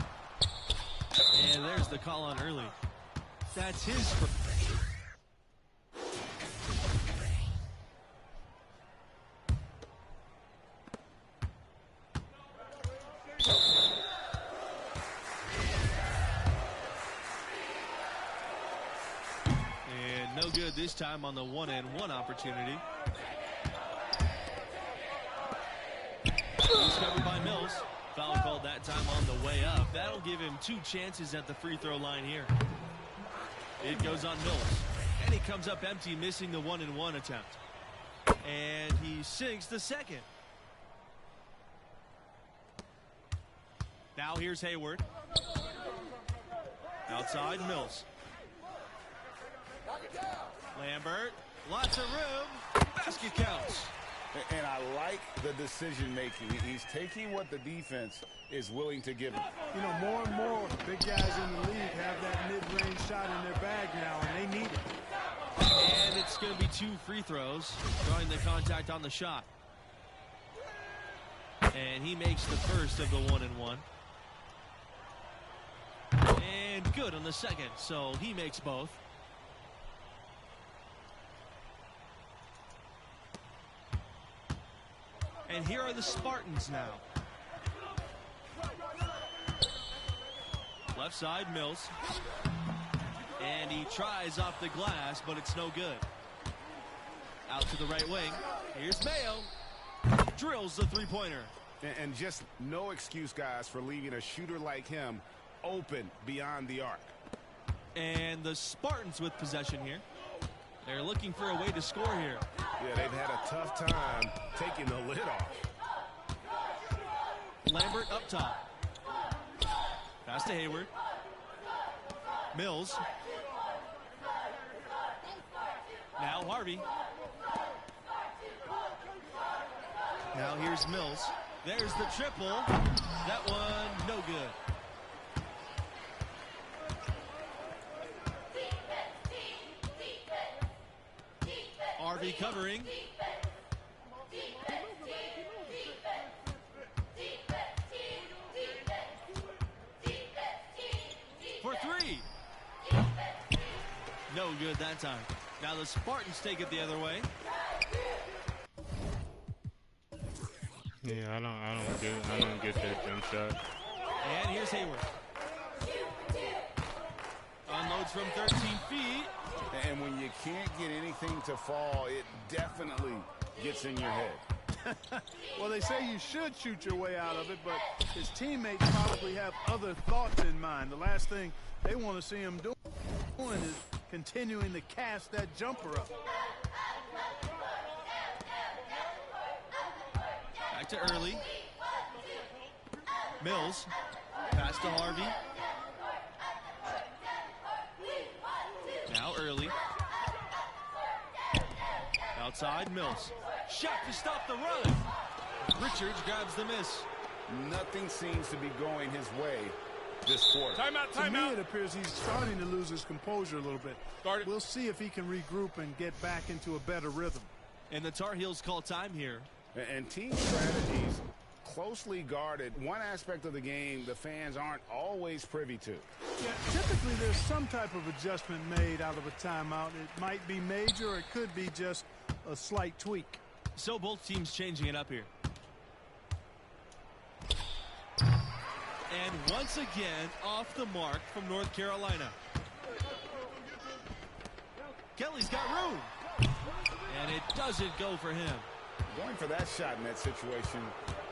And there's the call on early. That's his first. And no good this time on the one-and-one opportunity. He's covered by Mills. Foul called that time on the way up. That'll give him 2 chances at the free throw line here. It goes on Mills. And he comes up empty, missing the one-and-one attempt. And he sinks the second. Now here's Hayward. Outside, Mills. Lambert. Lots of room. Basket counts. And I like the decision-making. He's taking what the defense is willing to give him. You know, more and more big guys in the league have that mid-range shot in their bag now, and they need it. And it's going to be 2 free throws, drawing the contact on the shot. And he makes the first of the one-and-one. And good on the second, so he makes both. And here are the Spartans now. Left side, Mills. And he tries off the glass, but it's no good. Out to the right wing. Here's Mayo. Drills the three-pointer. And just no excuse, guys, for leaving a shooter like him open beyond the arc. And the Spartans with possession here. They're looking for a way to score here. Yeah, they've had a tough time taking the lid off. Lambert up top. Pass to Hayward. Mills. Now Harvey. Now here's Mills. There's the triple. That one, no good. Harvey covering. For 3. No good that time. Now the Spartans take it the other way. Yeah, I don't get that jump shot. And here's Hayward. Unloads from 13 feet. And when you can't get anything to fall, it definitely gets in your head. Well, they say you should shoot your way out of it, but his teammates probably have other thoughts in mind. The last thing they want to see him doing is continuing to cast that jumper up. Back to Early. Mills. Pass to Harvey. Now Early. Outside, Mills. Shot to stop the run. Richards grabs the miss. Nothing seems to be going his way this quarter. Timeout, timeout. To me, it appears he's starting to lose his composure a little bit. We'll see if he can regroup and get back into a better rhythm. And the Tar Heels call time here. And team strategies closely guarded. One aspect of the game the fans aren't always privy to. Yeah, typically there's some type of adjustment made out of a timeout. It might be major, or it could be just a slight tweak. So both teams changing it up here. And once again, off the mark from North Carolina. Kelly's got room. And it doesn't go for him. Going for that shot in that situation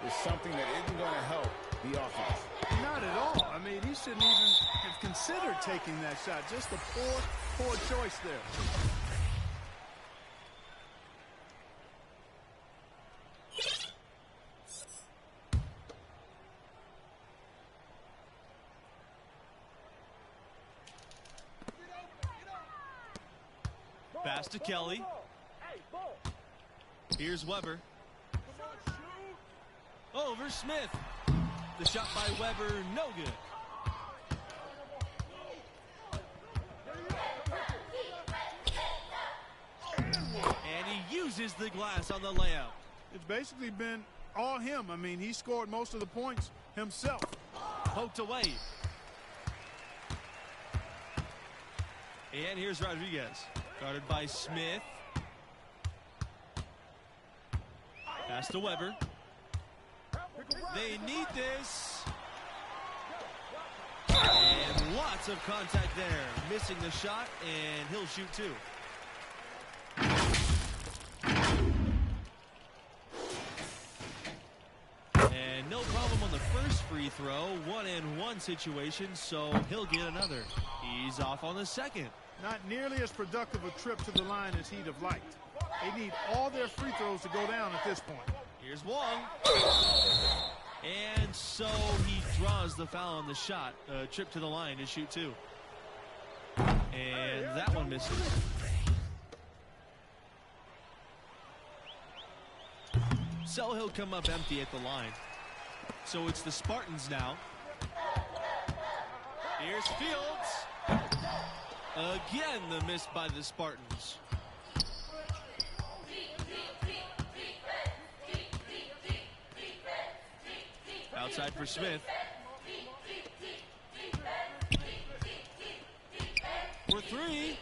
is something that isn't going to help the offense. Not at all. I mean, he shouldn't even have considered taking that shot. Just a poor choice there. Pass to Kelly. Here's Weber. Over Smith. The shot by Weber, no good. And he uses the glass on the layup. It's basically been all him. I mean, he scored most of the points himself. Poked away. And here's Rodriguez. Guarded by Smith. Pass to Weber. They need this. And lots of contact there. Missing the shot, and he'll shoot two. And no problem on the first free throw. 1-and-1 situation, so he'll get another. He's off on the second. Not nearly as productive a trip to the line as he'd have liked. They need all their free throws to go down at this point. Here's Wong. And so he draws the foul on the shot. Trip to the line to shoot two. And that one misses. So he'll come up empty at the line. So it's the Spartans now. Here's Fields. Again, the miss by the Spartans. Outside for Smith. For three.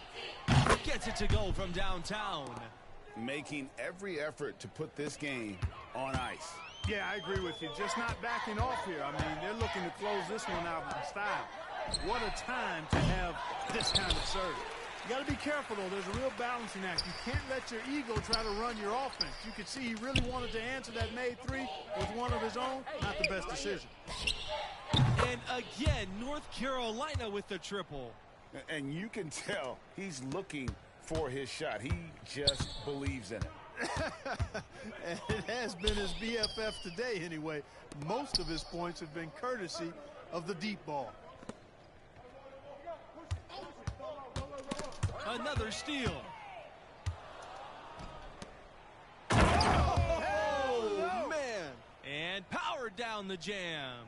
Gets it to go from downtown. Making every effort to put this game on ice. Yeah, I agree with you. Just not backing off here. I mean, they're looking to close this one out in style. What a time to have this kind of serve. You got to be careful, though. There's a real balancing act. You can't let your ego try to run your offense. You could see he really wanted to answer that made three with one of his own. Not the best decision. And again, North Carolina with the triple. And you can tell he's looking for his shot. He just believes in it. And it has been his BFF today anyway. Most of his points have been courtesy of the deep ball. Another steal. Oh, man. And powered down the jam.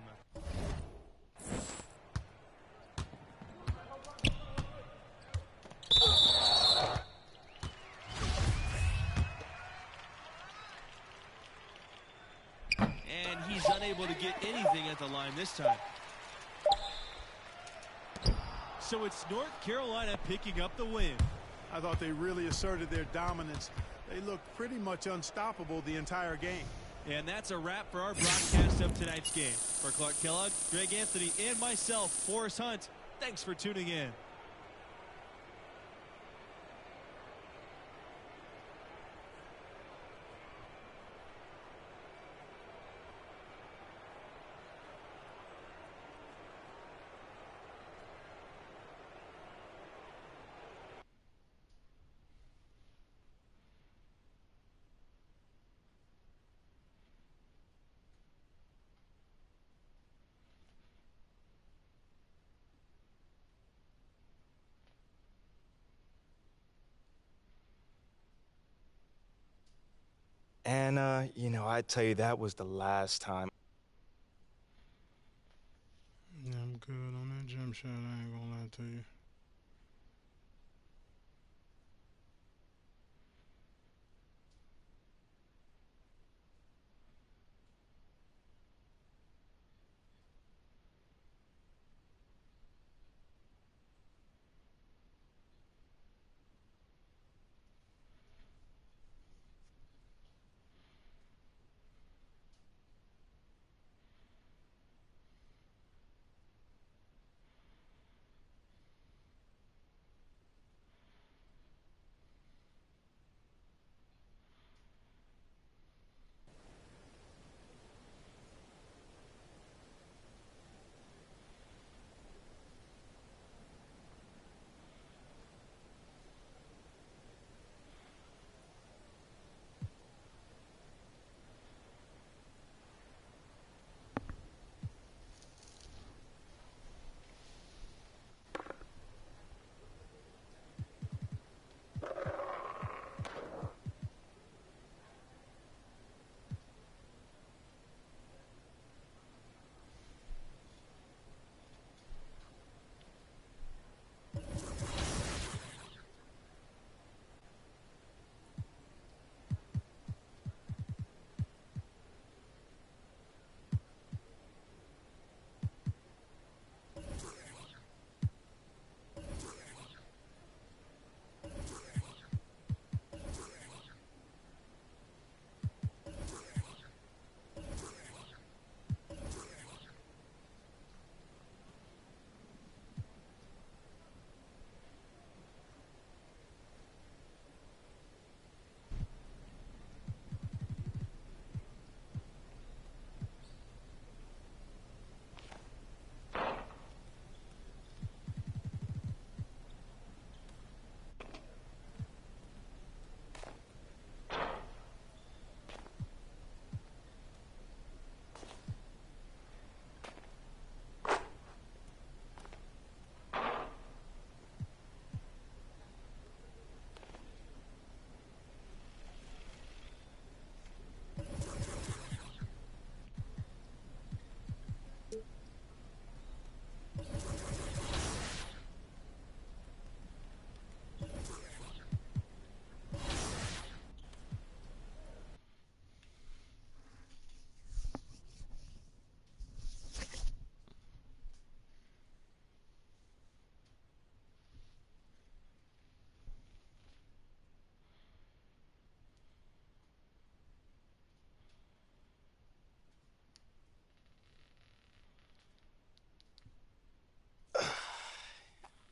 And he's unable to get anything at the line this time. So it's North Carolina picking up the win. I thought they really asserted their dominance. They looked pretty much unstoppable the entire game. And that's a wrap for our broadcast of tonight's game. For Clark Kellogg, Greg Anthony, and myself, Forrest Hunt, thanks for tuning in. And, you know, I tell you, that was the last time. Yeah, I'm good on that jump shot, I ain't gonna lie to you.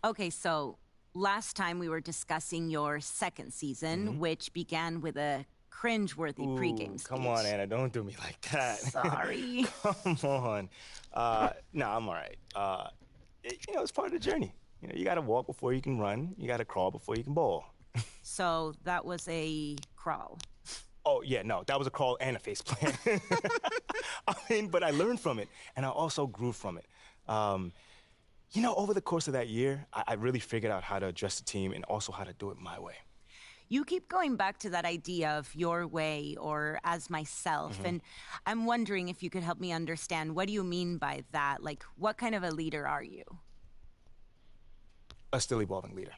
Okay, so last time we were discussing your second season, which began with a cringe-worthy pregame speech. Come on, Anna, don't do me like that. Sorry. Come on. No, I'm all right. You know, it's part of the journey. You know, you got to walk before you can run. You got to crawl before you can bowl. So that was a crawl. Oh, yeah, no, that was a crawl and a faceplant. I mean, but I learned from it, and I also grew from it. You know, over the course of that year, I really figured out how to address the team and also how to do it my way. You keep going back to that idea of your way or as myself, and I'm wondering if you could help me understand, what do you mean by that? Like, what kind of a leader are you? A still evolving leader.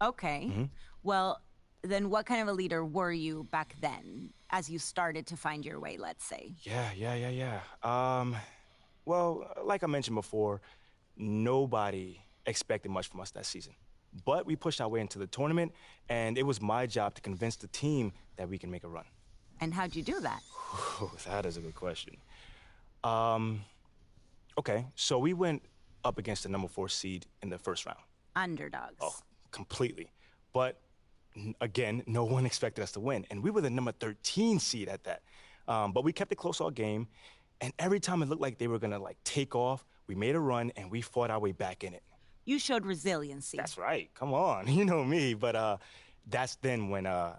Okay. Well, then what kind of a leader were you back then, as you started to find your way, let's say? Yeah. Well, like I mentioned before, nobody expected much from us that season. But we pushed our way into the tournament, and it was my job to convince the team that we can make a run. And how'd you do that? That is a good question. Okay, so we went up against the number 4 seed in the first round. Underdogs. Oh, completely. But again, no one expected us to win. And we were the number 13 seed at that. But we kept it close all game. And every time it looked like they were going to like take off, we made a run and we fought our way back in it. You showed resiliency. That's right. Come on. You know me. But that's then when I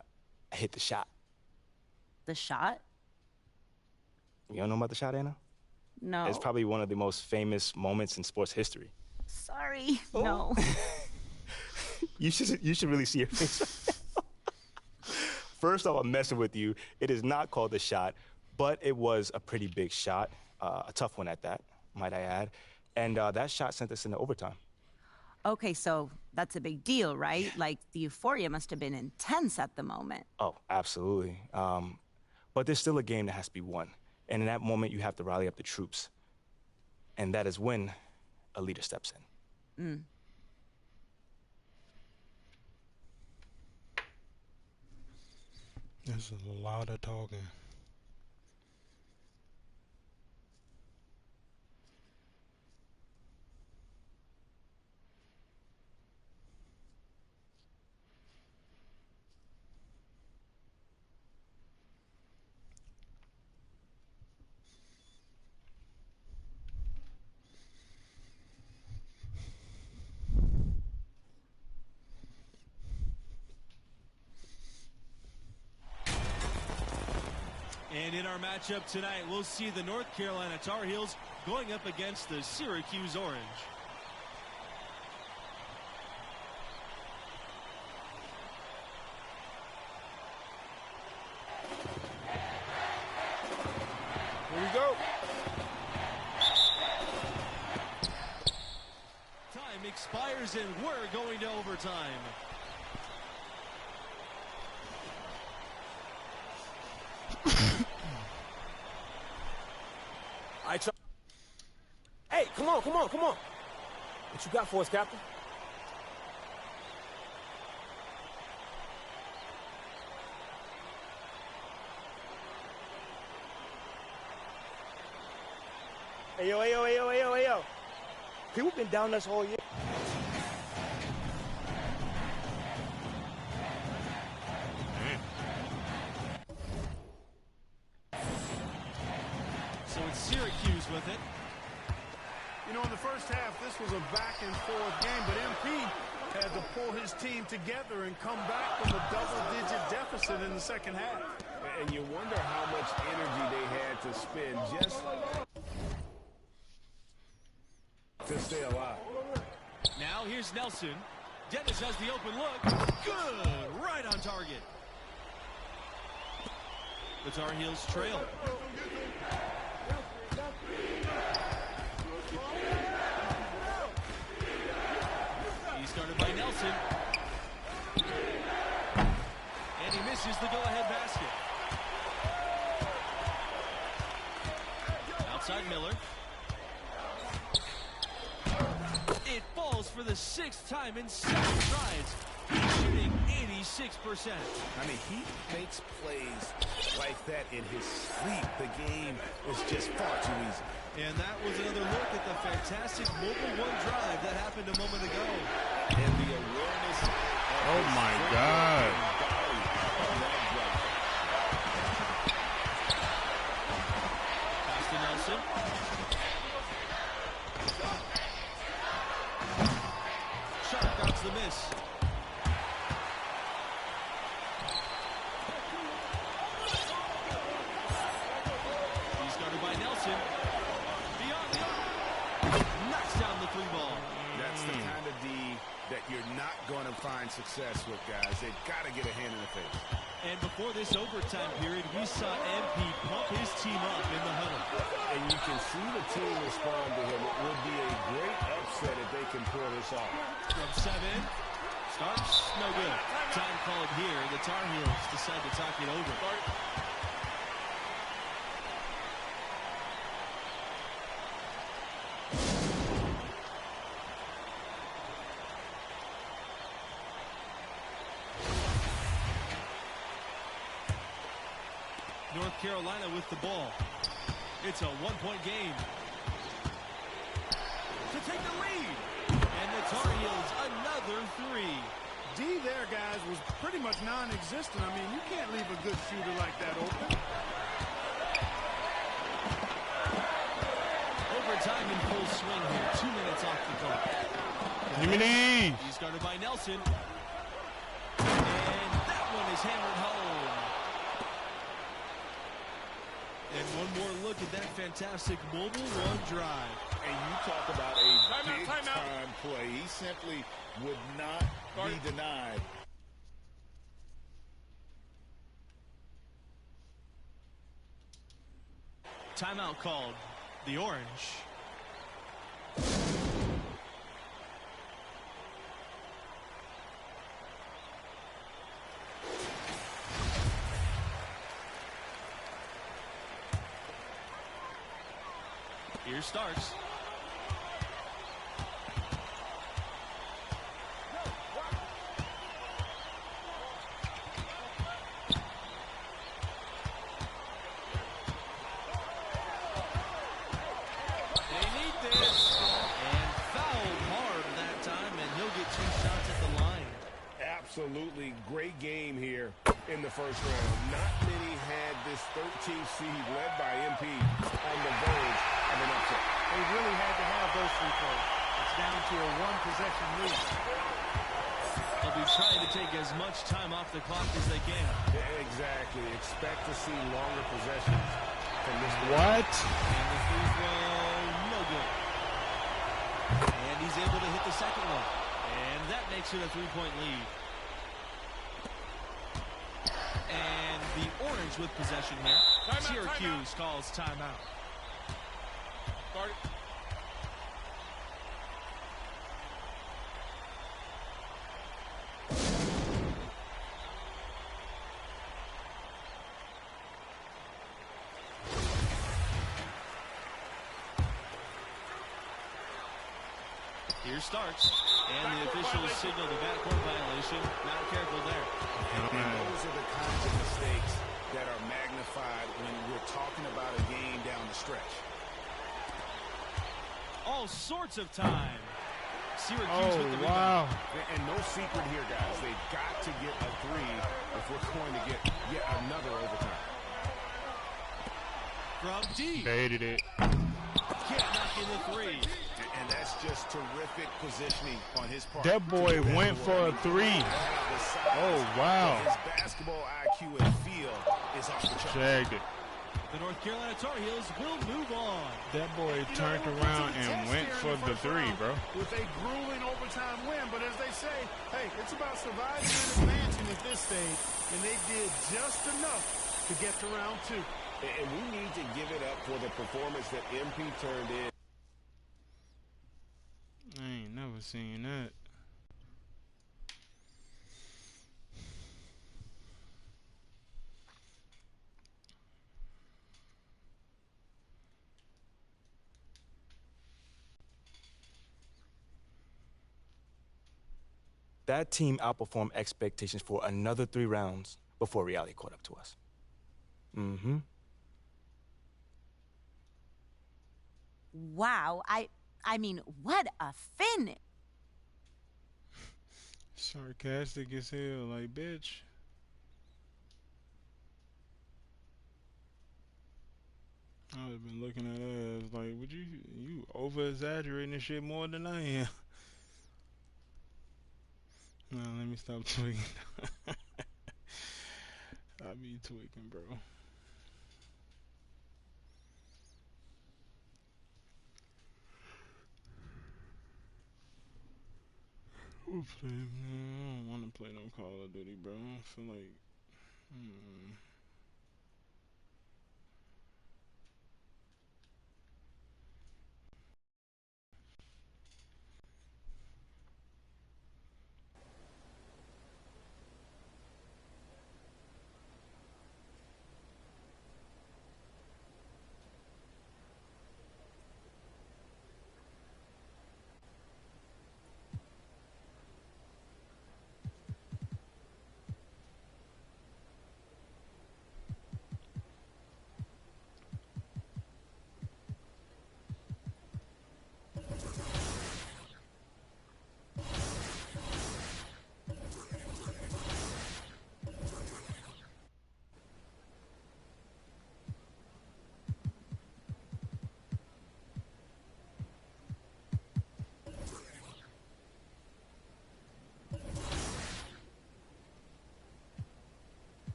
hit the shot. The shot? You don't know about the shot, Anna? No. It's probably one of the most famous moments in sports history. Sorry. Oh. No. You should really see your face right now. First off, I'm messing with you. It is not called the shot, but it was a pretty big shot, a tough one at that, might I add. And that shot sent us into overtime. Okay, so that's a big deal, right? Like, the euphoria must have been intense at the moment. Oh, absolutely. But there's still a game that has to be won. And in that moment, you have to rally up the troops. And that is when a leader steps in. Mm. There's a lot of talking. And in our matchup tonight, we'll see the North Carolina Tar Heels going up against the Syracuse Orange. Here we go. Time expires and we're going to overtime. Hey, come on. What you got for us, Captain? Hey, yo. People been down us all year. So it's Syracuse with it. You know, in the first half, this was a back-and-forth game, but MP had to pull his team together and come back from a double-digit deficit in the second half. And you wonder how much energy they had to spend just to stay alive. Now here's Nelson. Dennis has the open look. Good. Right on target. The Tar Heels trail. He started by Nelson. And he misses the go-ahead basket. Outside Miller. It falls for the 6th time in 7 tries. He's shooting 86%. I mean, he makes plays like that in his sleep. The game is just far too easy. And that was another look at the fantastic mobile one drive that happened a moment ago. And the awareness of oh my God. Pass to Nelson. Sharp dodges the miss. He's guarded by Nelson. Beyond the arc. Knocks down the 3-ball. That's the kind of D that you're not going to find success with, guys. They've got to get a hand in the face. And before this overtime period, we saw MP pump his team up in the huddle. And you can see the team respond to him. It would be a great upset if they can pull this off. From 7, starts, no good. Time called here. The Tar Heels decide to talk it over. North Carolina with the ball. It's a one-point game. To take the lead. And the Tar Heels another three. D there, guys, was pretty much non-existent. I mean, you can't leave a good shooter like that open. Overtime in full swing here. 2 minutes off the clock. Jiminy! He's guarded by Nelson. And that one is hammered home. And one more look at that fantastic mobile run drive. And you talk about a big-time play. He simply would not be denied. Timeout called. The Orange. Here starts. Absolutely great game here in the first round. Not many had this 13th seed led by MP on the verge of an upset. They really had to have those free throws. It's down to a one-possession lead. They'll be trying to take as much time off the clock as they can. Yeah, exactly. Expect to see longer possessions from this. What? And the free throw, no good. And he's able to hit the second one. And that makes it a three-point lead. And the Orange with possession here. Syracuse calls timeout. Here starts, and the officials signal the backcourt violation. Not careful there. And those are the kinds of mistakes that are magnified when we're talking about a game down the stretch. All sorts of time. Syracuse with the wow. rebound. And no secret here, guys. They've got to get a three if we're going to get yet another overtime. From deep. Baited it. Can't knock in the three. And that's just terrific positioning on his part. That boy went for a three. Oh, wow. His basketball IQ and feel is off the chart. Shagged it. The North Carolina Tar Heels will move on. That boy turned around and went for the three, bro. With a grueling overtime win, but as they say, hey, it's about surviving and advancing at this stage, and they did just enough to get to round two. And we need to give it up for the performance that MP turned in. I ain't never seen that. That team outperformed expectations for another 3 rounds before reality caught up to us. Mm-hmm. Wow, I mean, what a finish. Sarcastic as hell, like, bitch. I would have been looking at her as like, would you over-exaggerating this shit more than I am. No, let me stop tweaking. I be tweaking, bro. We'll play, man. I don't want to play no Call of Duty, bro. I feel like,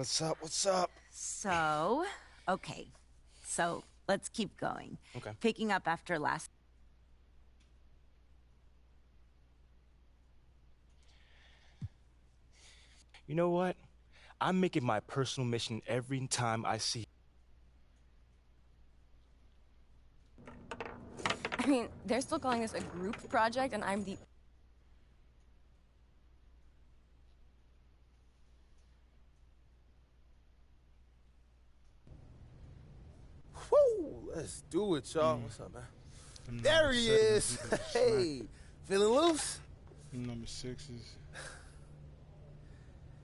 What's up? What's up? So, okay. So, let's keep going. Okay. Picking up after last. You know what? I'm making my personal mission every time I see. I mean, they're still calling this a group project, and I'm the... Woo! Let's do it, y'all. What's up, man? There he is. Hey, feeling loose? Number 6s.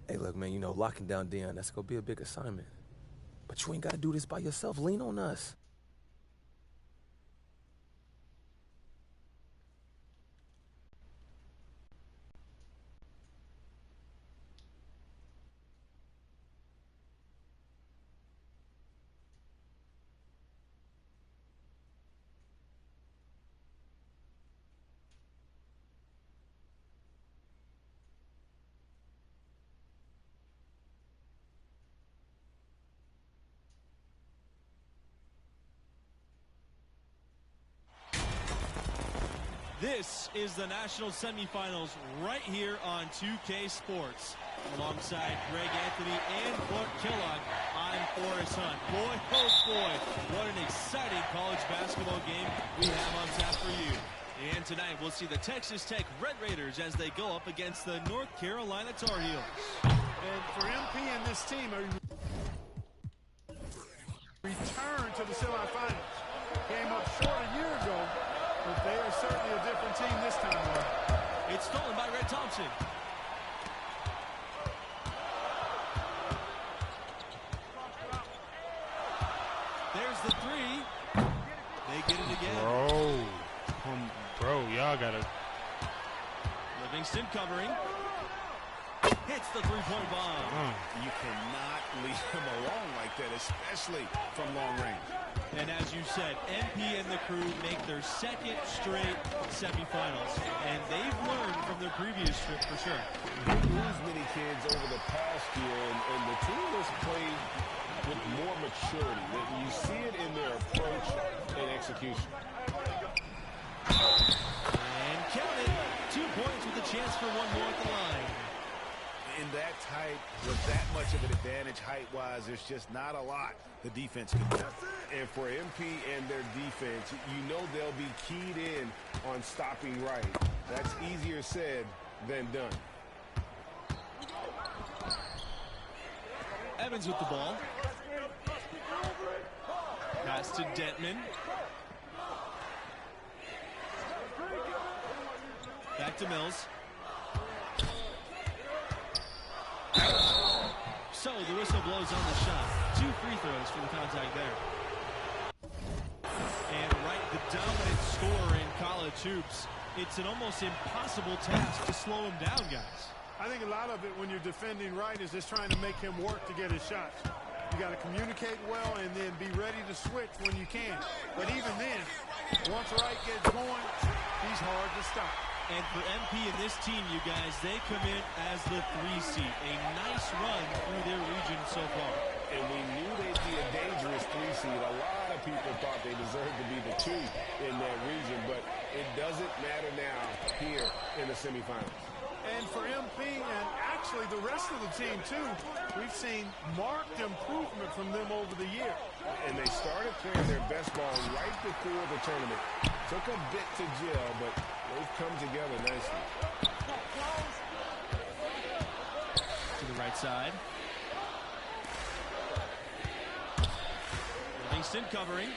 Hey, look, man, you know, locking down Dion, that's going to be a big assignment. But you ain't got to do this by yourself. Lean on us. This is the national semifinals right here on 2K Sports. Alongside Greg Anthony and Clark Kellogg, I'm Forrest Hunt. Boy, oh boy, what an exciting college basketball game we have on tap for you. And tonight we'll see the Texas Tech Red Raiders as they go up against the North Carolina Tar Heels. And for MP and this team, a return to the semifinals. Came up short a year ago, but they are certainly a different team this time around. It's stolen by Red Thompson. There's the three. They get it again. Bro, y'all gotta. Livingston covering. Hits the three-point bomb. You cannot leave him alone like that, especially from long range. And as you said, MP and the crew make their second straight semifinals. And they've learned from their previous trip for sure. They lose many kids over the past year, and the team has played with more maturity. You see it in their approach and execution. And count it. 2 points with a chance for one more at the line. In that type, with that much of an advantage height-wise, there's just not a lot the defense can do. And for MP and their defense, you know they'll be keyed in on stopping right. That's easier said than done. Evans with the ball. Pass to Dentman. Back to Mills. So the whistle blows on the shot. 2 free throws for the contact there. And right, the dominant scorer in college hoops. It's an almost impossible task to slow him down, guys. I think a lot of it when you're defending Wright is just trying to make him work to get his shots. You got to communicate well and then be ready to switch when you can. But even then, once Wright gets going, he's hard to stop. And for MP and this team, you guys, they come in as the 3 seed. A nice run through their region so far. And we knew they'd be a dangerous 3 seed. A lot of people thought they deserved to be the 2 in that region, but it doesn't matter now here in the semifinals. And for MP and actually the rest of the team, too, we've seen marked improvement from them over the year. And they started playing their best ball right before the tournament. Took a bit to gel, but they've come together nicely. To the right side. Livingston covering.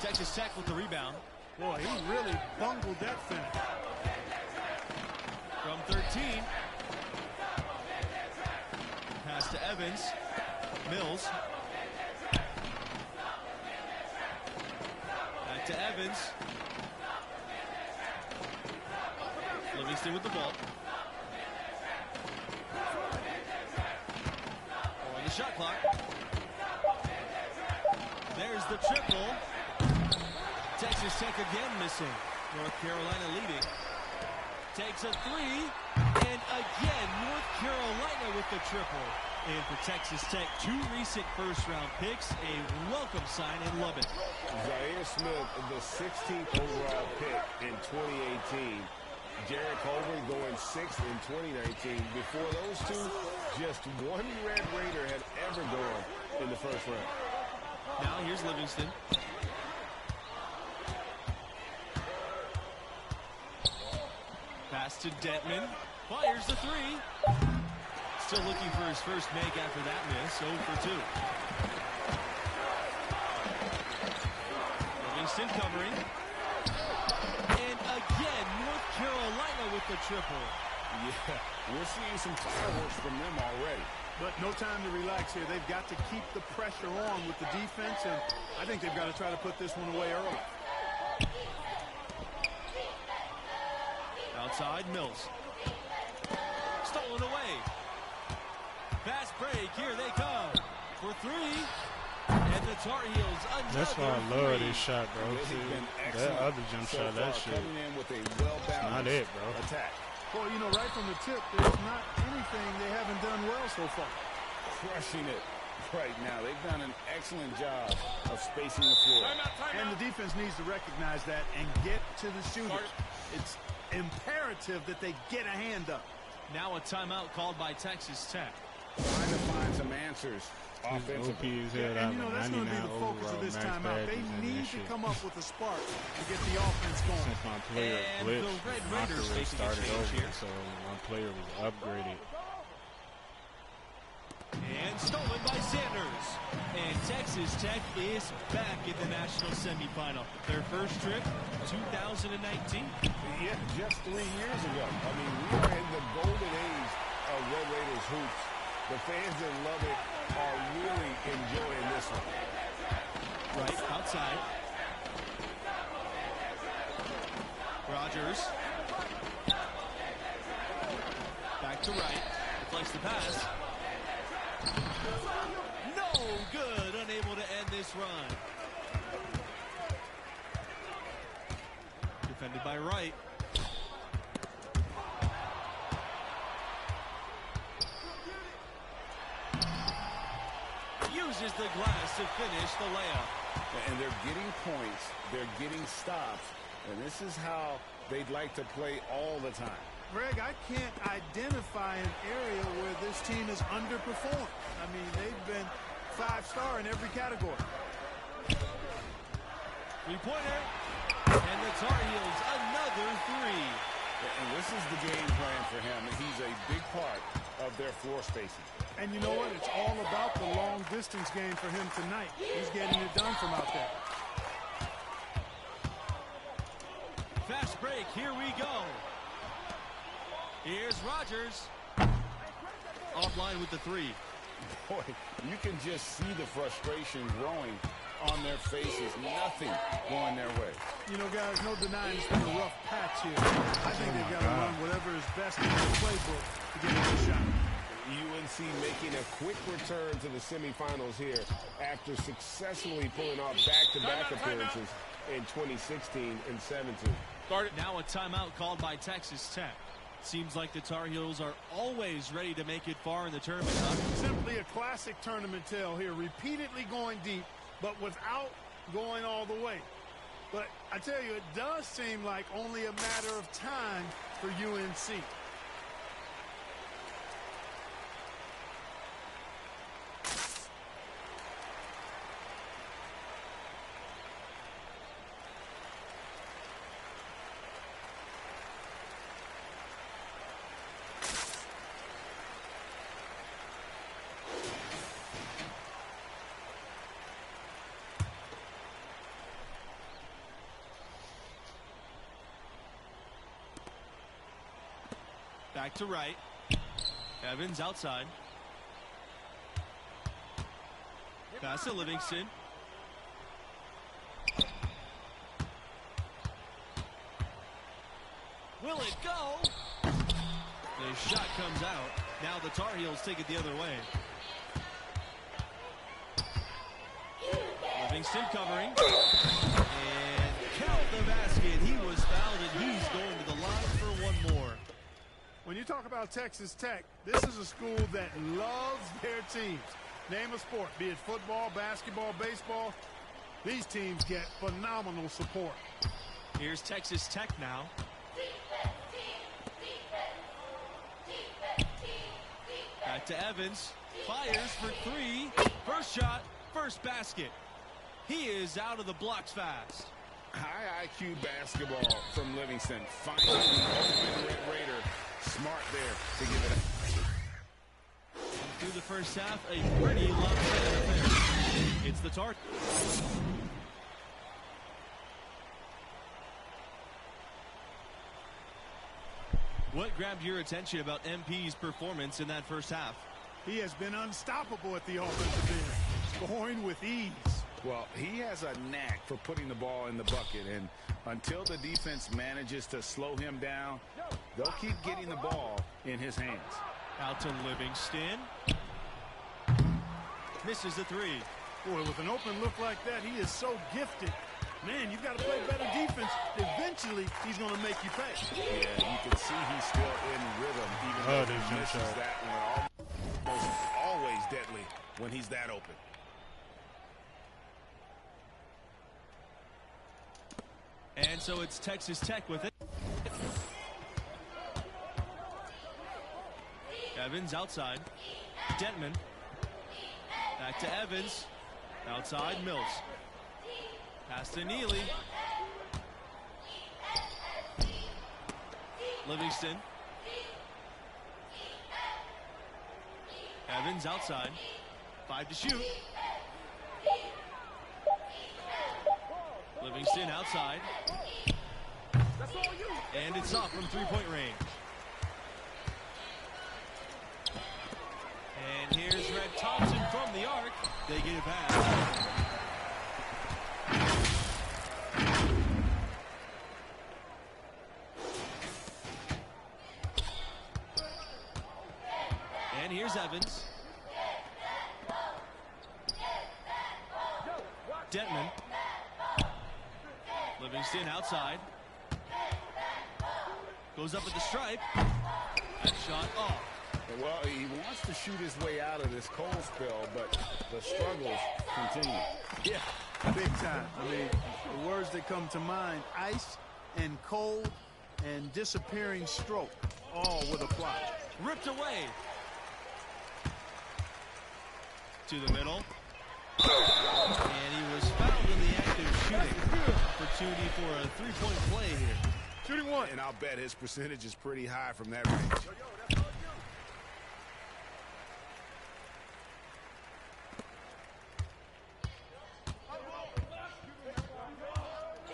Texas Tech with the rebound. Boy, he really bungled that finish. From 13. Pass to Evans. Mills. Back to Evans. Livingston with the ball. On the shot clock. There's the triple. Texas Tech again missing. North Carolina leading. Takes a three. And again, North Carolina with the triple. And for Texas Tech, 2 recent first-round picks, a welcome sign in Lubbock. Zaire Smith, the 16th overall pick in 2018. Jarrett Culver going 6th in 2019. Before those two, just one Red Raider had ever gone in the first round. Now here's Livingston. Pass to Detman. Fires the three. Still looking for his first make after that miss. 0 for 2. Livingston covering. And again, North Carolina with the triple. Yeah, we're seeing some fireworks from them already. But no time to relax here. They've got to keep the pressure on with the defense, and I think they've got to try to put this one away early. Outside, Mills. Stolen away. Fast break. Here they come. For 3. And the Tar Heels another That's why I love three. this shot, bro. See, that other jump so shot, that far, shit. coming in with a well-balanced Not it, bro. attack. Well, you know, right from the tip, there's not anything they haven't done well so far. Crushing it right now. They've done an excellent job of spacing the floor. And the defense needs to recognize that and get to the shooters. It's imperative that they get a hand up. Now a timeout called by Texas Tech. Trying to find some answers offensively. And, you know, that's going to be the focus of this timeout. They need to come up with a spark to get the offense going. Since my player glitched, my career started over, so my player was upgraded. And stolen by Sanders. And Texas Tech is back in the national semifinal. Their first trip, 2019. Yeah, just 3 years ago. I mean, we are in the golden age of Red Raiders hoops. The fans in Lubbock are really enjoying this one. Right, outside. Rogers. Back to right. Deflects the pass. No good. Unable to end this run. Defended by Wright. Uses the glass to finish the layup. And they're getting points. They're getting stops. And this is how they'd like to play all the time. Greg, I can't identify an area where this team has underperformed. I mean, they've been 5-star in every category. Three-pointer. And the Tar Heels another 3. And this is the game plan for him. He's a big part of their floor spacing. And you know what? It's all about the long-distance game for him tonight. He's getting it done from out there. Fast break. Here we go. Here's Rogers. Offline with the 3. Boy, you can just see the frustration growing on their faces. Nothing going their way. You know, guys, no denying it's been a rough patch here. I think they've got to run whatever is best in their playbook to get a good shot. UNC making a quick return to the semifinals here after successfully pulling off back-to-back appearances in 2016 and 17. Now a timeout called by Texas Tech. Seems like the Tar Heels are always ready to make it far in the tournament. Simply a classic tournament tale here, repeatedly going deep, but without going all the way. But I tell you, it does seem like only a matter of time for UNC. Back to right. Evans outside. Pass to Livingston. Will it go? The shot comes out. Now the Tar Heels take it the other way. Livingston covering. And count the basket. He was fouled and he's going to the line for one more. talk about Texas Tech, this is a school that loves their teams. Name a sport, be it football, basketball, baseball. These teams get phenomenal support. Here's Texas Tech now. Back to Evans. Fires for three. First shot, first basket. He is out of the blocks fast. High IQ basketball from Livingston. Finding the open Red Raider. Smart there to give it up. Through the first half, a pretty lopsided affair. It's the target. What grabbed your attention about MP's performance in that first half? He has been unstoppable at the offensive end, scoring with ease. Well, he has a knack for putting the ball in the bucket, and until the defense manages to slow him down, they'll keep getting the ball in his hands. Out to Livingston. Misses the three. Boy, with an open look like that, he is so gifted. Man, you've got to play better defense. Eventually, he's going to make you pay. Yeah, you can see he's still in rhythm, even though he misses that one. Almost always deadly when he's that open. And so it's Texas Tech with it. Evans outside. Detman. Back to Evans. Outside Mills. Pass to Neely. Livingston. Evans outside. 5 to shoot. Livingston outside. And it's off from three-point range. And here's Red Thompson from the arc. They get it back. And here's Evans. Detman. Livingston outside. Goes up at the stripe. That shot off. Well, he wants to shoot his way out of this cold spell, but the struggles continue. Yeah, big time. I mean, the words that come to mind, ice and cold and disappearing stroke, all with a plot. Ripped away. To the middle. And he was fouled in the act of shooting. Opportunity for a three-point play here. Shooting one. And I'll bet his percentage is pretty high from that range.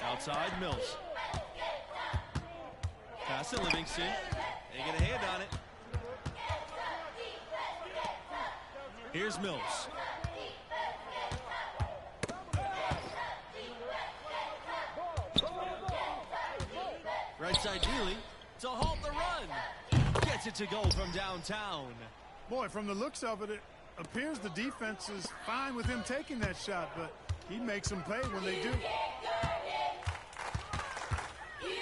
Outside, Mills. Pass to Livingston. They get a hand on it. Here's Mills. Right side Neely to halt the run. Gets it to go from downtown. Boy, from the looks of it, it appears the defense is fine with him taking that shot, but he makes them pay when they do. And he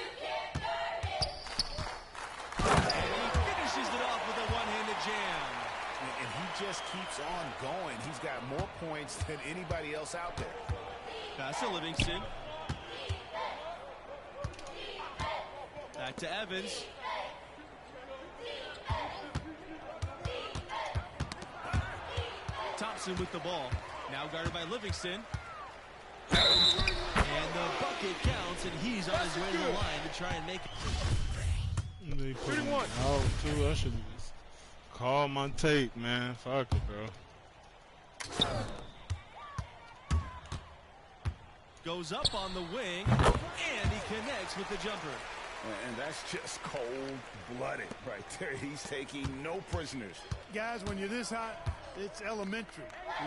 finishes it off with a one-handed jam. And he just keeps on going. He's got more points than anybody else out there. Pass to Livingston. Back to Evans. Thompson with the ball. Now guarded by Livingston. And the bucket counts, and he's on his way to the line to try and make it. They put him out too. I should just call my tape, man. Fuck it, bro. Goes up on the wing, and he connects with the jumper. And that's just cold-blooded right there. He's taking no prisoners. Guys, when you're this hot, it's elementary.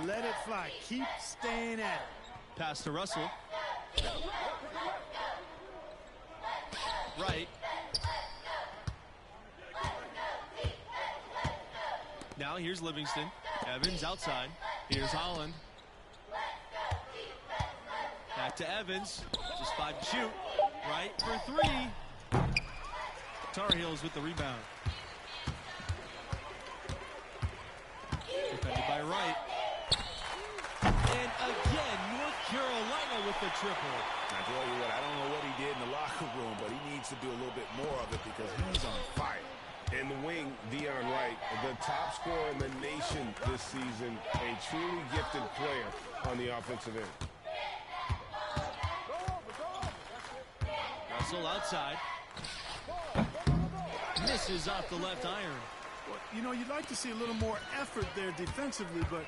Let it fly. Keep staying at it. Pass to Russell. Right. Now here's Livingston. Evans outside. Here's Holland. Back to Evans. Just 5 to shoot. Right for 3. Tar Heels with the rebound. by Wright. And again, North Carolina with the triple. I tell you what, I don't know what he did in the locker room, but he needs to do a little bit more of it because he's on fire. In the wing, Dion Wright, the top scorer in the nation this season, a truly gifted player on the offensive end. Russell outside. Misses off the left iron. Well, you know, you'd like to see a little more effort there defensively, but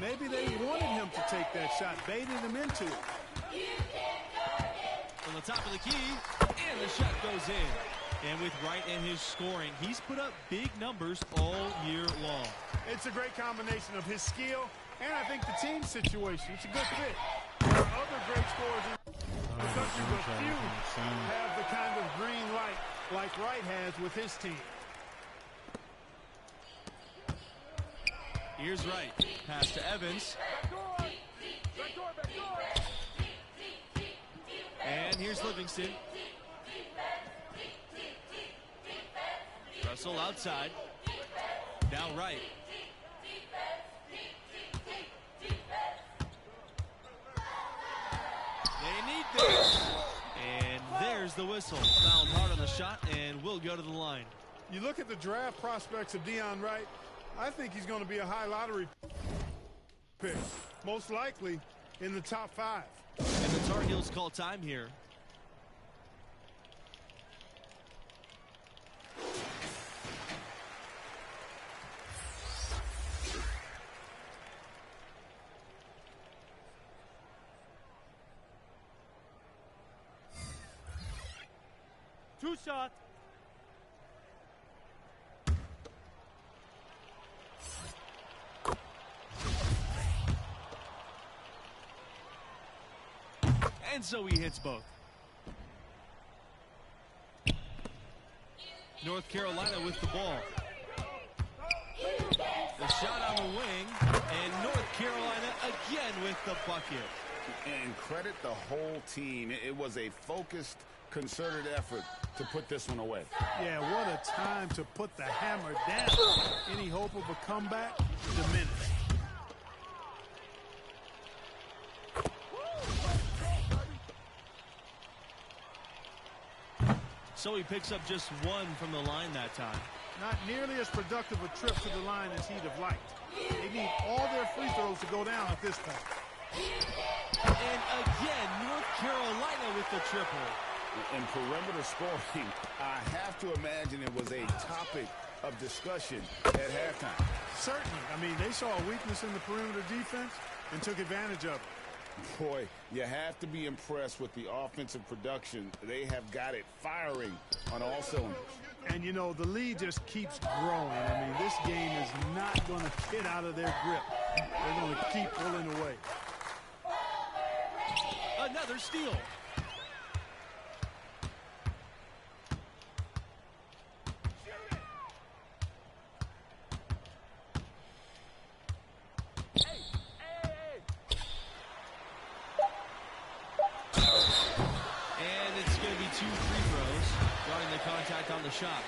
maybe they wanted him to take that shot, baited him into it. From the top of the key, and the shot goes in. And with Wright and his scoring, he's put up big numbers all year long. It's a great combination of his skill and I think the team situation. It's a good fit. There are other great scorers in the country, but few have the kind of green light like Wright has with his team. Here's Wright. Pass to Evans. And here's Livingston. Russell outside. Now Wright. They need this. And there's the whistle. Fouled hard on the shot and will go to the line. You look at the draft prospects of Dion Wright, I think he's going to be a high lottery pick, most likely in the top 5. And the Tar Heels call time here. Two shot. And so he hits both. North Carolina with the ball. The shot on the wing, and North Carolina again with the bucket. And credit the whole team. It was a focused, concerted effort to put this one away. Yeah, what a time to put the hammer down. Any hope of a comeback? Diminished. So he picks up just one from the line that time. Not nearly as productive a trip to the line as he'd have liked. They need all their free throws to go down at this point. And again, North Carolina with the triple. In perimeter scoring, I have to imagine it was a topic of discussion at halftime. Certainly. I mean, they saw a weakness in the perimeter defense and took advantage of it. Boy, you have to be impressed with the offensive production. They have got it firing on all cylinders. And, you know, the lead just keeps growing. I mean, this game is not going to get out of their grip. They're going to keep pulling away. Another steal. On the shot.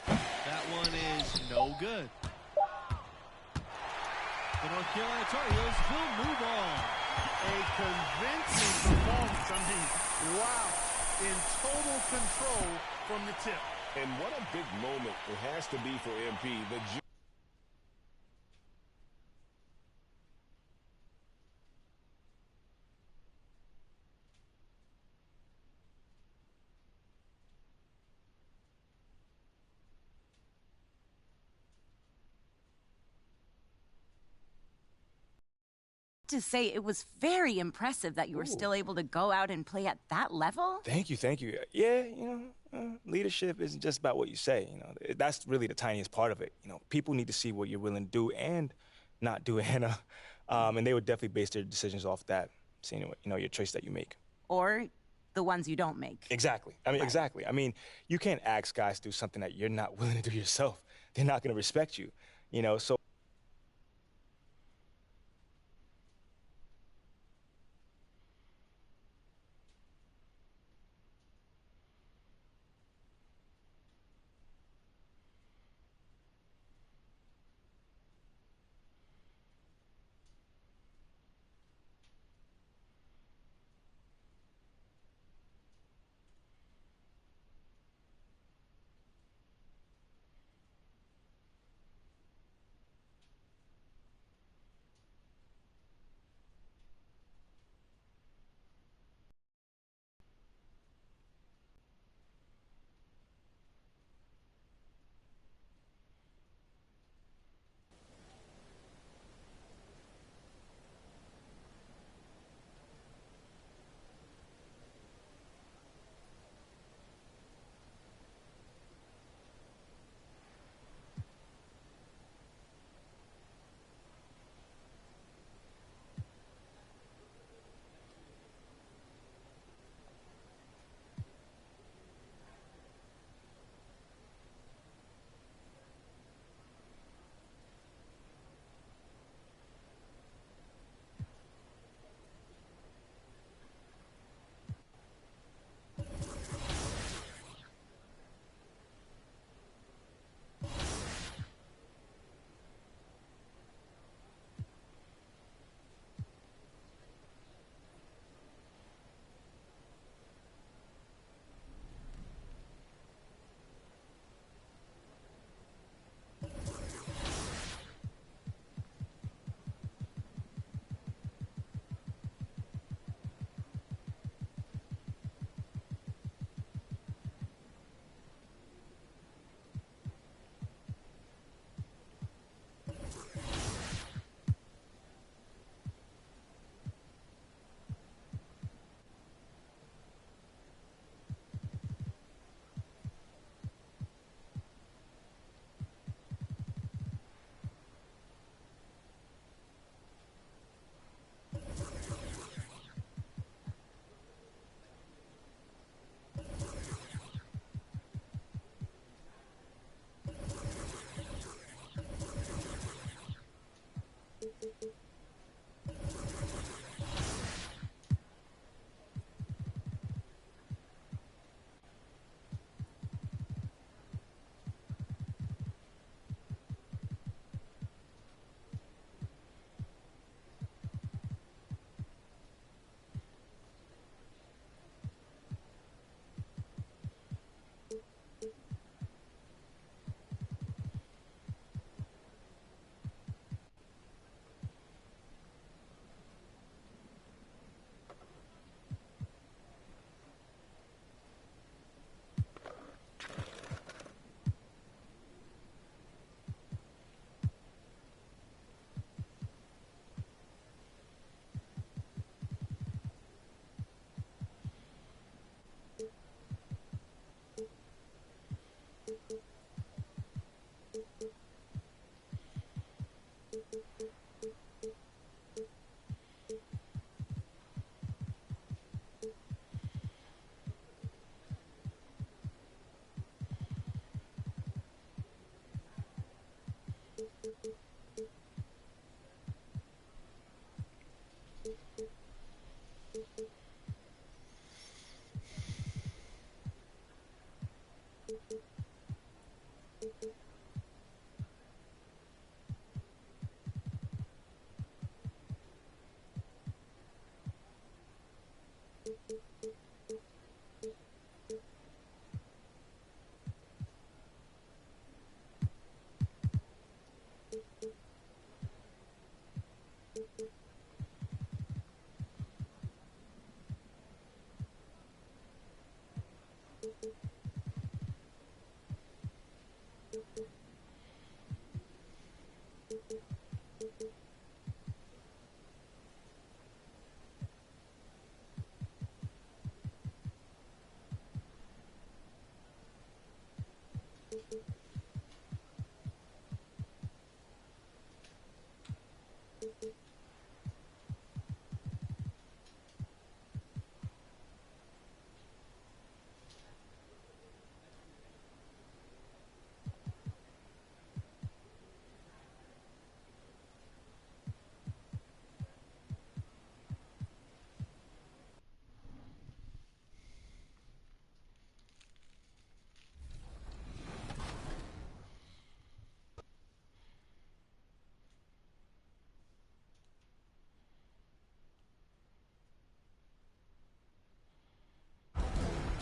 That one is no good. The North Carolina Tar Heels will move on. A convincing performance. I mean, wow. In total control from the tip. And what a big moment it has to be for MP. To say it was very impressive that you were still able to go out and play at that level. Thank you, thank you. Yeah, you know, leadership isn't just about what you say. You know, that's really the tiniest part of it. You know, people need to see what you're willing to do and not do, Hannah. And they would definitely base their decisions off that, seeing you know your choice that you make, or the ones you don't make. Exactly. I mean, exactly. I mean, you can't ask guys to do something that you're not willing to do yourself. They're not going to respect you. You know, so.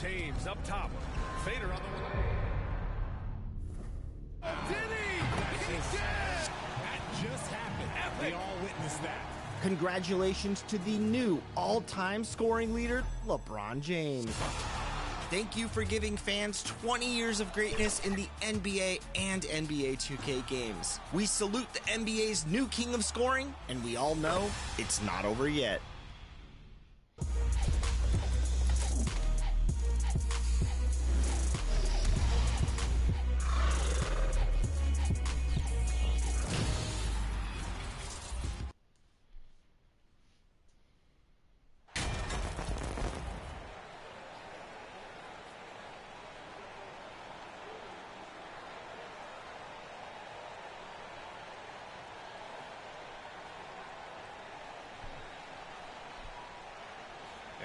James up top. Fader on the way. Did he? That just happened. Epic. We all witnessed that. Congratulations to the new all-time scoring leader, LeBron James. Thank you for giving fans 20 years of greatness in the NBA and NBA 2K games. We salute the NBA's new king of scoring, and we all know it's not over yet.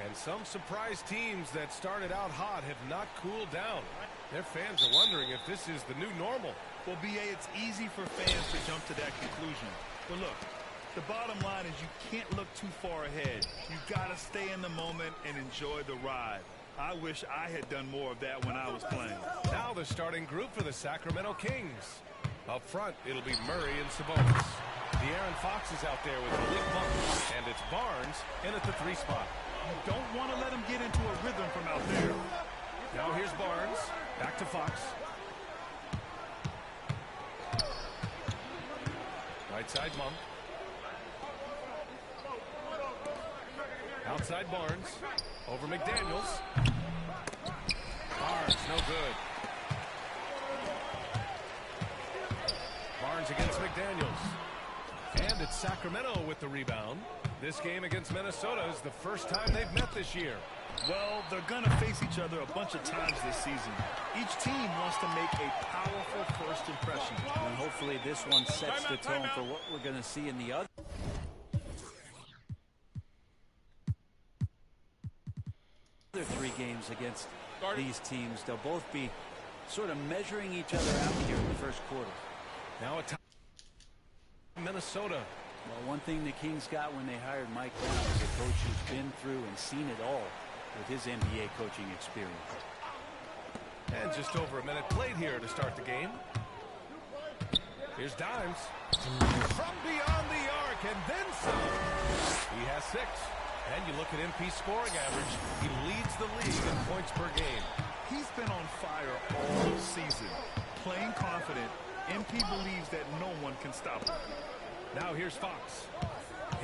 And some surprise teams that started out hot have not cooled down. Their fans are wondering if this is the new normal. Well, BA, it's easy for fans to jump to that conclusion. But look, the bottom line is you can't look too far ahead. You've got to stay in the moment and enjoy the ride. I wish I had done more of that when I was playing. Now the starting group for the Sacramento Kings. Up front, it'll be Murray and Sabonis. De'Aaron Fox is out there with Malik Monk, and it's Barnes in at the 3 spot. You don't want to let him get into a rhythm from out there. Now here's Barnes. Back to Fox. Right side Monk. Outside Barnes. Over McDaniels. Barnes, no good. Barnes against McDaniels. And it's Sacramento with the rebound. This game against Minnesota is the first time they've met this year. Well, they're going to face each other a bunch of times this season. Each team wants to make a powerful first impression. And hopefully this one sets the tone for what we're going to see in the other 3 games against these teams. They'll both be sort of measuring each other out here in the first quarter. Now a time Minnesota. Well, one thing the Kings got when they hired Mike Brown is a coach who's been through and seen it all with his NBA coaching experience. And just over a minute played here to start the game. Here's Dimes. From beyond the arc and then some. He has 6. And you look at MP's scoring average. He leads the league in points per game. He's been on fire all season. Playing confident, MP believes that no one can stop him. Now here's Fox.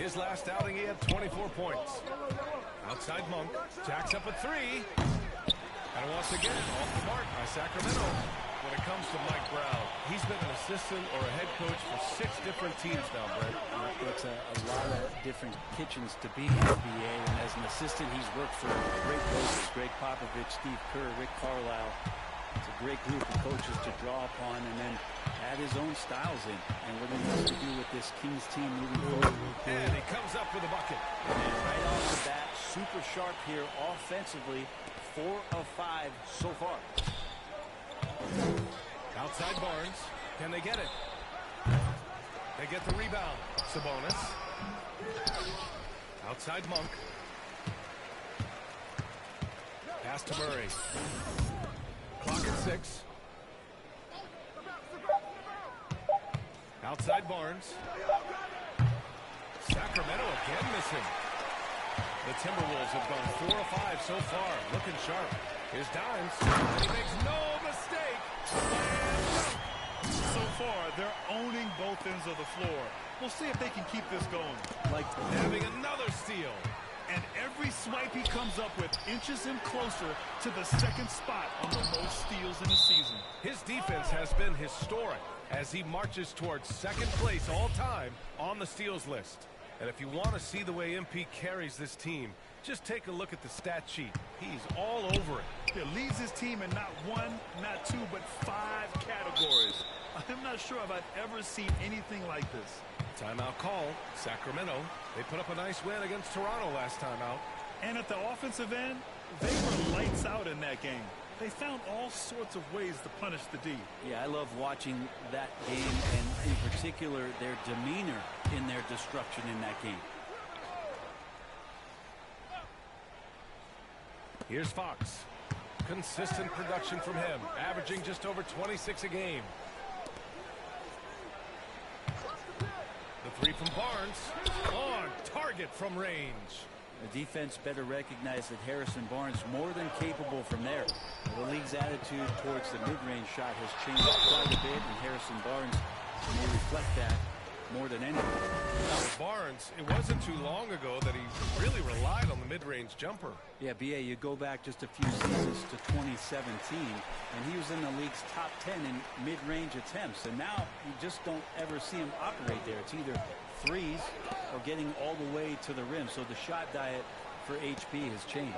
His last outing, he had 24 points. Outside Monk. Jacks up a 3. And once again, off the mark by Sacramento. When it comes to Mike Brown, he's been an assistant or a head coach for 6 different teams now, Brent. It's a lot of different kitchens to be in the NBA. And as an assistant, he's worked for great coaches, Greg Popovich, Steve Kerr, Rick Carlisle. It's a great group of coaches to draw upon and then add his own styles in. And what he wants to do with this Kings team moving forward. And he comes up with a bucket. And right off the bat, super sharp here offensively. 4 of 5 so far. Outside Barnes. Can they get it? They get the rebound. Sabonis. Outside Monk. Pass to Murray. Clock at 6. Outside Barnes. Sacramento again missing. The Timberwolves have gone 4 of 5 so far. Looking sharp. Here's Dimes. And he makes no mistake. So far, they're owning both ends of the floor. We'll see if they can keep this going. Like having another steal. And every swipe he comes up with inches him closer to the second spot on the most steals in the season. His defense has been historic as he marches towards second place all time on the steals list. And if you want to see the way MP carries this team, just take a look at the stat sheet. He's all over it. He leads his team in not 1, not 2, but 5 categories. I'm not sure if I've ever seen anything like this. Timeout call. Sacramento. They put up a nice win against Toronto last time out. And at the offensive end, they were lights out in that game. They found all sorts of ways to punish the D. Yeah, I love watching that game, and in particular, their demeanor in their destruction in that game. Here's Fox. Consistent production from him, averaging just over 26 a game. The three from Barnes. On target from range. The defense better recognize that Harrison Barnes more than capable from there. The league's attitude towards the mid-range shot has changed quite a bit, and Harrison Barnes may reflect that more than anything. Now with Barnes, it wasn't too long ago that he really relied on the mid-range jumper. Yeah, B.A., you go back just a few seasons to 2017, and he was in the league's top 10 in mid-range attempts, and now you just don't ever see him operate there. It's either threes or getting all the way to the rim, so the shot diet for HB has changed.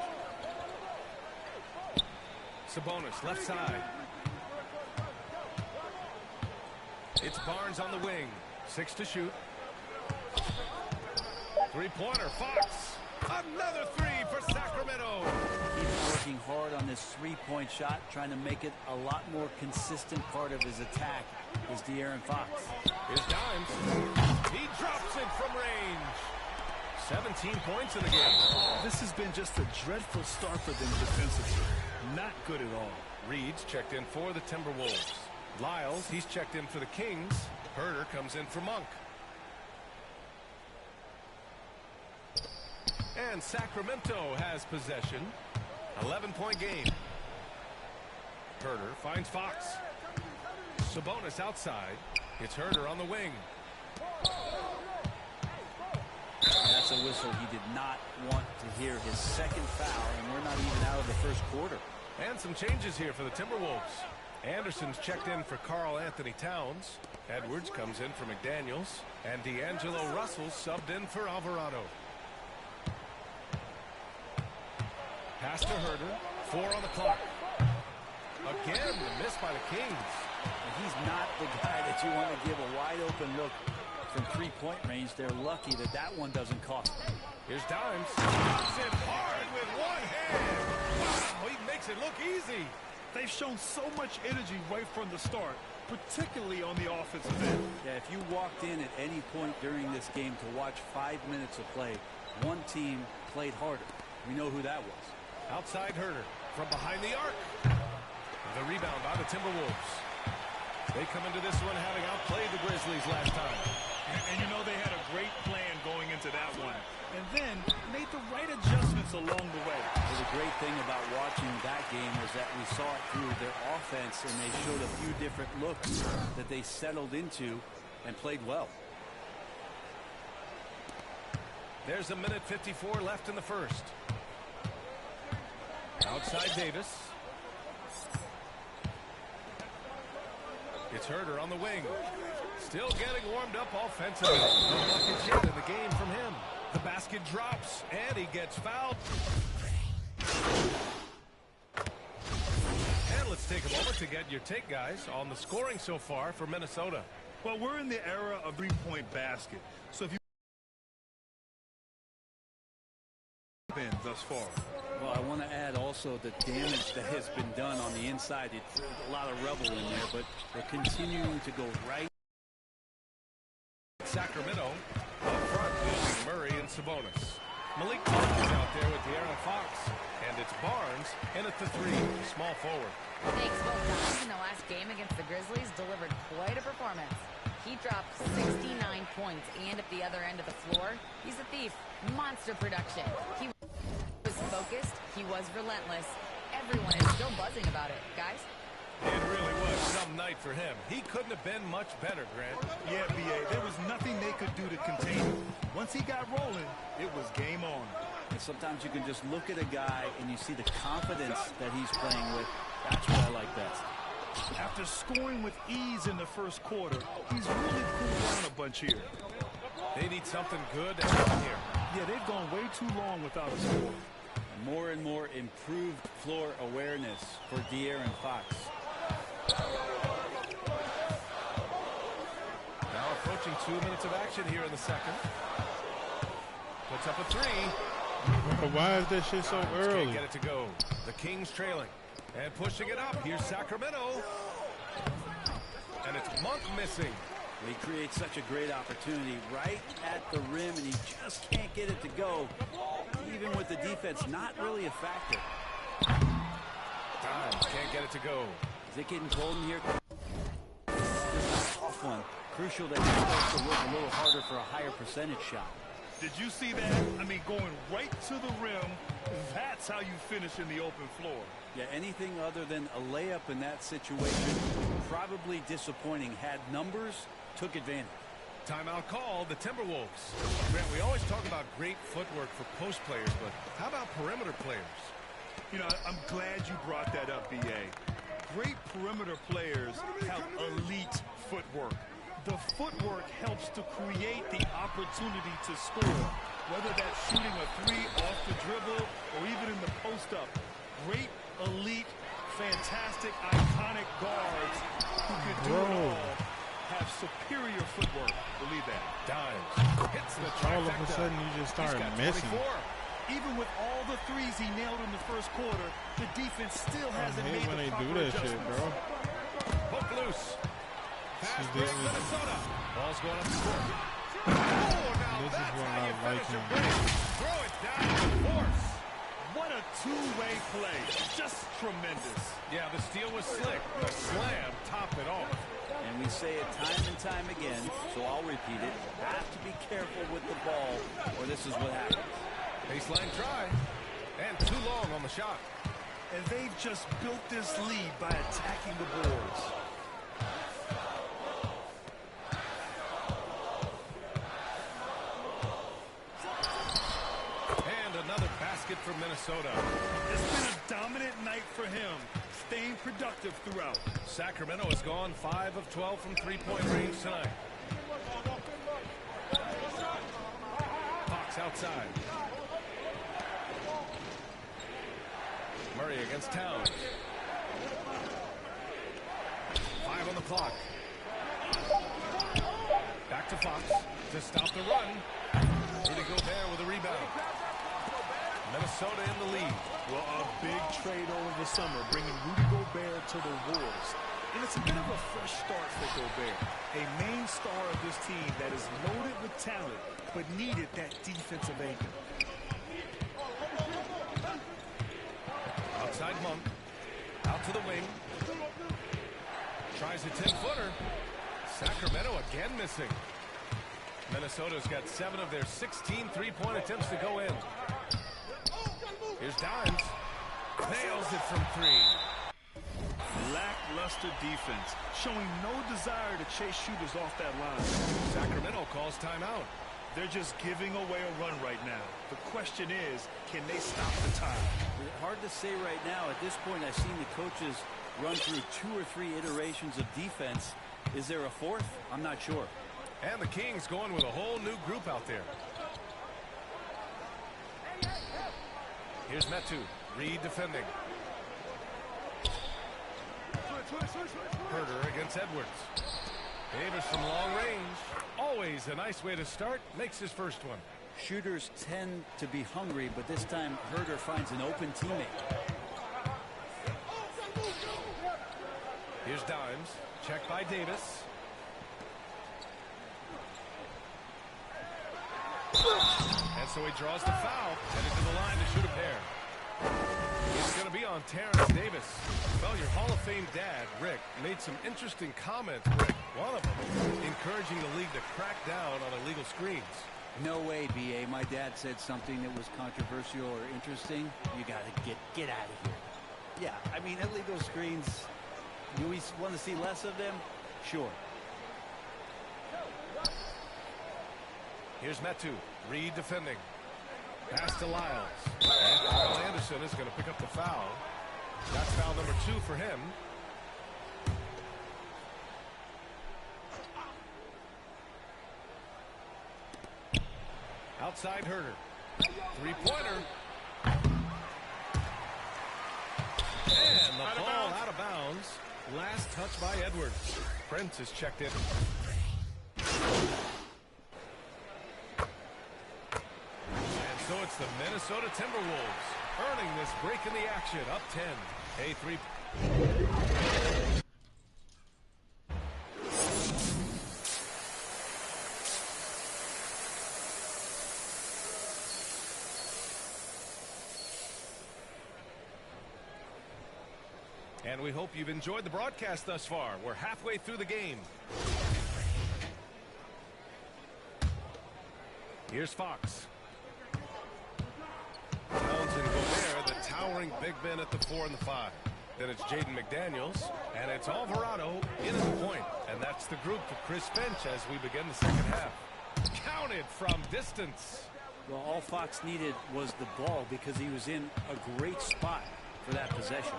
Sabonis, left side. It's Barnes on the wing. 6 to shoot. Three-pointer, Fox. Another three for Sacramento. Keeps working hard on this three-point shot, trying to make it a lot more consistent part of his attack is De'Aaron Fox. Here's Dimes. He drops it from range. 17 points in the game. This has been just a dreadful start for them defensively. Not good at all. Reed's checked in for the Timberwolves. Lyles, he's checked in for the Kings. Herder comes in for Monk. And Sacramento has possession. 11-point game. Herder finds Fox. Sabonis outside. It's Herder on the wing. That's a whistle he did not want to hear. His second foul, and we're not even out of the first quarter. And some changes here for the Timberwolves. Anderson's checked in for Karl Anthony Towns. Edwards comes in for McDaniels. And D'Angelo Russell subbed in for Alvarado. Pass to Herder. 4 on the clock. Again, the miss by the Kings. And he's not the guy that you want to give a wide open look from three-point range. They're lucky that that one doesn't cost them. Here's Dimes. Drops it hard with one hand. Wow, he makes it look easy. They've shown so much energy right from the start, particularly on the offensive end. Yeah, if you walked in at any point during this game to watch 5 minutes of play, one team played harder. We know who that was. Outside Herder from behind the arc. The rebound by the Timberwolves. They come into this one having outplayed the Grizzlies last time. And you know they had a great plan going into that one. And then made the right adjustments along the way. Well, the great thing about watching that game was that we saw it through their offense, and they showed a few different looks that they settled into and played well. There's a minute 54 left in the first. Outside Davis. It's Herder on the wing. Still getting warmed up offensively. No buckets yet in the game from him. The basket drops, and he gets fouled. And let's take a moment to get your take, guys, on the scoring so far for Minnesota. Well, we're in the era of three-point basket. So if you been thus far. Well, I want to add also the damage that has been done on the inside. It's a lot of rubble in there, but they're continuing to go right. Sacramento up front, building Murray and Sabonis. Malik Monk is out there with De'Aaron Fox, and it's Barnes in at the 3, small forward. Thanks, both guys in the last game against the Grizzlies delivered quite a performance. He dropped 69 points, and at the other end of the floor, he's a thief. Monster production. He was focused. He was relentless. Everyone is still buzzing about it, guys. It really was some night for him. He couldn't have been much better, Grant. Yeah, B.A., there was nothing they could do to contain him. Once he got rolling, it was game on. And sometimes you can just look at a guy and you see the confidence that he's playing with. That's what I like best. After scoring with ease in the first quarter, he's really cooled down a bunch here. They need something good to happen here. Yeah, they've gone way too long without a score. More and more improved floor awareness for De'Aaron Fox. Now approaching 2 minutes of action here in the second. Puts up a 3. Why is that shit so early? Can't get it to go. The Kings trailing. And pushing it up. Here's Sacramento. And it's Monk missing. He creates such a great opportunity right at the rim, and he just can't get it to go. Even with the defense not really a factor. Dimes can't get it to go. Is it getting cold in here? This is a tough one. Crucial that you're supposed to work a little harder for a higher percentage shot. Did you see that? I mean, going right to the rim, that's how you finish in the open floor. Yeah, anything other than a layup in that situation, probably disappointing. Had numbers, took advantage. Timeout called, the Timberwolves. Grant, we always talk about great footwork for post players, but how about perimeter players? You know, I'm glad you brought that up, B.A. Great perimeter players have elite footwork. The footwork helps to create the opportunity to score, whether that's shooting a three off the dribble or even in the post-up. Great, elite, fantastic, iconic guards who can do it all have superior footwork. Believe that. Dimes hits the trifecta. All of a sudden, you just start missing. Even with all the threes he nailed in the first quarter, the defense still hasn't made when the they proper do that adjustments. shit, bro. Hook loose. Fast break, Minnesota. Ball's going up the court. Oh, now This is that's what how I you like finish a him. break. Throw it down with force. What a two-way play. Just tremendous. Yeah, the steal was slick. The slam topped it off. And we say it time and time again, so I'll repeat it. Have to be careful with the ball, or this is what happens. Baseline try. And too long on the shot. And they've just built this lead by attacking the boards. And another basket for Minnesota. It's been a dominant night for him, staying productive throughout. Sacramento has gone 5 of 12 from three-point range tonight. Hawks outside. Murray against Towns. 5 on the clock. Back to Fox to stop the run. Rudy Gobert with a rebound. Minnesota in the lead. Well, a big trade over the summer, bringing Rudy Gobert to the Wolves. And it's a bit of a fresh start for Gobert, a main star of this team that is loaded with talent, but needed that defensive anchor. Outside Monk. Out to the wing. Tries a 10-footer. Sacramento again missing. Minnesota's got 7 of their 16 three-point attempts to go in. Here's Dimes. Nails it from 3. Lackluster defense, showing no desire to chase shooters off that line. Sacramento calls timeout. They're just giving away a run right now. The question is, can they stop the time? Hard to say right now. At this point, I've seen the coaches run through 2 or 3 iterations of defense. Is there a fourth? I'm not sure. And the Kings going with a whole new group out there. Here's Metu. Reed defending. Herter against Edwards. Davis from long range. Always a nice way to start. Makes his first one. Shooters tend to be hungry, but this time Herter finds an open teammate. Here's Dimes. Checked by Davis. And so he draws the foul. Headed to the line to shoot a pair. It's going to be on Terrence Davis. Well, your Hall of Fame dad, Rick, made some interesting comments, Rick. One of them encouraging the league to crack down on illegal screens. No way, B.A. My dad said something that was controversial or interesting. You got to get out of here. Yeah, I mean, illegal screens, do we want to see less of them? Sure. Here's Metu. Reed defending. Pass to Lyles. And Kyle Anderson is going to pick up the foul. That's foul number 2 for him. Outside Herter. Three-pointer. And the ball out of bounds. Last touch by Edwards. Prince is checked in. And so it's the Minnesota Timberwolves earning this break in the action. Up 10. A 3. And we hope you've enjoyed the broadcast thus far. We're halfway through the game. Here's Fox. Townsend Gobert, the towering big men at the 4 and the 5. Then it's Jaden McDaniels, and it's Alvarado in at the point. And that's the group for Chris Finch as we begin the second half. Counted from distance. Well, all Fox needed was the ball because he was in a great spot for that possession.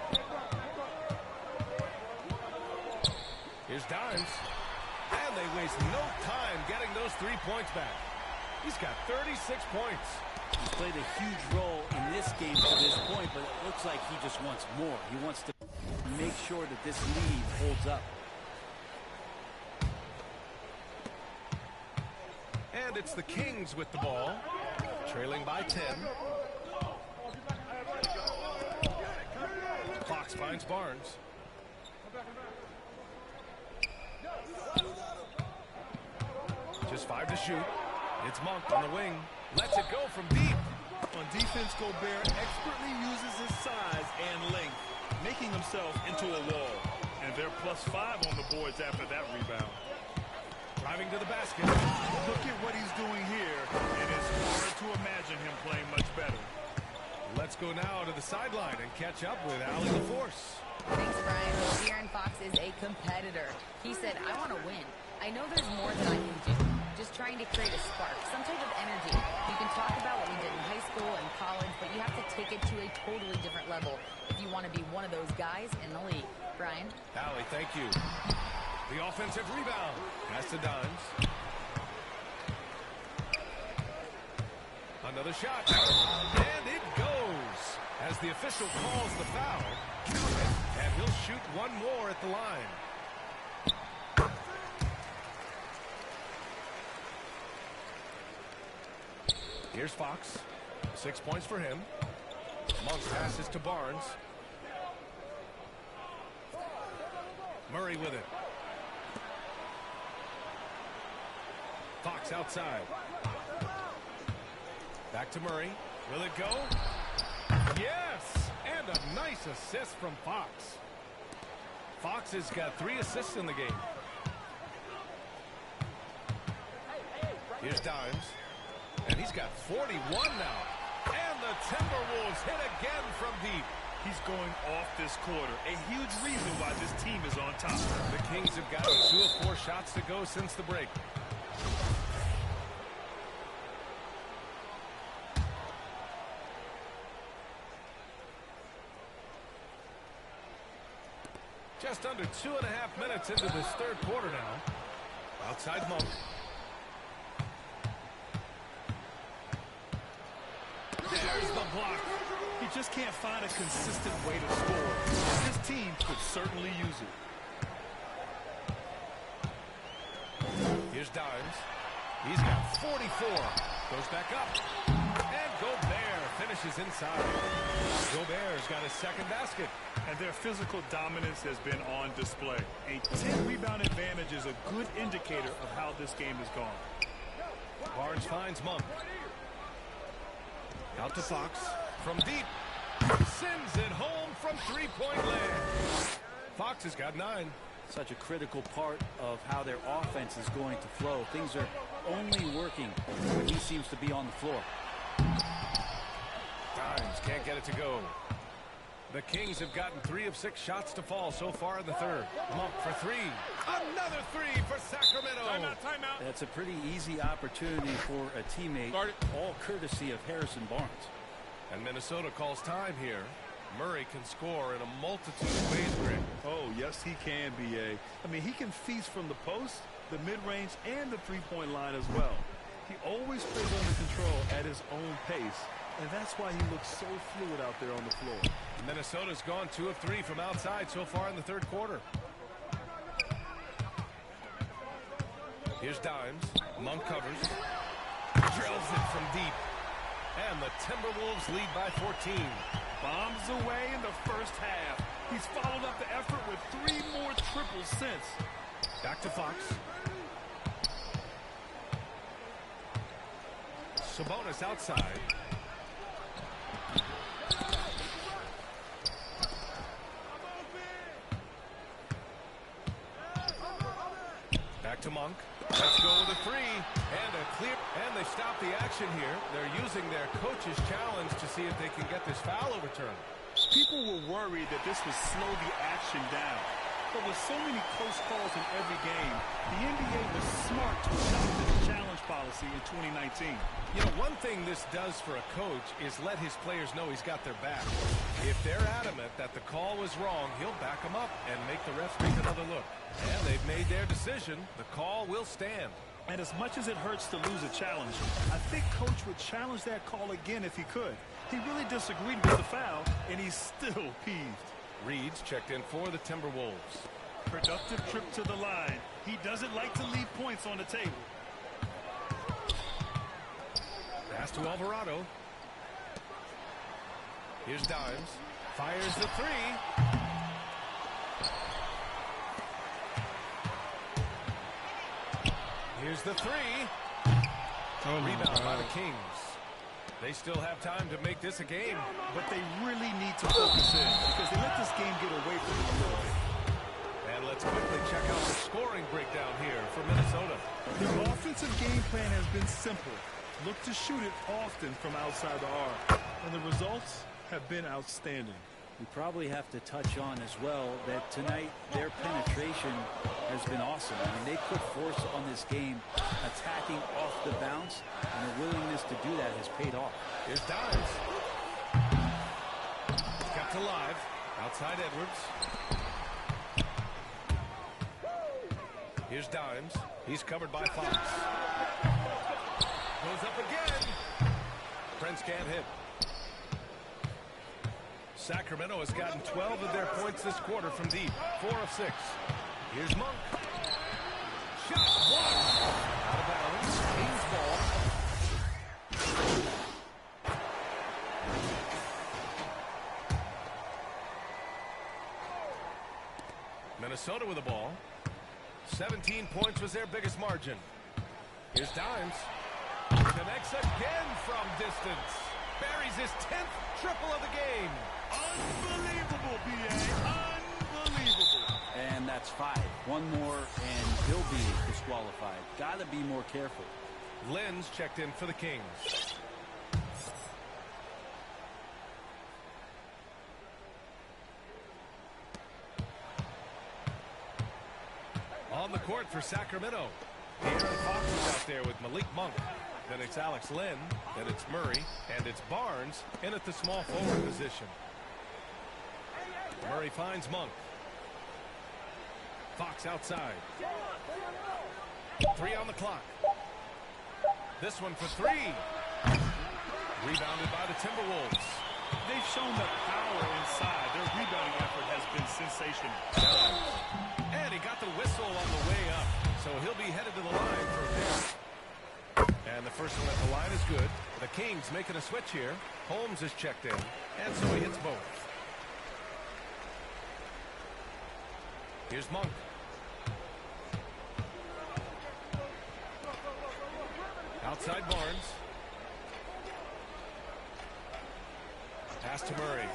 Here's Dimes. And they waste no time getting those 3 points back. He's got 36 points. He's played a huge role in this game to this point, but it looks like he just wants more. He wants to make sure that this lead holds up. And it's the Kings with the ball, trailing by 10. Fox finds Barnes. Just 5 to shoot. It's Monk on the wing. Lets it go from deep. On defense, Gobert expertly uses his size and length, making himself into a wall. And they're +5 on the boards after that rebound. Driving to the basket. Look at what he's doing here. It is hard to imagine him playing much better. Let's go now to the sideline and catch up with Allie LaForce. Thanks, Brian. De'Aaron Fox is a competitor. He said, I want to win. I know there's more that I can do. Just trying to create a spark, some type of energy. You can talk about what we did in high school and college, but you have to take it to a totally different level if you want to be one of those guys in the league. Brian? Allie, thank you. The offensive rebound. Pass to Dimes. Another shot. And it goes. As the official calls the foul, and he'll shoot one more at the line. Here's Fox. 6 points for him. Monk passes to Barnes. Murray with it. Fox outside. Back to Murray. Will it go? Yes! And a nice assist from Fox. Fox has got 3 assists in the game. Here's Dimes. And he's got 41 now. And the Timberwolves hit again from deep. He's going off this quarter. A huge reason why this team is on top. The Kings have gotten 2 of 4 shots to go since the break. Just under 2.5 minutes into this third quarter now. Outside Monk. There's the block. He just can't find a consistent way to score. This team could certainly use it. Here's Dimes. He's got 44. Goes back up. And Gobert finishes inside. Gobert's got his second basket. And their physical dominance has been on display. A 10-rebound advantage is a good indicator of how this game has gone. Barnes finds Monk. Out to Fox. From deep. Sends it home from three-point land. Fox has got 9. Such a critical part of how their offense is going to flow. Things are only working when he seems to be on the floor. Dimes can't get it to go. The Kings have gotten 3 of 6 shots to fall so far in the third. Monk for 3. Another 3 for Sacramento. Timeout. That's a pretty easy opportunity for a teammate, all courtesy of Harrison Barnes. And Minnesota calls time here. Murray can score in a multitude of ways, Greg. Oh, yes, he can, B.A. I mean, he can feast from the post, the mid-range, and the three-point line as well. He always plays under control at his own pace, and that's why he looks so fluid out there on the floor. Minnesota's gone 2 of 3 from outside so far in the third quarter. Here's Dimes. Monk covers. Drills it from deep. And the Timberwolves lead by 14. Bombs away in the first half. He's followed up the effort with 3 more triples since. Back to Fox. Sabonis outside. action here. They're using their coach's challenge to see if they can get this foul overturned. People were worried that this would slow the action down. But with so many close calls in every game, the NBA was smart to adopt this challenge policy in 2019. You know, one thing this does for a coach is let his players know he's got their back. If they're adamant that the call was wrong, he'll back them up and make the refs take another look. And they've made their decision. The call will stand. And as much as it hurts to lose a challenge, I think Coach would challenge that call again if he could. He really disagreed with the foul, and he's still peeved. Reed's checked in for the Timberwolves. Productive trip to the line. He doesn't like to leave points on the table. Pass to Alvarado. Here's Dimes. Fires the three. Here's the three. Rebound by the Kings. They still have time to make this a game. But they really need to focus in because they let this game get away from them a little bit. And let's quickly check out the scoring breakdown here for Minnesota. Their offensive game plan has been simple. Look to shoot it often from outside the arc. And the results have been outstanding. We probably have to touch on as well that tonight their penetration has been awesome. I mean, they put force on this game, attacking off the bounce, and their willingness to do that has paid off. Here's Dimes. Kept alive. Outside Edwards. Here's Dimes. He's covered by Fox. Goes up again. Prince can't hit. Sacramento has gotten 12 of their points this quarter from deep. 4 of 6. Here's Monk. Shot blocked. Out of bounds. Kings ball. Minnesota with the ball. 17 points was their biggest margin. Here's Dimes. Connects again from distance. Buries his 10th triple of the game. Unbelievable, B.A. Unbelievable. And that's 5. One more, and he'll be disqualified. Got to be more careful. Lynn's checked in for the Kings. On the court for Sacramento. De'Aaron Fox is out there with Malik Monk. Then it's Alex Len. Then it's Murray. And it's Barnes in at the small forward position. Murray finds Monk. Fox outside. 3 on the clock. This one for 3. Rebounded by the Timberwolves. They've shown the power inside. Their rebounding effort has been sensational. And he got the whistle on the way up. So he'll be headed to the line for a pair. And the first one at the line is good. The Kings making a switch here. Holmes is checked in. And so he hits both. Here's Monk. Outside Barnes. Pass to Murray.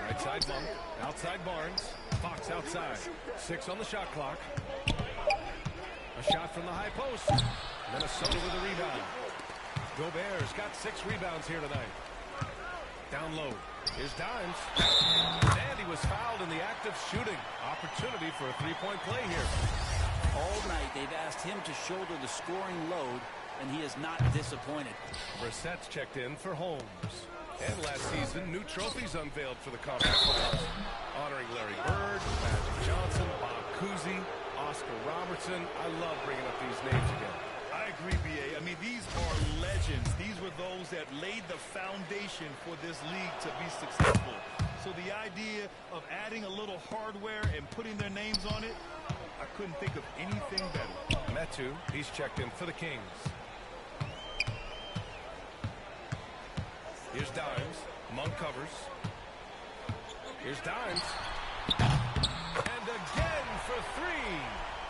Right side Monk. Outside Barnes. Fox outside. 6 on the shot clock. A shot from the high post. Minnesota with a rebound. Gobert's got 6 rebounds here tonight. Down low. Here's Dimes. And he was fouled in the act of shooting. Opportunity for a 3-point play here. All night they've asked him to shoulder the scoring load, and he is not disappointed. Brissett's checked in for Holmes. And last season, new trophies unveiled for the conference finals. Honoring Larry Bird, Magic Johnson, Bob Cousy, Oscar Robertson. I love bringing up these names again. I agree, B.A. I mean, these are legends. These were those that laid the foundation for this league to be successful. So the idea of adding a little hardware and putting their names on it, I couldn't think of anything better. Metu, he's checked in for the Kings. Here's Dimes. Monk covers. Here's Dimes. And again for 3.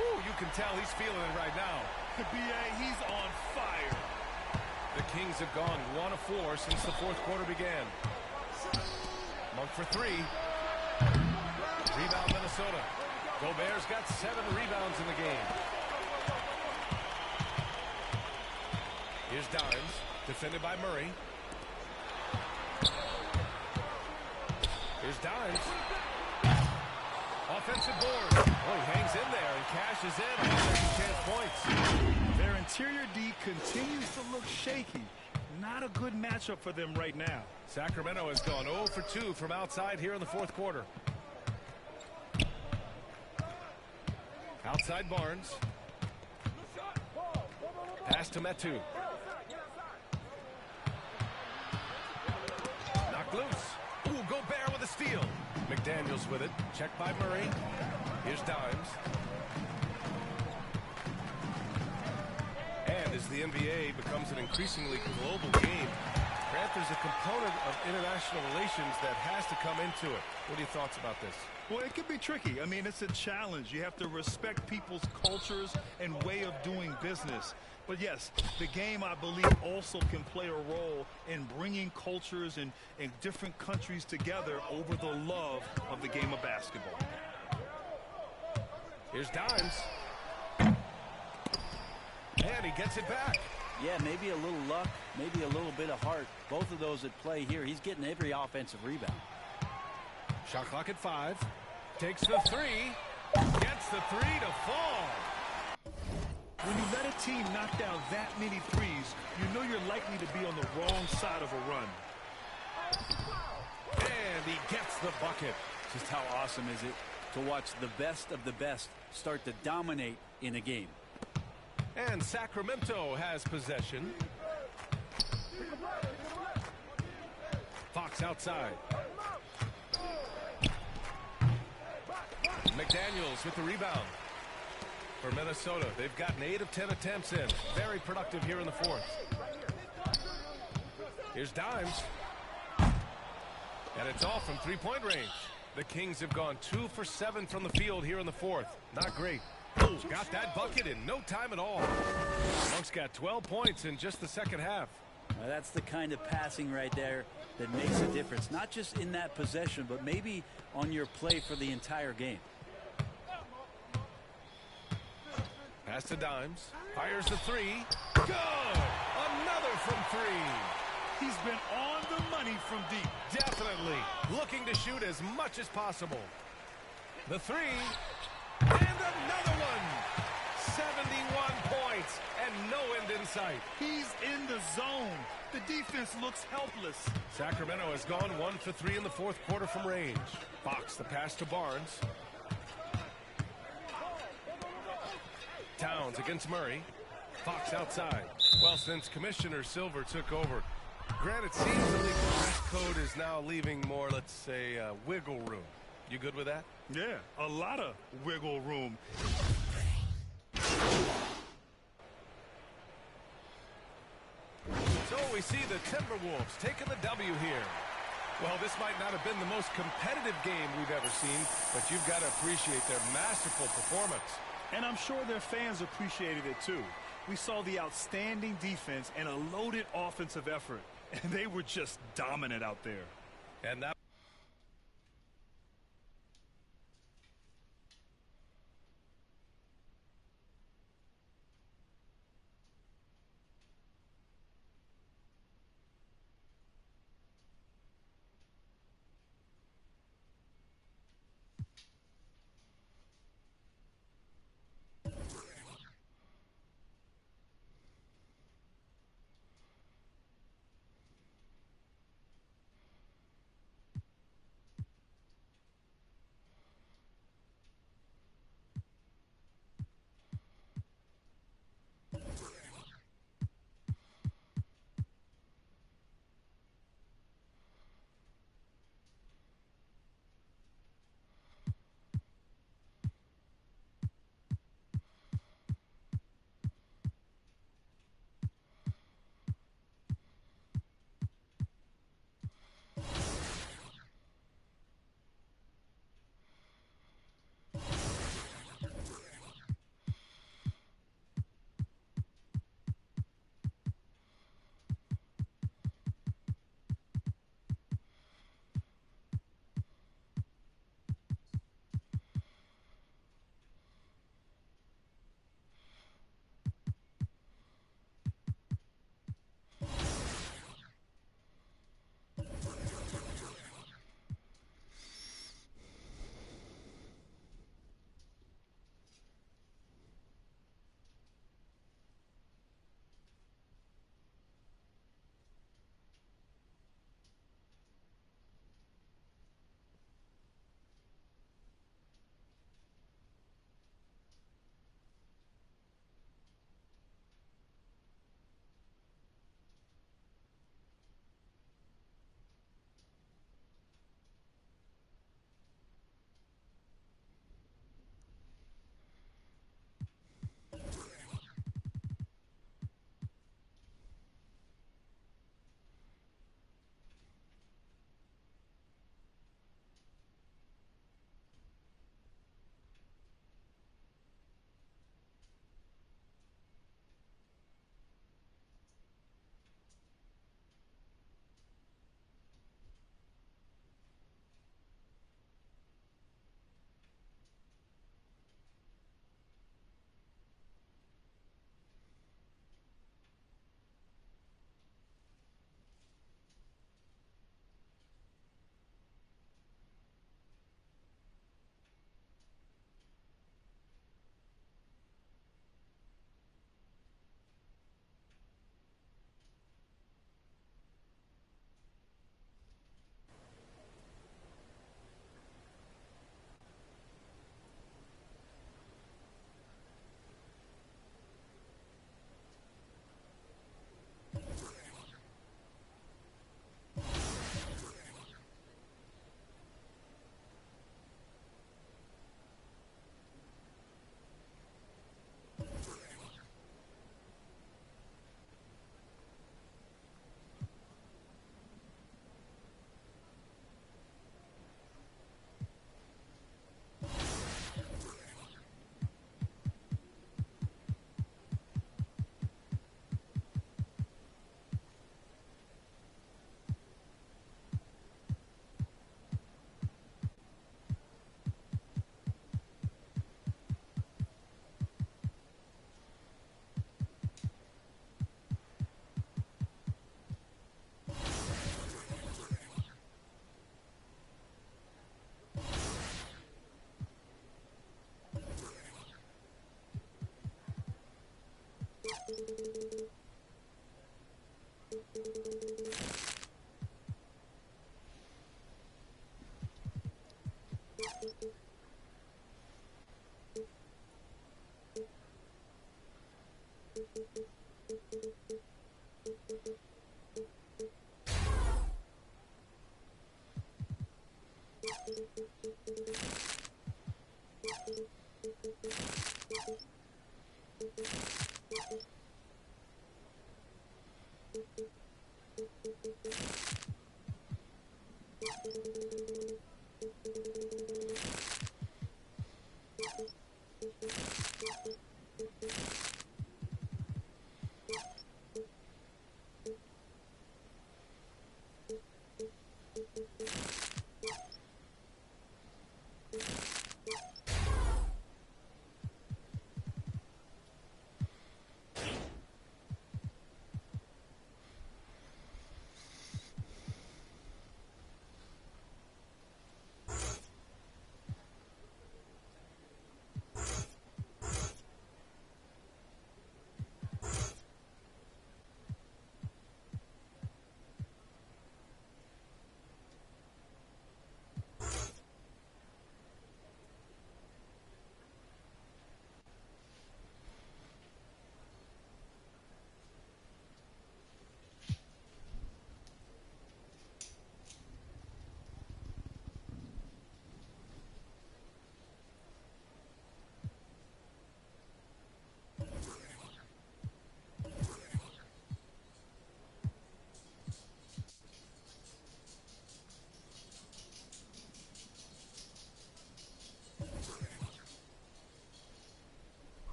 Ooh, you can tell he's feeling it right now. B.A., he's on fire. The Kings have gone 1 of 4 since the 4th quarter began. Monk for 3. Rebound Minnesota. Gobert's got 7 rebounds in the game. Here's Dimes, defended by Murray. Here's Dimes. Offensive board. Oh, he hangs in there and cashes in on second chance points. Their interior D continues to look shaky. Not a good matchup for them right now. Sacramento has gone 0 for 2 from outside here in the fourth quarter. Outside Barnes. Pass to Metu. Knocked loose. Ooh, Gobert with a steal. McDaniels with it. Checked by Murray. Here's Dimes. And as the NBA becomes an increasingly global game, Grant, there's a component of international relations that has to come into it. What are your thoughts about this? Well, it can be tricky. I mean, it's a challenge. You have to respect people's cultures and way of doing business. But yes, the game, I believe, also can play a role in bringing cultures and different countries together over the love of the game of basketball. Here's Dimes. And he gets it back. Yeah, maybe a little luck, maybe a little bit of heart. Both of those at play here. He's getting every offensive rebound. Shot clock at 5. Takes the 3. Gets the 3 to fall. When you let a team knock down that many threes, you know you're likely to be on the wrong side of a run. And he gets the bucket. Just how awesome is it to watch the best of the best start to dominate in a game. And Sacramento has possession. Fox outside. McDaniels with the rebound. For Minnesota, they've gotten 8 of 10 attempts in. Very productive here in the fourth. Here's Dimes. And it's all from three-point range. The Kings have gone 2 for 7 from the field here in the fourth. Not great. Oh, got that bucket in no time at all. Monk's got 12 points in just the second half. Now that's the kind of passing right there that makes a difference. Not just in that possession, but maybe on your play for the entire game. Pass to Dimes. Fires the 3. Good! Another from 3. He's been on the money from deep. Definitely. Looking to shoot as much as possible. The 3. And another one. 71 points and no end in sight. He's in the zone. The defense looks helpless. Sacramento has gone 1 for 3 in the fourth quarter from range. Fox the pass to Barnes. Towns against Murray. Fox outside. Well, since Commissioner Silver took over, Grant, it seems the league dress code is now leaving more, let's say, wiggle room. You good with that? Yeah, a lot of wiggle room. So we see the Timberwolves taking the W here. Well, this might not have been the most competitive game we've ever seen, but you've got to appreciate their masterful performance. And I'm sure their fans appreciated it too. We saw the outstanding defense and a loaded offensive effort, and they were just dominant out there. And that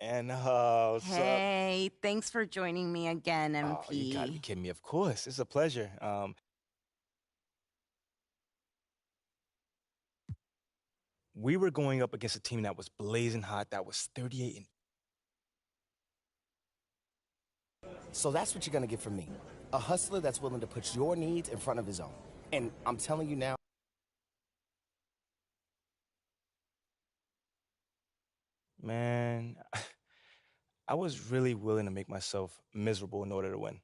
And hey, thanks for joining me again, MP. Oh, you gotta be kidding me. Of course. It's a pleasure. We were going up against a team that was blazing hot, that was 38 and... So that's what you're gonna get from me. A hustler that's willing to put your needs in front of his own. And I'm telling you now, Man, I was really willing to make myself miserable in order to win.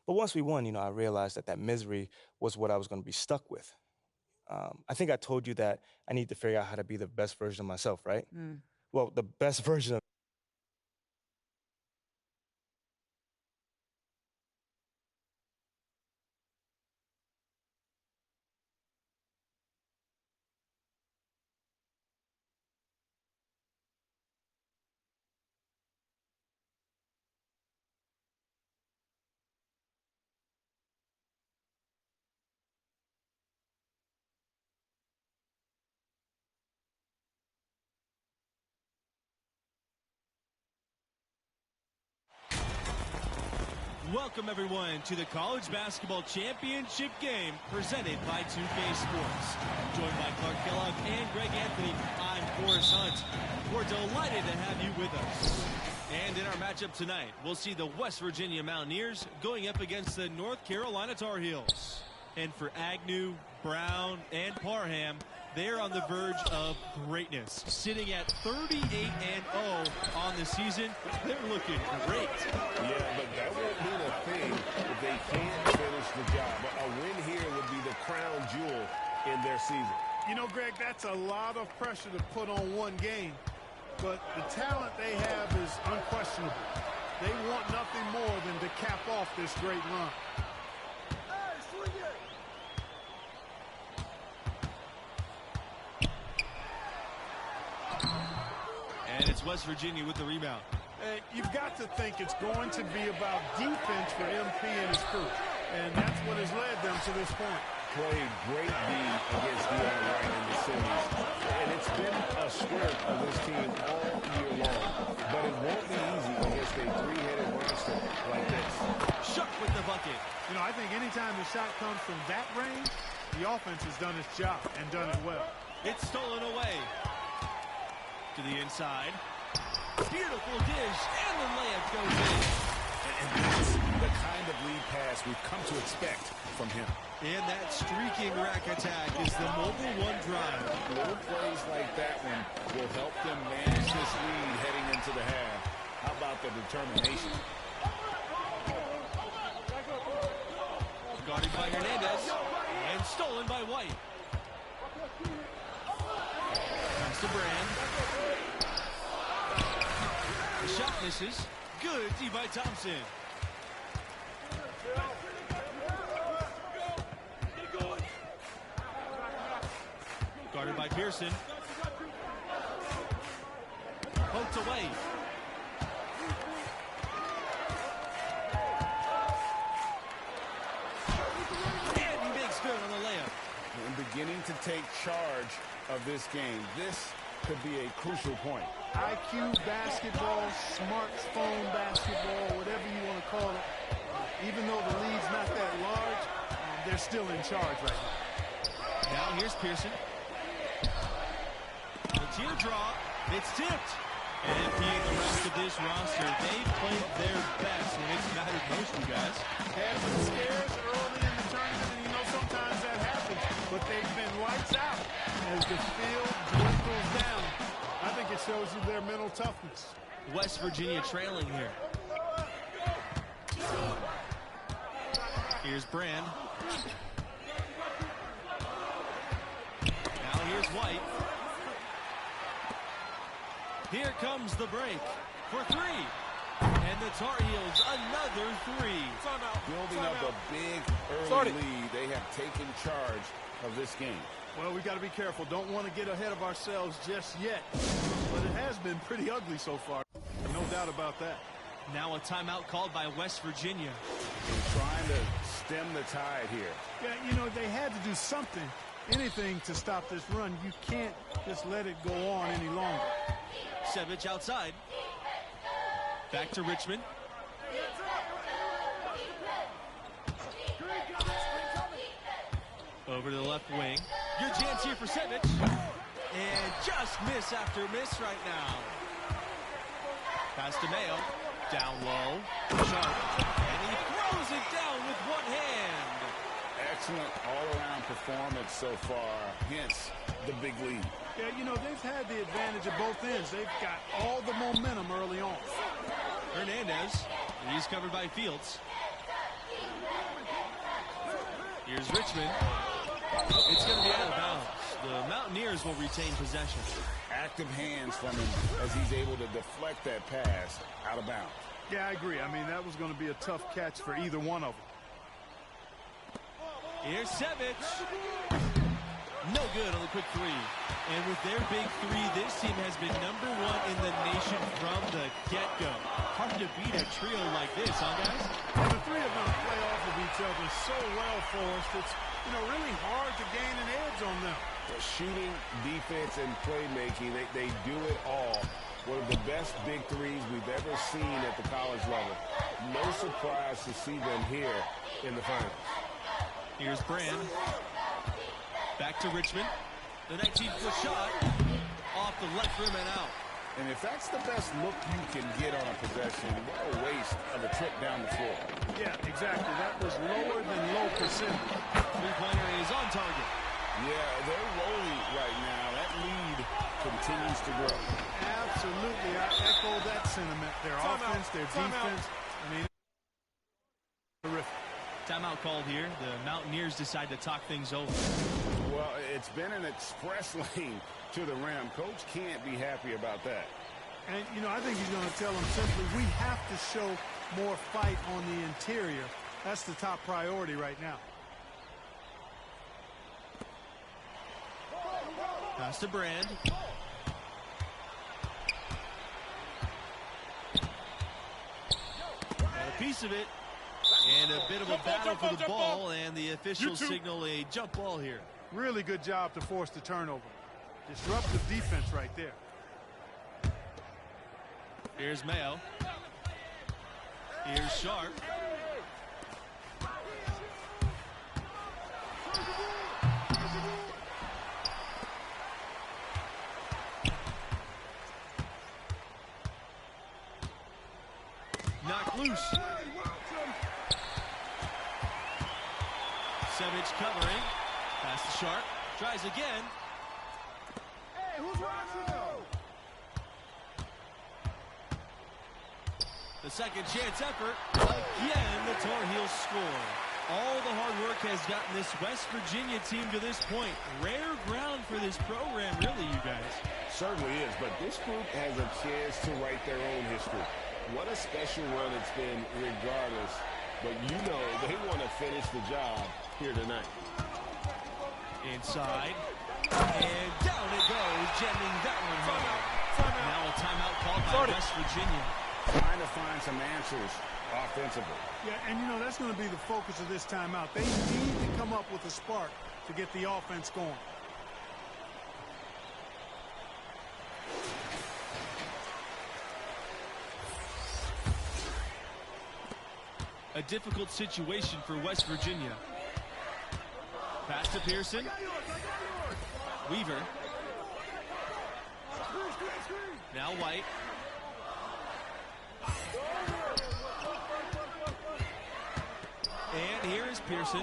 But once we won, I realized that misery was what I was going to be stuck with. I think I told you that I need to figure out how to be the best version of myself, right? Well, the best version of... Welcome, everyone, to the College Basketball Championship game presented by 2K Sports. Joined by Clark Kellogg and Greg Anthony, I'm Forrest Hunt. We're delighted to have you with us. And in our matchup tonight, we'll see the West Virginia Mountaineers going up against the North Carolina Tar Heels. And for Agnew, Brown, and Parham, they're on the verge of greatness. Sitting at 38-0 on the season, they're looking great. Yeah, but that won't mean a thing if they can't finish the job. A win here would be the crown jewel in their season. You know, Greg, that's a lot of pressure to put on one game. But the talent they have is unquestionable. They want nothing more than to cap off this great run. And it's West Virginia with the rebound. You've got to think it's going to be about defense for MP and his crew. And that's what has led them to this point. Played great D against Deion Wright in the series. And it's been a strength of this team all year long. But it won't be easy against a three-headed monster like this. Shook with the bucket. You know, I think anytime the shot comes from that range, the offense has done its job and done it well. It's stolen away. To the inside. Beautiful dish, and the layup goes in. And that's the kind of lead pass we've come to expect from him. And that streaking rack attack is the mobile one drive. Little plays like that one will help them manage this lead heading into the half. How about the determination? Guarded by Hernandez, and stolen by White. Comes to Brand. The shot misses. Good D by Thompson. Guarded by Pearson. Poked away. And he makes good on the layup. And beginning to take charge of this game. This could be a crucial point. IQ basketball, smartphone basketball, whatever you want to call it. Even though the lead's not that large, they're still in charge right now. Now here's Pearson. The teardrop. It's tipped. And MP and the rest of this roster, they've played their best when it's mattered most, you guys. Had some scares early in the tournament, and you know sometimes that happens. But they've been lights out as the field dwindles down. I think it shows you their mental toughness. West Virginia trailing here. Here's Brand. Now here's White. Here comes the break for three. And the Tar Heels another three. Building up a big early lead. They have taken charge of this game. Well, we got to be careful. Don't want to get ahead of ourselves just yet. But it has been pretty ugly so far. No doubt about that. Now a timeout called by West Virginia. And trying to stem the tide here. Yeah, you know, they had to do something, anything to stop this run. You can't just let it go on any longer. Sevic outside. Back to Richmond. Over to the left wing. Good chance here for Sevic. And just miss after miss right now. Pass to Mayo. Down low. Sharp. And he throws it down with one hand. Excellent all-around performance so far, hence the big lead. Yeah, you know, they've had the advantage at both ends. They've got all the momentum early on. Hernandez. He's covered by Fields. Here's Richmond. It's going to be out of bounds. The Mountaineers will retain possession. Active hands from him as he's able to deflect that pass out of bounds. Yeah, I agree. I mean, that was going to be a tough catch for either one of them. Here's Sevic. No good on the quick three. And with their big three, this team has been #1 in the nation from the get-go. Hard to beat a trio like this, huh, guys? And the three of them play off of each other so well, Forrest. It's, you know, really hard to gain an edge on them. Shooting, defense, and playmaking, they do it all. One of the best big threes we've ever seen at the college level. No surprise to see them here in the finals. Here's Brand. Back to Richmond. The 19-foot shot off the left rim and out. And if that's the best look you can get on a possession, what a waste of a trip down the floor. Yeah, exactly. That was lower than low percentage. Three-pointer is on target. Yeah, they're rolling right now. That lead continues to grow. Absolutely. I echo that sentiment. Their offense, their defense. I mean, terrific. Timeout called here. The Mountaineers decide to talk things over. Well, it's been an express lane to the rim. Coach can't be happy about that. And, you know, I think he's going to tell them simply, we have to show more fight on the interior. That's the top priority right now. Pass to Brand. Got a piece of it. And a bit of a battle for the ball, and the officials signal a jump ball here. Really good job to force the turnover. Disruptive defense right there. Here's Mayo. Here's Sharp. Knocked loose. Sevic covering. Pass to Sharp. Tries again. Hey, who's watching? The second chance effort. Again, the Tar Heels score. All the hard work has gotten this West Virginia team to this point. Rare ground for this program, really, you guys. Certainly is, but this group has a chance to write their own history. What a special run it's been regardless. But you know they want to finish the job here tonight. Inside. And down it goes, jamming that one home. Now a timeout called by West Virginia. Trying to find some answers offensively. Yeah, and you know, that's going to be the focus of this timeout. They need to come up with a spark to get the offense going. A difficult situation for West Virginia. Pass to Pearson. Weaver. Now White. And here is Pearson.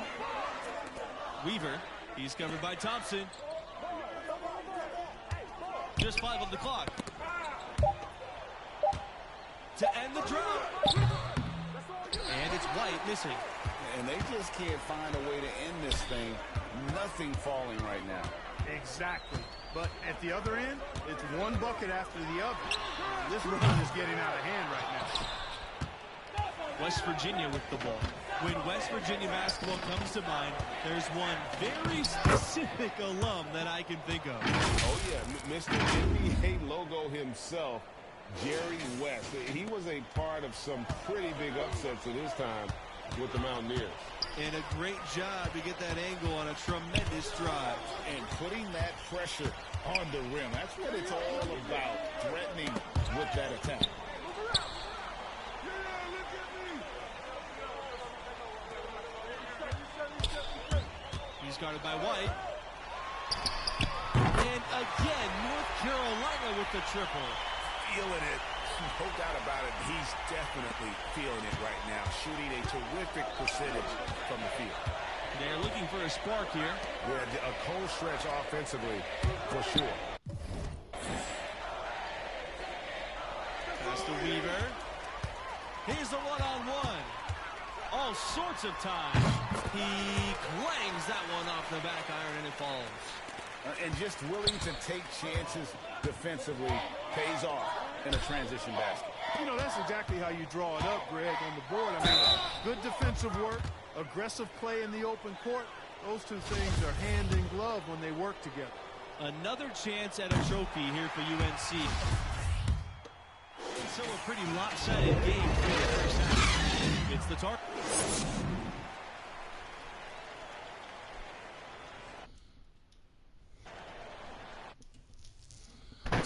Weaver. He's covered by Thompson. Just 5 on the clock. To end the drop. And it's White missing. And they just can't find a way to end this thing. Nothing falling right now. Exactly. But at the other end, it's one bucket after the other. This run is getting out of hand right now. West Virginia with the ball. When West Virginia basketball comes to mind, there's one very specific alum that I can think of. Oh, yeah, Mr. NBA logo himself, Jerry West. He was a part of some pretty big upsets in his time with the Mountaineers. And a great job to get that angle on a tremendous drive. And putting that pressure on the rim. That's what it's all about, threatening with that attack. is guarded by White. And again, North Carolina with the triple. Feeling it. No doubt about it. He's definitely feeling it right now. Shooting a terrific percentage from the field. They're looking for a spark here. Yeah, a cold stretch offensively, for sure. Pass to Weaver. Here's the one-on-one. All sorts of time. He clangs that one off the back iron and it falls. And just willing to take chances defensively pays off in a transition basket. You know, that's exactly how you draw it up, Greg, on the board. I mean, good defensive work, aggressive play in the open court. Those two things are hand in glove when they work together. Another chance at a trophy here for UNC. And so a pretty lopsided game for the first half. It's the target.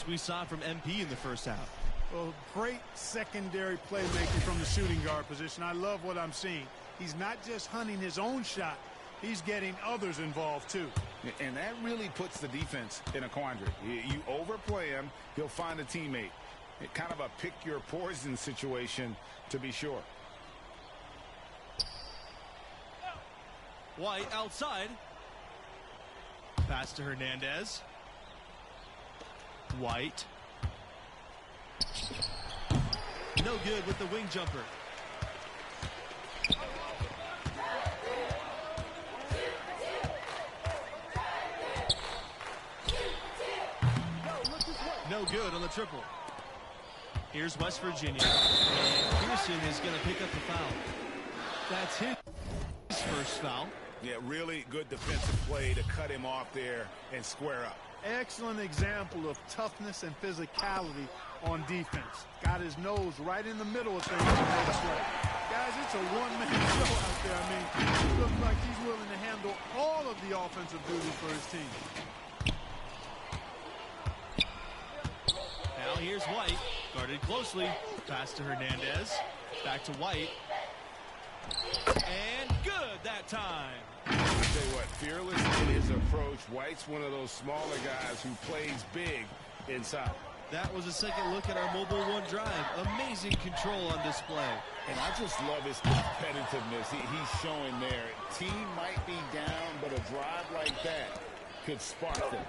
We saw from MP in the first half. Well, great secondary playmaking from the shooting guard position. I love what I'm seeing. He's not just hunting his own shot. He's getting others involved, too. And that really puts the defense in a quandary. You overplay him, he'll find a teammate. Kind of a pick-your-poison situation, to be sure. White outside. Pass to Hernandez. White. No good with the wing jumper. No good on the triple. Here's West Virginia. And Pearson is going to pick up the foul. That's his first foul. Yeah, really good defensive play to cut him off there and square up. Excellent example of toughness and physicality on defense. Got his nose right in the middle of things and made a play. Guys, it's a one-man show out there. I mean, it looks like he's willing to handle all of the offensive duty for his team. Now here's White, guarded closely. Pass to Hernandez. Back to White. And good that time. I'll tell you what, fearless in his approach. White's one of those smaller guys who plays big inside. That was a second look at our Mobile One drive. Amazing control on display. And I just love his competitiveness he's showing there. Team might be down, but a drive like that could spark them.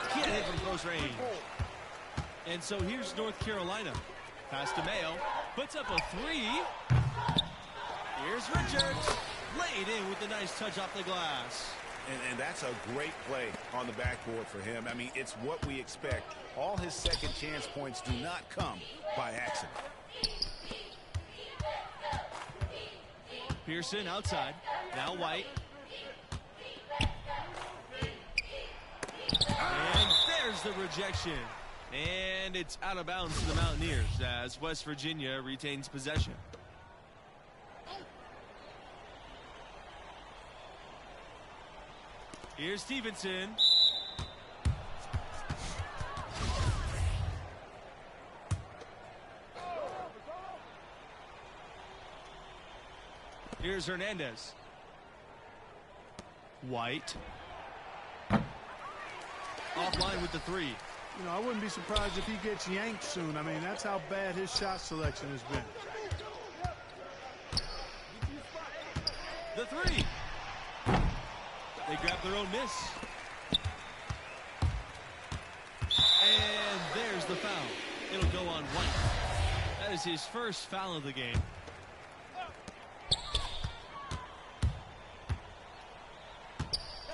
Can't hit from close range. And so here's North Carolina. Pass to Mayo. Puts up a three. Here's Richards. Laid in with a nice touch off the glass. And that's a great play on the backboard for him. I mean, it's what we expect. All his second chance points do not come by accident. Pearson outside. Now White. And there's the rejection. And it's out of bounds to the Mountaineers as West Virginia retains possession. Here's Stevenson. Here's Hernandez. White. Offline with the three. You know, I wouldn't be surprised if he gets yanked soon. I mean, that's how bad his shot selection has been. The three. They grab their own miss. And there's the foul. It'll go on White. That is his first foul of the game.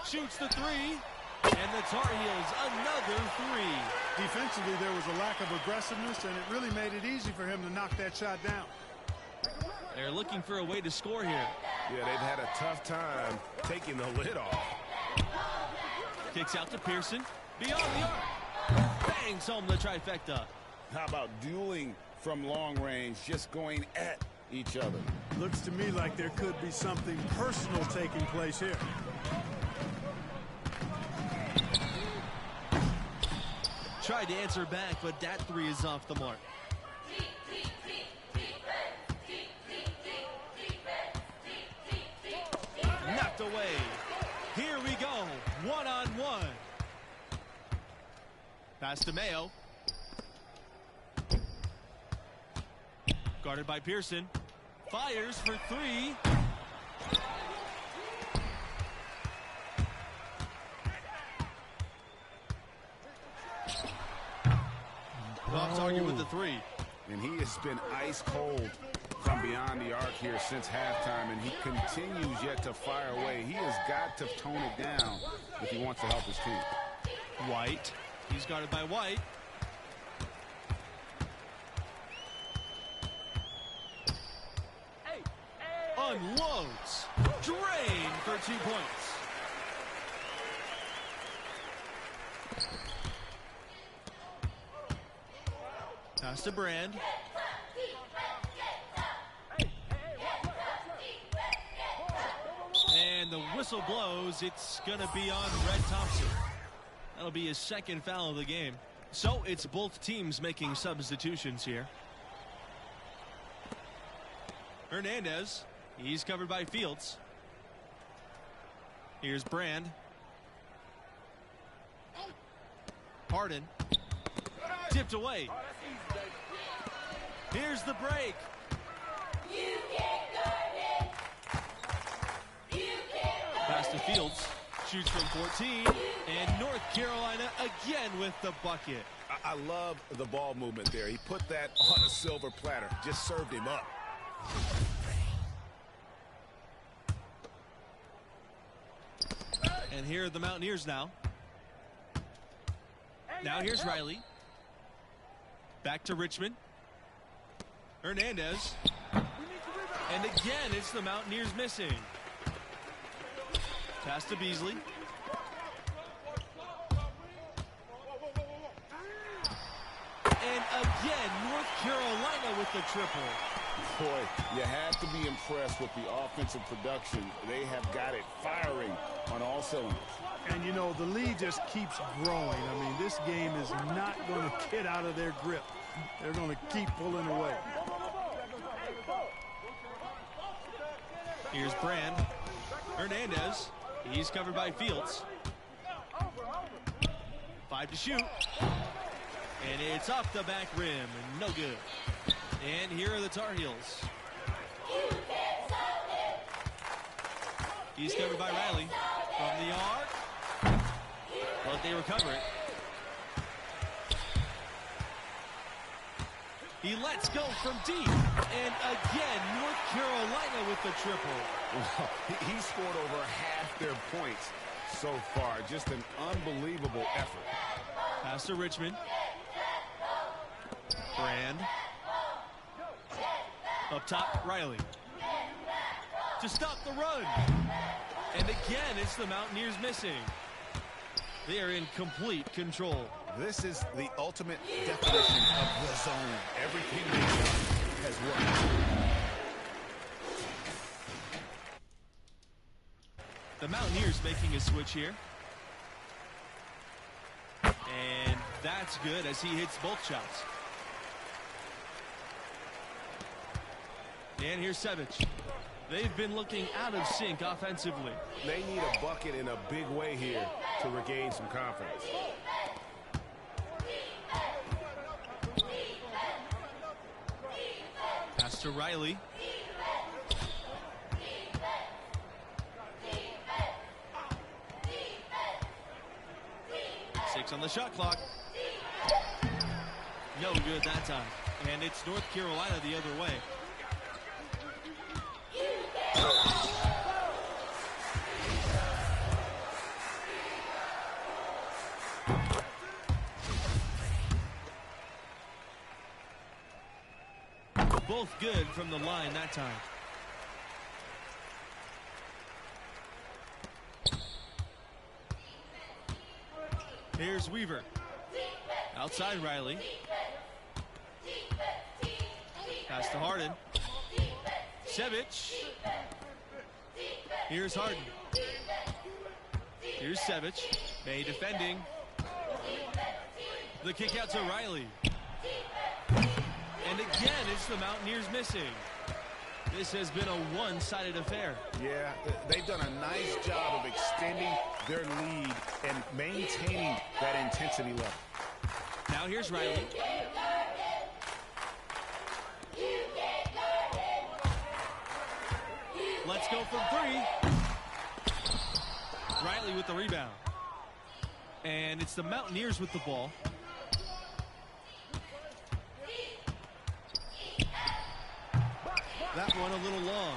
Shoots the three. And the Tar Heels another three. Defensively, there was a lack of aggressiveness, and it really made it easy for him to knock that shot down. They're looking for a way to score here. Yeah, they've had a tough time taking the lid off. Kicks out to Pearson. Beyond the arc. Bangs home the trifecta. How about dueling from long range, just going at each other? Looks to me like there could be something personal taking place here. Tried to answer back, but that three is off the mark. Knocked away. Pass to Mayo. Guarded by Pearson. Fires for three. Bucks argue with the three. And he has been ice cold from beyond the arc here since halftime, and he continues yet to fire away. He has got to tone it down if he wants to help his team. White. He's guarded by White. Unloads. Drain for 2 points. Pass to Brand. And the whistle blows. It's going to be on Red Thompson. That'll be his second foul of the game. So it's both teams making substitutions here. Hernandez. He's covered by Fields. Here's Brand. Harden. Tipped away. Here's the break. Pass to Fields. Shoots from 14. And North Carolina again with the bucket. I love the ball movement there. He put that on a silver platter. Just served him up. And here are the Mountaineers now. Now here's Riley. Back to Richmond. Hernandez. And again, it's the Mountaineers missing. Pass to Beasley. And again, North Carolina with the triple. Boy, you have to be impressed with the offensive production. They have got it firing on all cylinders. And, you know, the lead just keeps growing. I mean, this game is not going to get out of their grip. They're going to keep pulling away. Here's Brand. Hernandez. He's covered by Fields. 5 to shoot. And it's off the back rim. And no good. And here are the Tar Heels. He's covered by Riley. From the arc. But they recover it. He lets go from deep. And again, North Carolina with the triple. Well, he scored over half their points so far. Just an unbelievable effort. Pass to Richmond. Brand. Up top, Riley. To stop the run. And again, it's the Mountaineers missing. They are in complete control. This is the ultimate definition of the zone. Everything they've done has worked. The Mountaineers making a switch here. And that's good as he hits both shots. And here's Sevich. They've been looking out of sync offensively. They need a bucket in a big way here to regain some confidence. Pass to Riley. Six on the shot clock. No good that time. And it's North Carolina the other way. Both good from the line that time. Here's Weaver. Outside Riley. Pass to Harden. Sevich. Here's Harden. Here's Sevich. May defending. The kick out to Riley. And again, it's the Mountaineers missing. This has been a one-sided affair. Yeah, they've done a nice job of extending their lead and maintaining that intensity level. Now here's Riley. Let's go from three. Riley with the rebound. And it's the Mountaineers with the ball. That one a little long.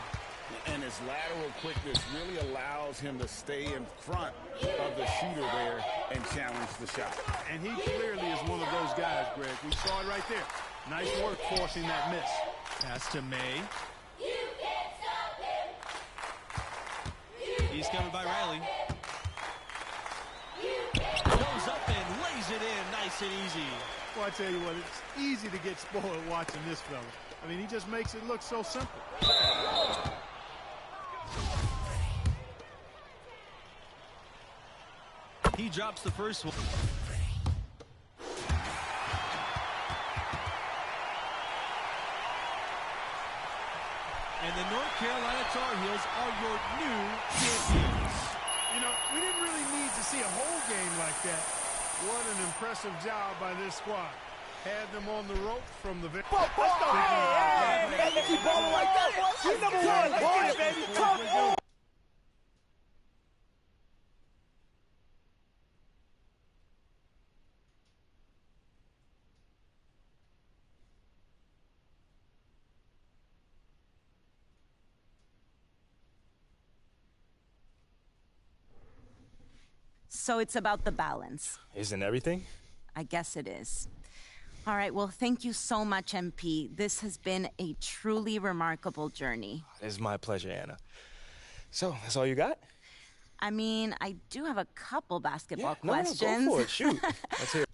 And his lateral quickness really allows him to stay in front of the shooter there and challenge the shot. And he clearly is one of those guys, Greg. We saw it right there. Nice work forcing that miss. Pass to May. He's covered by Riley. Goes up and lays it in nice and easy. Well, I tell you what, it's easy to get spoiled watching this fella. I mean, he just makes it look so simple. He drops the first one. And the North Carolina Tar Heels are your new champions. You know, we didn't really need to see a whole game like that. What an impressive job by this squad. Had them on the rope from the very... Let's go. Hey, keep balling like that, boy. You number one, boy, baby. Come on. So it's about the balance. Isn't everything? I guess it is. All right, well, thank you so much, MP. This has been a truly remarkable journey. It's my pleasure, Anna. So, that's all you got? I mean, I do have a couple basketball No, questions. go for it. Shoot. Let's hear it.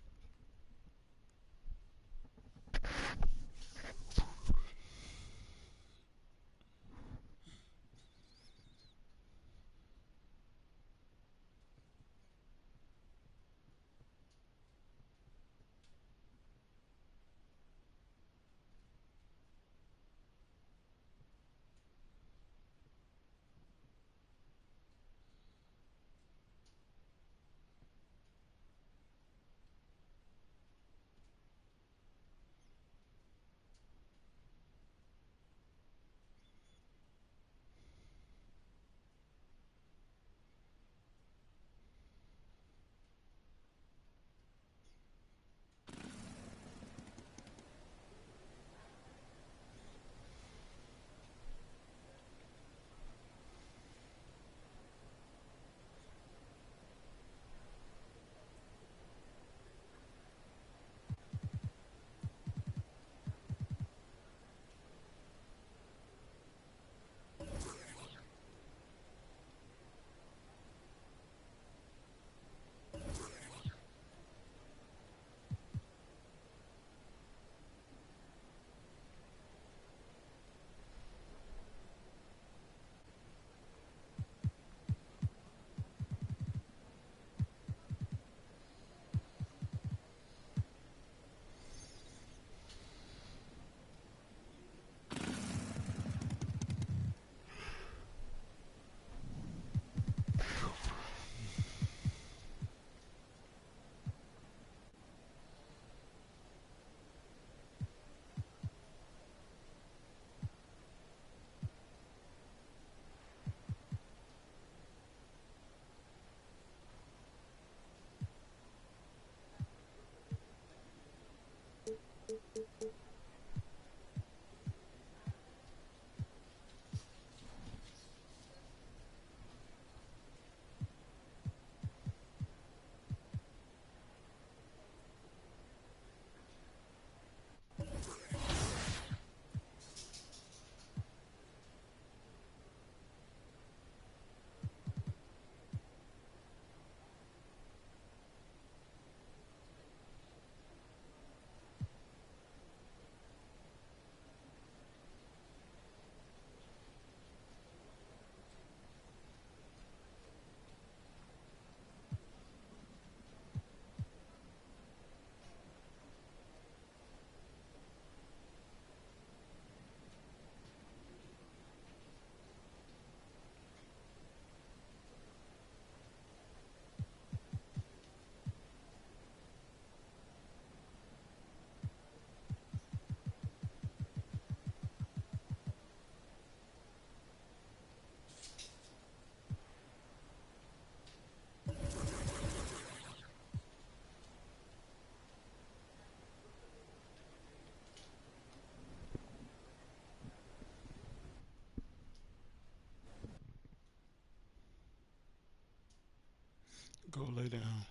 Go lay down.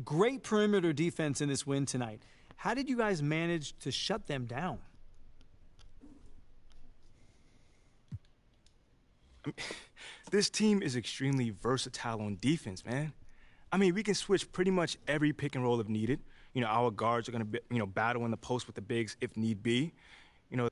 Great perimeter defense in this win tonight. How did you guys manage to shut them down? This team is extremely versatile on defense, man. I mean, we can switch pretty much every pick and roll if needed. You know, our guards are going to, battle in the post with the bigs if need be. You know,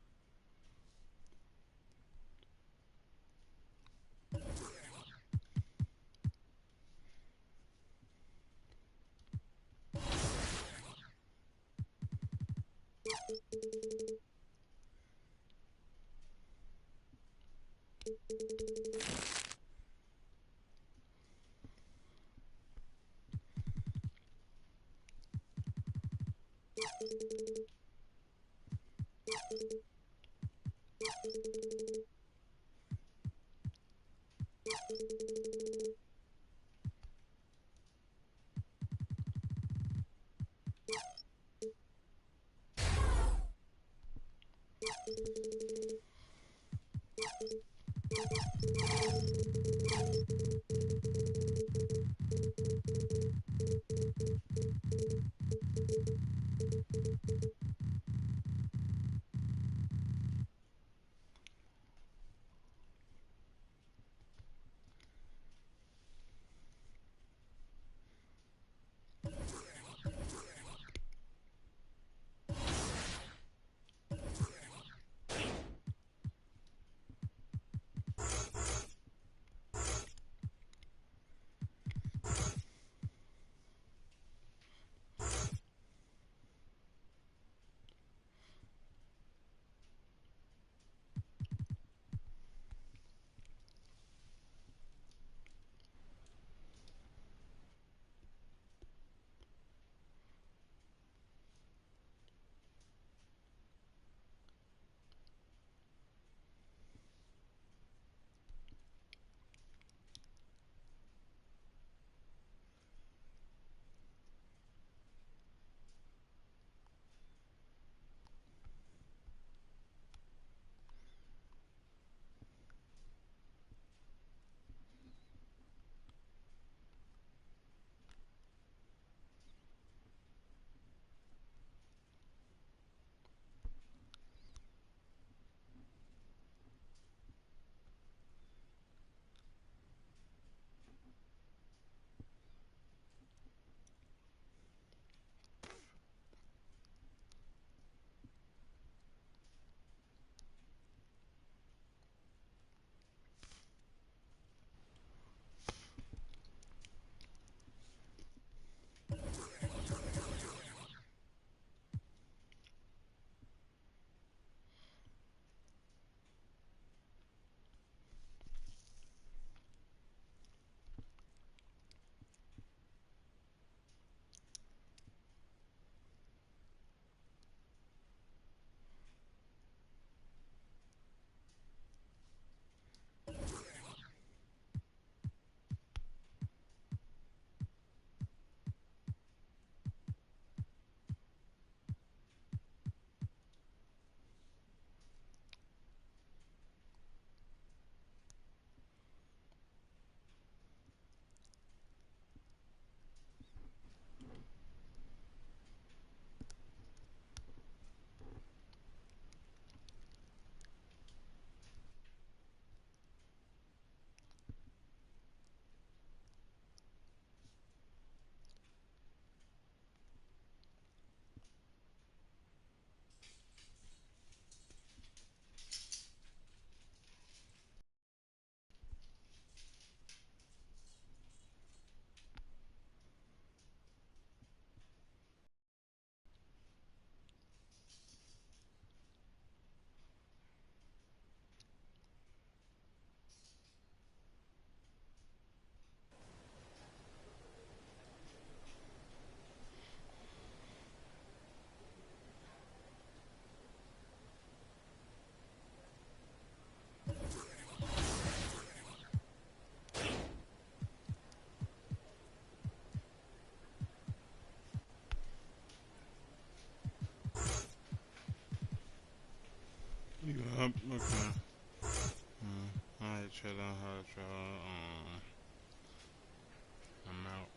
You up? Okay. Alright, chill out, I'm out.